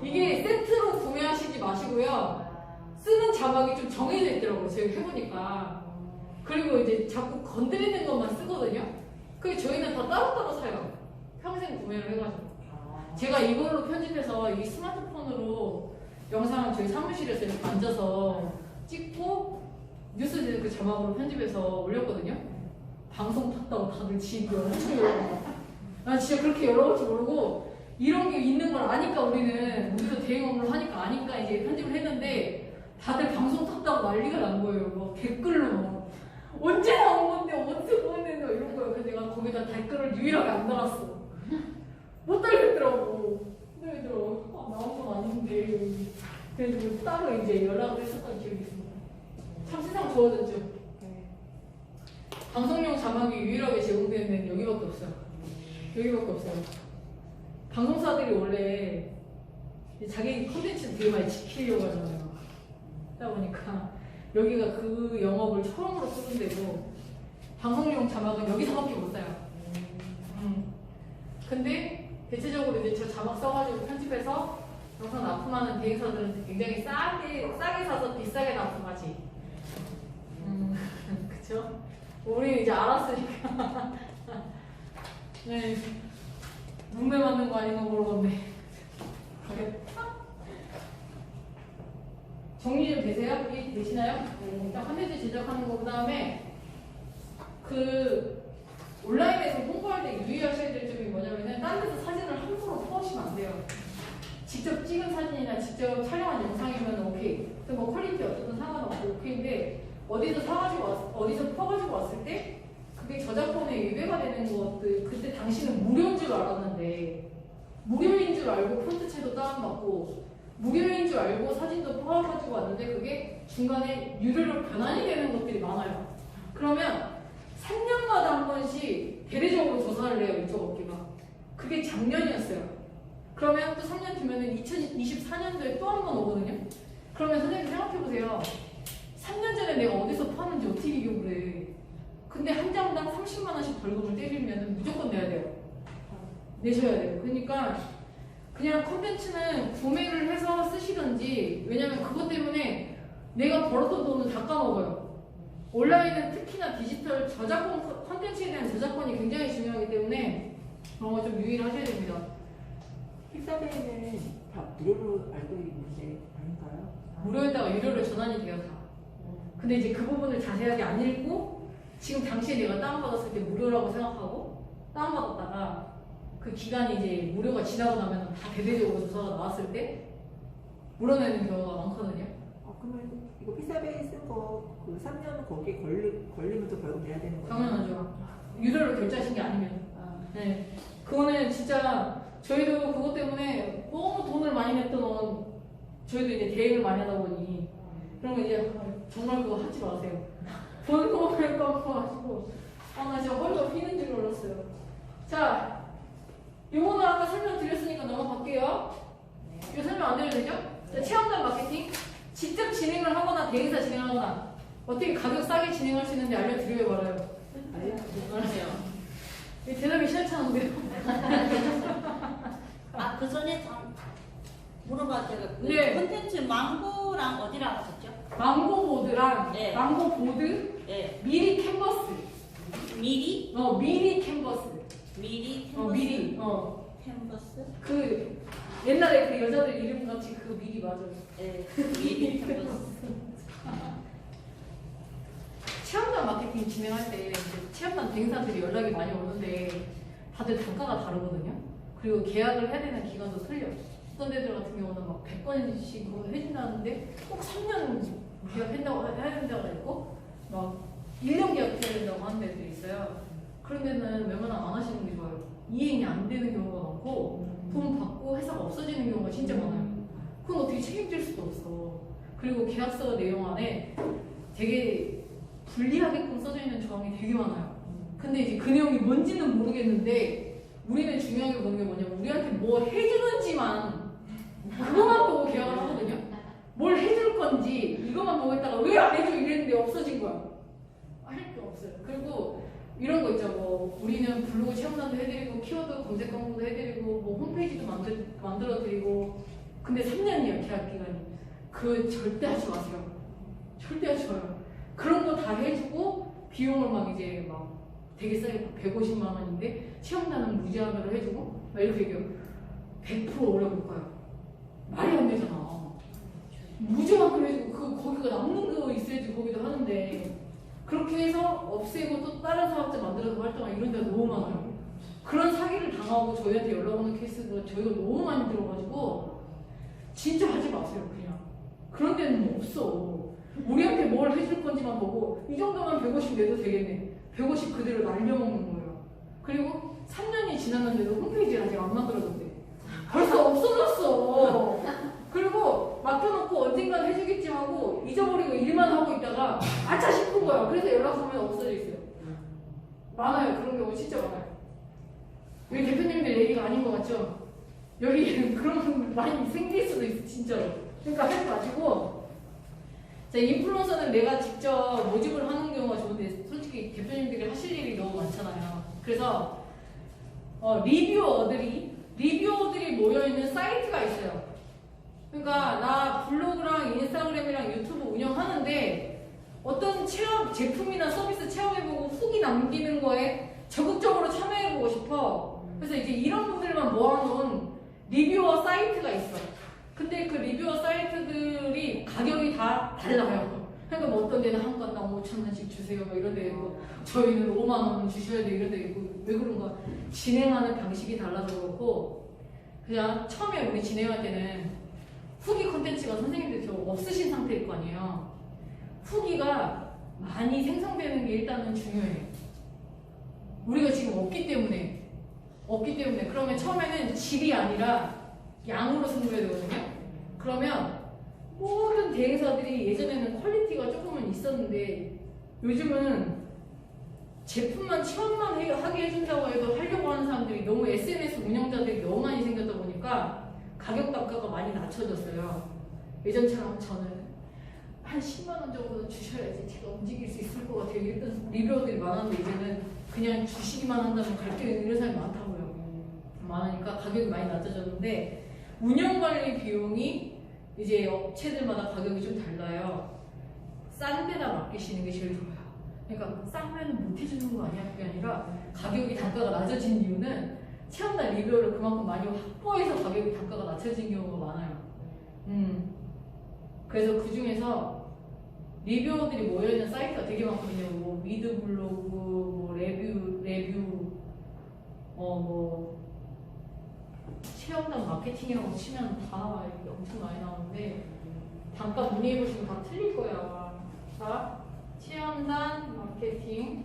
이게 세트로 구매하시지 마시고요. 쓰는 자막이 좀 정해져 있더라고요. 제가 해보니까. 그리고 이제 자꾸 건드리는 것만 쓰거든요. 그게 저희는 다 따로따로 사요. 평생 구매를 해가지고. 제가 이걸로 편집해서 이 스마트폰으로 영상을 저희 사무실에서 이렇게 앉아서 찍고 뉴스 그 자막으로 편집해서 올렸거든요. 방송 탔다고 다들 지금 엄청 욕하고 나 진짜 그렇게 열어볼지 모르고 이런 게 있는 걸 아니까 우리도 대행 업무를 하니까 아니까 이제 편집을 했는데 다들 방송 탔다고 난리가 난 거예요. 막 댓글로 막 언제 나온 건데 어디서 보냈는데 이런 거예요. 그래서 내가 거기다 댓글을 유일하게 안 달았어. 못 달겠더라고. 나온 건 아닌데. 그래서 따로 이제 연락을 했었던 기억이 있습니다. 참 세상 좋아졌죠. 네. 방송용 자막이 유일하게 제공되는 데는 여기밖에 없어요. 여기밖에 없어요. 방송사들이 원래 자기 컨텐츠 되게 많이 지키려고 하잖아요. 그러다 보니까 여기가 그 영업을 처음으로 쓰는 데고 방송용 자막은 여기서밖에 못 써요. 근데 대체적으로 이제 저 자막 써가지고 편집해서 영상 납품하는 대행사들은 굉장히 싸게 사서 비싸게 납품하지. 그쵸? 우리 이제 알았으니까. 네. 문매 맞는 거 아닌가 모르겠네. 정리 좀 되세요? 되시나요? 일단 컨텐츠 제작하는 거, 그 다음에 그 온라인에서 홍보할 때 유의하셔야 될 점이 뭐냐면은 다른 데서 사진을 함부로 퍼오시면 안 돼요. 직접 찍은 사진이나 직접 촬영한 영상이면 오케이. 뭐 퀄리티 어쨌든 상관없고 오케이인데 어디서 퍼가지고 왔을 때 그게 저작권에 위배가 되는 것들, 그때 당시는 무료인 줄 알았는데 무료인 줄 알고 폰트채도 다운받고 무료인 줄 알고 사진도 퍼가지고 왔는데 그게 중간에 유료로 변환이 되는 것들이 많아요. 그러면 3년마다 한 번씩 대대적으로 조사를 해요, 이쪽 업계가. 그게 작년이었어요. 그러면 또 3년 뒤면은 2024년도에 또 한 번 오거든요. 그러면 선생님 생각해보세요. 3년 전에 내가 어디서 파는지 어떻게 기억을 해. 근데 한 장당 30만 원씩 벌금을 때리면 무조건 내야 돼요. 내셔야 돼요. 그러니까 그냥 컨텐츠는 구매를 해서 쓰시던지, 왜냐면 그것 때문에 내가 벌었던 돈을 다 까먹어요. 온라인은 특히나 디지털 저작권, 컨텐츠에 대한 저작권이 굉장히 중요하기 때문에 그런 거 좀 유의를 하셔야 됩니다. 픽사베이는 다 무료로 알고 있는데 아닌가요? 무료에다가 유료로 전환이 돼요, 다. 근데 이제 그 부분을 자세하게 안 읽고 지금 당시에 내가 다운받았을 때 무료라고 생각하고 다운받았다가 그 기간이 이제 무료가 지나고 나면 다 대대적으로 조사가 나왔을 때 물어내는 경우가 많거든요. 그러면 이거 픽사베이 쓴 거 그 3년 거기에 걸리면 또 벌금 내야 되는 거예요? 당연하죠. 유료로 결제하신 게 아니면. 네. 그거는 진짜 저희도 그것 때문에 너무 돈을 많이 냈던 저희도 이제 대행을 많이 하다 보니 그런 거 이제 정말 그거 하지 마세요. 돈 거만 깜빡하시고 나 진짜 허리가 휘는 줄 알았어요. 자, 요거는 아까 설명드렸으니까 넘어갈게요. 이거 설명 안 드려도 되죠? 자, 체험단 마케팅. 직접 진행을 하거나 대행사 진행하거나 어떻게 가격 싸게 진행할 수 있는지 알려드려요, 말아요. 알았어요. 이 대답이 시원찮은데요? 그 전에 참 물어봤어요. 그 네. 콘텐츠 망고랑 어디랑 하셨죠? 망고보드랑 네. 망고보드, 네. 미리 캔버스. 미리? 미리 캔버스. 미리 캔버스? 미리. 캔버스? 그 옛날에 그 여자들 이름 같이 그 미리 맞아요. 네. 미리 캔버스. 체험단 마케팅 진행할 때 이제 체험단 대행사들이 연락이 많이 오는데 다들 단가가 다르거든요. 그리고 계약을 해야 되는 기간도 틀려. 어떤 데들 같은 경우는 막 100번씩 해준다는데 꼭 3년 계약한다고 해야 된다고 있고 막 1년 계약해야 된다고 하는 데도 있어요. 그런 데는 웬만하면 안 하시는 게 좋아요. 이행이 안 되는 경우가 많고 돈 받고 회사가 없어지는 경우가 진짜 많아요. 그건 어떻게 책임질 수도 없어. 그리고 계약서 내용 안에 되게 불리하게끔 써져 있는 조항이 되게 많아요. 근데 이제 그 내용이 뭔지는 모르겠는데 우리는 중요한 게 보는 게 뭐냐면 우리한테 뭐 해주는지만 그것만 보고 계약을 하거든요. 뭘 해줄 건지 이것만 보고 있다가 왜 안 해줘 이랬는데 없어진 거야. 할 게 없어요. 그리고 이런 거 있죠. 뭐 우리는 블로그 체험단도 해드리고 키워드 검색 광고도 해드리고 뭐 홈페이지도 만들어드리고 근데 3년이에요 계약 기간이. 그거 절대 하지 마세요. 절대 하지 마요. 그런 거 다 해주고 비용을 막 이제 막 되게 싸게 150만 원인데 체험단은 무제한으로 해주고 막 이렇게 얘기해요. 100% 오래 볼 거야. 말이 안 되잖아. 무제한으로 해주고 거기가 남는 거 있어야지 거기도 하는데 그렇게 해서 없애고 또 다른 사업자 만들어서 활동하는 이런 데가 너무 많아요. 그런 사기를 당하고 저희한테 연락 오는 케이스가 저희가 너무 많이 들어가지고 진짜 하지 마세요. 그냥 그런 데는 뭐 없어. 우리한테 뭘 해줄 건지만 보고 이 정도면 150 내도 되겠네. 150 그대로 날려먹는 거예요. 그리고 3년이 지났는데도 홈페이지가 아직 안 만들어졌대. 벌써 없어졌어. 그리고 맡겨놓고 언젠간 해주겠지 하고 잊어버리고 일만 하고 있다가 아차 싶은 거야. 그래서 연락 오면 없어져 있어요. 많아요. 그런 경우 진짜 많아요. 여기 대표님들 얘기가 아닌 것 같죠? 여기 그런 분 많이 생길 수도 있어, 진짜로. 그러니까 하지 마시고. 자, 인플루언서는 내가 직접 모집을 하는 경우가 좋은데, 솔직히 대표님들이 하실 일이 너무 많잖아요. 그래서, 리뷰어들이 모여있는 사이트가 있어요. 그러니까, 나 블로그랑 인스타그램이랑 유튜브 운영하는데, 어떤 제품이나 서비스 체험해보고 후기 남기는 거에 적극적으로 참여해보고 싶어. 그래서 이제 이런 분들만 모아놓은 리뷰어 사이트가 있어. 근데 그 리뷰어 사이트들이 가격이 다 달라요. 그러니까 뭐 어떤 데는 한 건당 5,000원씩 주세요. 뭐 이런 데 있고, 저희는 5만 원 주셔야 돼. 이런 데 있고, 왜 그런가? 진행하는 방식이 달라서 그렇고, 그냥 처음에 우리 진행할 때는 후기 컨텐츠가 선생님들 저 없으신 상태일 거 아니에요. 후기가 많이 생성되는 게 일단은 중요해요. 우리가 지금 없기 때문에 그러면 처음에는 질이 아니라 양으로 승부해야 되거든요. 그러면 모든 대행사들이 예전에는 퀄리티가 조금은 있었는데 요즘은 제품만 체험만 하게 해준다고 해도 하려고 하는 사람들이 너무 SNS 운영자들이 너무 많이 생겼다 보니까 가격 단가가 많이 낮춰졌어요. 예전처럼 저는 한 10만 원 정도 주셔야지 제가 움직일 수 있을 것 같아요. 이랬던 리뷰어들이 많았는데 이제는 그냥 주시기만 한다면 갈 게 이런 사람이 많다고요. 많으니까 가격이 많이 낮아졌는데 운영관리 비용이 이제 업체들마다 가격이 좀 달라요. 싼 데다 맡기시는 게 제일 좋아요. 그러니까 싸면 못 해주는 거 아니야? 그게 아니라 가격이 단가가 낮아진 이유는 체험단 리뷰어를 그만큼 많이 확보해서 가격이 단가가 낮춰진 경우가 많아요. 그래서 그 중에서 리뷰어들이 모여있는 사이트가 되게 많거든요. 뭐 미드블로그, 뭐 레뷰, 뭐 체험단 마케팅이라고 치면 다 이게 엄청 많이 나오는데 단가 문의해보시면 다 틀릴 거예요. 아마. 자, 체험단 마케팅,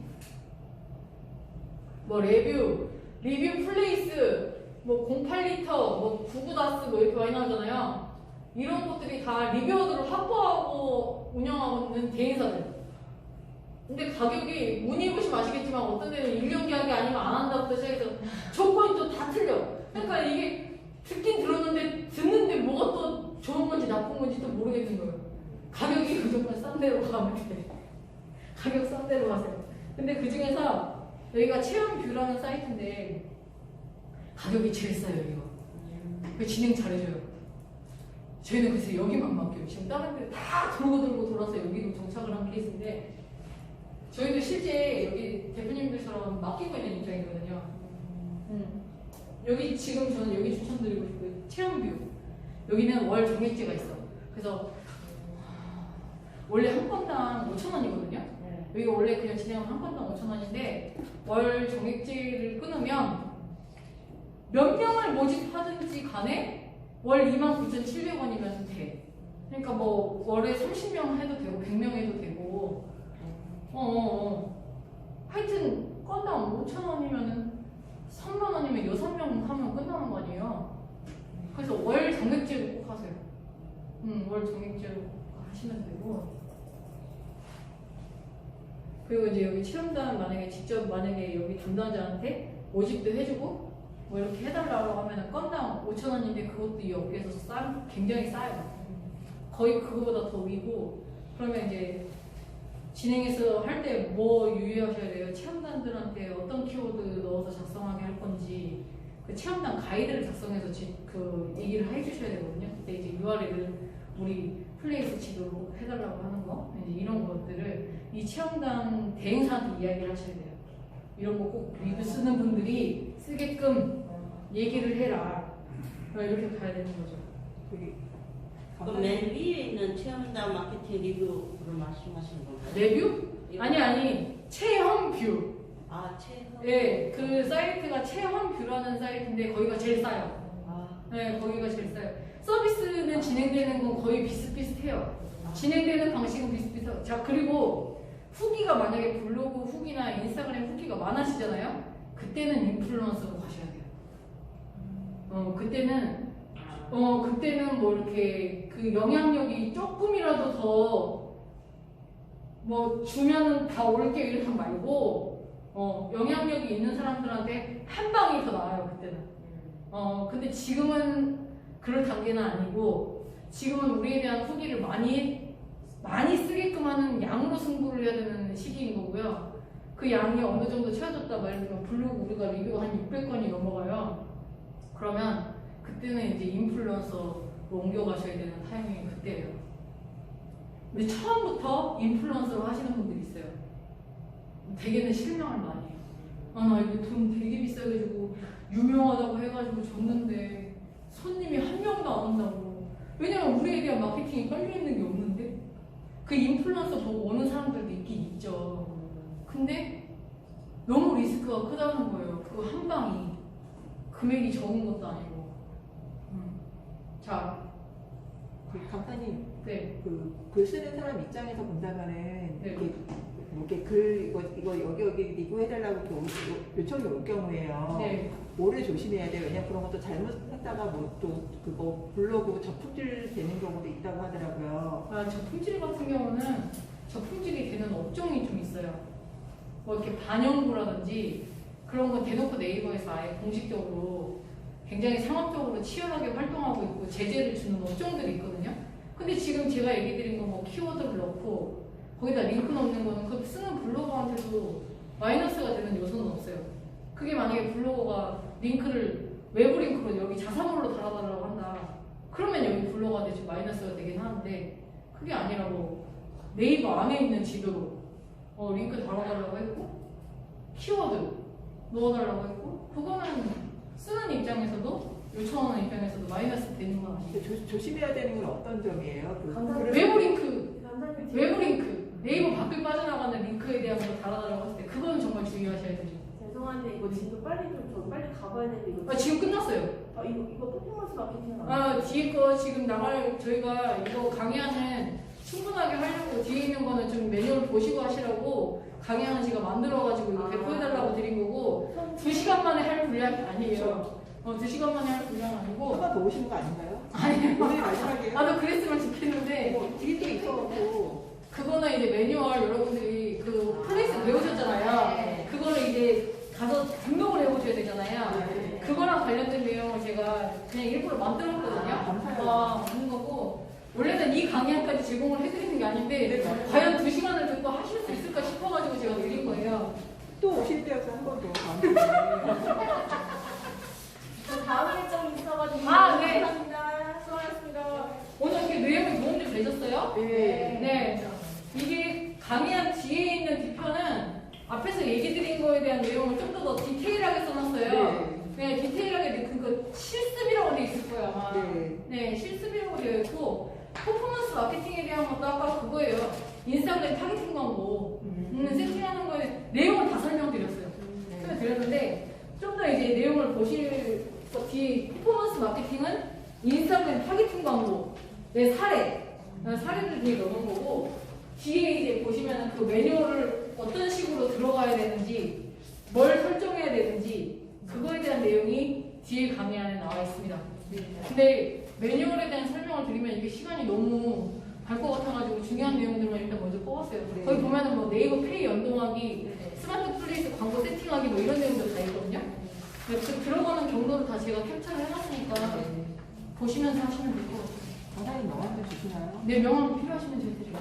뭐 리뷰 플레이스, 뭐 08리터, 뭐 구구다스 뭐 이렇게 많이 나오잖아요. 이런 것들이 다 리뷰어들을 확보하고 운영하고 있는 대행사들. 근데 가격이 문의해보시면 아시겠지만 어떤 데는 1년 계약이 아니면 안 한다부터 시작해서 조건이 또 다 틀려. 그러니까 이게 듣긴 들었는데 듣는데 뭐가 또 좋은 건지 나쁜 건지 또 모르겠는 거예요. 가격이 무조건 싼 데로 가면 돼. 가격 싼 데로 가세요. 근데 그 중에서 여기가 체험뷰라는 사이트인데 가격이 제일 싸요, 여기가. 그 진행 잘해줘요. 저희는 그래서 여기만 맡겨요. 지금 다른 데 다 돌고 돌아서 여기로 정착을 한 케이스인데 저희도 실제 여기 대표님들처럼 맡기고 있는 입장이거든요. 여기 지금 저는 여기 추천드리고 싶고요. 체험뷰. 여기는 월 정액제가 있어. 그래서 원래 한 건당 5,000원이거든요. 여기가 원래 그냥 진행하면 한 건당 5,000원인데 월 정액제를 끊으면 몇 명을 모집하든지 간에 월 29,700원이면 돼. 그러니까 뭐 월에 30명 해도 되고 100명 해도 되고 하여튼 건당 5,000원이면은 3만 원이면 6명 하면 끝나는 거 아니에요. 그래서 월 정액제로 꼭 하세요. 월 정액제로 하시면 되고. 그리고 이제 여기 체험단 만약에 여기 담당자한테 모집도 해주고 뭐 이렇게 해달라고 하면은 건당 5,000원인데 그것도 이 업계에서 굉장히 싸요. 거의 그거보다 더 위고. 그러면 이제 진행해서 할 때 뭐 유의하셔야 돼요? 체험단들한테 어떤 키워드 넣어서 작성하게 할 건지 그 체험단 가이드를 작성해서 그 얘기를 해주셔야 되거든요. 그때 이제 URL을 우리 플레이스 치도록 해달라고 하는 거 이제 이런 것들을 이 체험단 대행사한테 이야기를 하셔야 돼요. 이런 거 꼭 리뷰 쓰는 분들이 쓰게끔 얘기를 해라. 이렇게 가야 되는 거죠. 그럼 맨 위에 있는 체험단 마케팅 리뷰를 말씀하시는 건가요? 레뷰? 아니 체험뷰. 아, 최선. 네, 그 사이트가 체험뷰라는 사이트인데 거기가 제일 싸요. 아, 네, 거기가 제일 싸요. 서비스는 진행되는 건 거의 비슷비슷해요. 진행되는 방식은 비슷비슷해요. 자, 그리고 후기가 만약에 블로그 후기나 인스타그램 후기가 많아지잖아요. 그때는 인플루언서로 가셔야 돼요. 그때는 뭐 이렇게 그 영향력이 조금이라도 더 뭐 주면은 다 올게 이렇게 말고 영향력이 있는 사람들한테 한 방이 더 나아요. 그때는. 근데 지금은 그럴 단계는 아니고 지금은 우리에 대한 후기를 많이 쓰게끔 하는 양으로 승부를 해야 되는 시기인 거고요. 그 양이 어느 정도 채워졌다 예를 들면 블로그 우리가 리뷰가 한 600건이 넘어가요. 그러면 그때는 이제 인플루언서로 옮겨가셔야 되는 타이밍이 그때예요. 근데 처음부터 인플루언서로 하시는 분들이 있어요. 대개는 실망을 많이 해요. 나 이거 돈 되게 비싸게 주고 유명하다고 해가지고 줬는데 손님이 한 명도 안 온다고. 왜냐면 우리에 대한 마케팅이 깔려있는 게 없는데 그 인플루언서 보고 오는 사람들도 있긴 있죠. 근데 너무 리스크가 크다는 거예요. 그 한 방이 금액이 적은 것도 아니고. 자, 강사님, 네. 그 글 쓰는 사람 입장에서 본다면은 네. 이렇게 뭐 이렇게 글 이거 여기 리뷰해달라고 이렇게 요청이 올 경우에요. 네. 뭐를 조심해야 돼요? 왜냐 그런 것도 잘못했다가 뭐 또 그거 블로그 저품질 되는 경우도 있다고 하더라고요. 저품질 같은 경우는 저품질이 되는 업종이 좀 있어요. 뭐 이렇게 반영구라든지 그런 거 대놓고 네이버에서 아예 공식적으로 굉장히 상업적으로 치열하게 활동하고 있고 제재를 주는 업종들이 있거든요. 근데 지금 제가 얘기 드린 거 뭐 키워드를 넣고 거기다 링크 넣는 거는 그 쓰는 블로거한테도 마이너스가 되는 요소는 없어요. 그게 만약에 블로거가 링크를 외부 링크로 여기 자사몰로 달아달라고 한다. 그러면 여기 블로거한테 좀 마이너스가 되긴 하는데 그게 아니라 뭐 네이버 안에 있는 지도로 링크 달아달라고 했고 키워드 넣어달라고 했고 그거는 쓰는 입장에서도 요청하는 입장에서도 마이너스 되는 건 아니에요. 조심해야 되는 건 어떤 점이에요? 외부 링크 네이버 밖을 빠져나가는 링크에 대한 거 달아달라고 했을 때 그거는 정말 주의하셔야 돼요. 죄송한데 이거 지금 저 빨리 가봐야 되는데 이거 지금 끝났어요. 이거 퍼포먼스 마케팅 아니에요? 뒤에 거 지금 나갈 저희가 이거 강의하는 충분하게 하려고 뒤에 있는 거는 좀 매뉴얼 보시고 하시라고 강의하는 제가 만들어가지고 이거 배포해달라고 드린 거고 2시간 만에 할 분량이 아니에요. 2시간 만에 할 분량 아니고 한 번 더 오시는 거 아닌가요? 아니에요. 오늘 마지막이에요? 나도 그랬으면 좋겠는데 뒤에 또 있어갖고 그거는 이제 매뉴얼 여러분들이 그 플레이스 배우셨잖아요. 그거를 이제 가서 등록을 해보셔야 되잖아요. 그거랑 관련된 내용을 제가 그냥 일부러 만들었거든요. 감사해요. 하는 거고 원래는 이 강의까지 제공을 해드리는 게 아닌데 과연 2시간을 듣고 하실 수 있을까 싶어가지고 제가 드린 거예요. 또 오실 때여서 한 번 더 다음에 저 다음 일정이 있어가지고 네. 감사합니다. 수고하셨습니다. 오늘 이렇게 내용이 도움 좀 되셨어요? 네. 네. 이게 강의한 뒤에 있는 뒤편은 앞에서 얘기 드린 거에 대한 내용을 좀 더 디테일하게 써놨어요. 네, 디테일하게 그거 실습이라고 돼 있을 거예요, 아마. 네, 실습이라고 되어 있고 퍼포먼스 마케팅에 대한 것도 아까 그거예요. 인스타그램 타겟팅 광고 세팅하는 거에 내용을 다 설명드렸어요. 설명드렸는데 좀 더 이제 내용을 보실 거 뒤에 퍼포먼스 마케팅은 인스타그램 타겟팅 광고 내 사례를 뒤에 넣는 거고 뒤에 이제 보시면 그 매뉴얼을 어떤 식으로 들어가야 되는지 뭘 설정해야 되는지 그거에 대한 내용이 뒤에 강의 안에 나와 있습니다. 근데 매뉴얼에 대한 설명을 드리면 이게 시간이 너무 갈 것 같아가지고 중요한 내용들만 일단 먼저 뽑았어요. 거기 보면은 뭐 네이버 페이 연동하기, 스마트 플레이스 광고 세팅하기 뭐 이런 내용들 다 있거든요. 그 들어가는 경로를 다 제가 캡처를 해놨으니까 보시면서 하시면 될 것 같아요. 강사님 명함 좀 주시나요? 네, 명함 필요하시면 제가 드릴게요.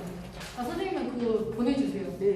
선생님은 그거 보내주세요. 네.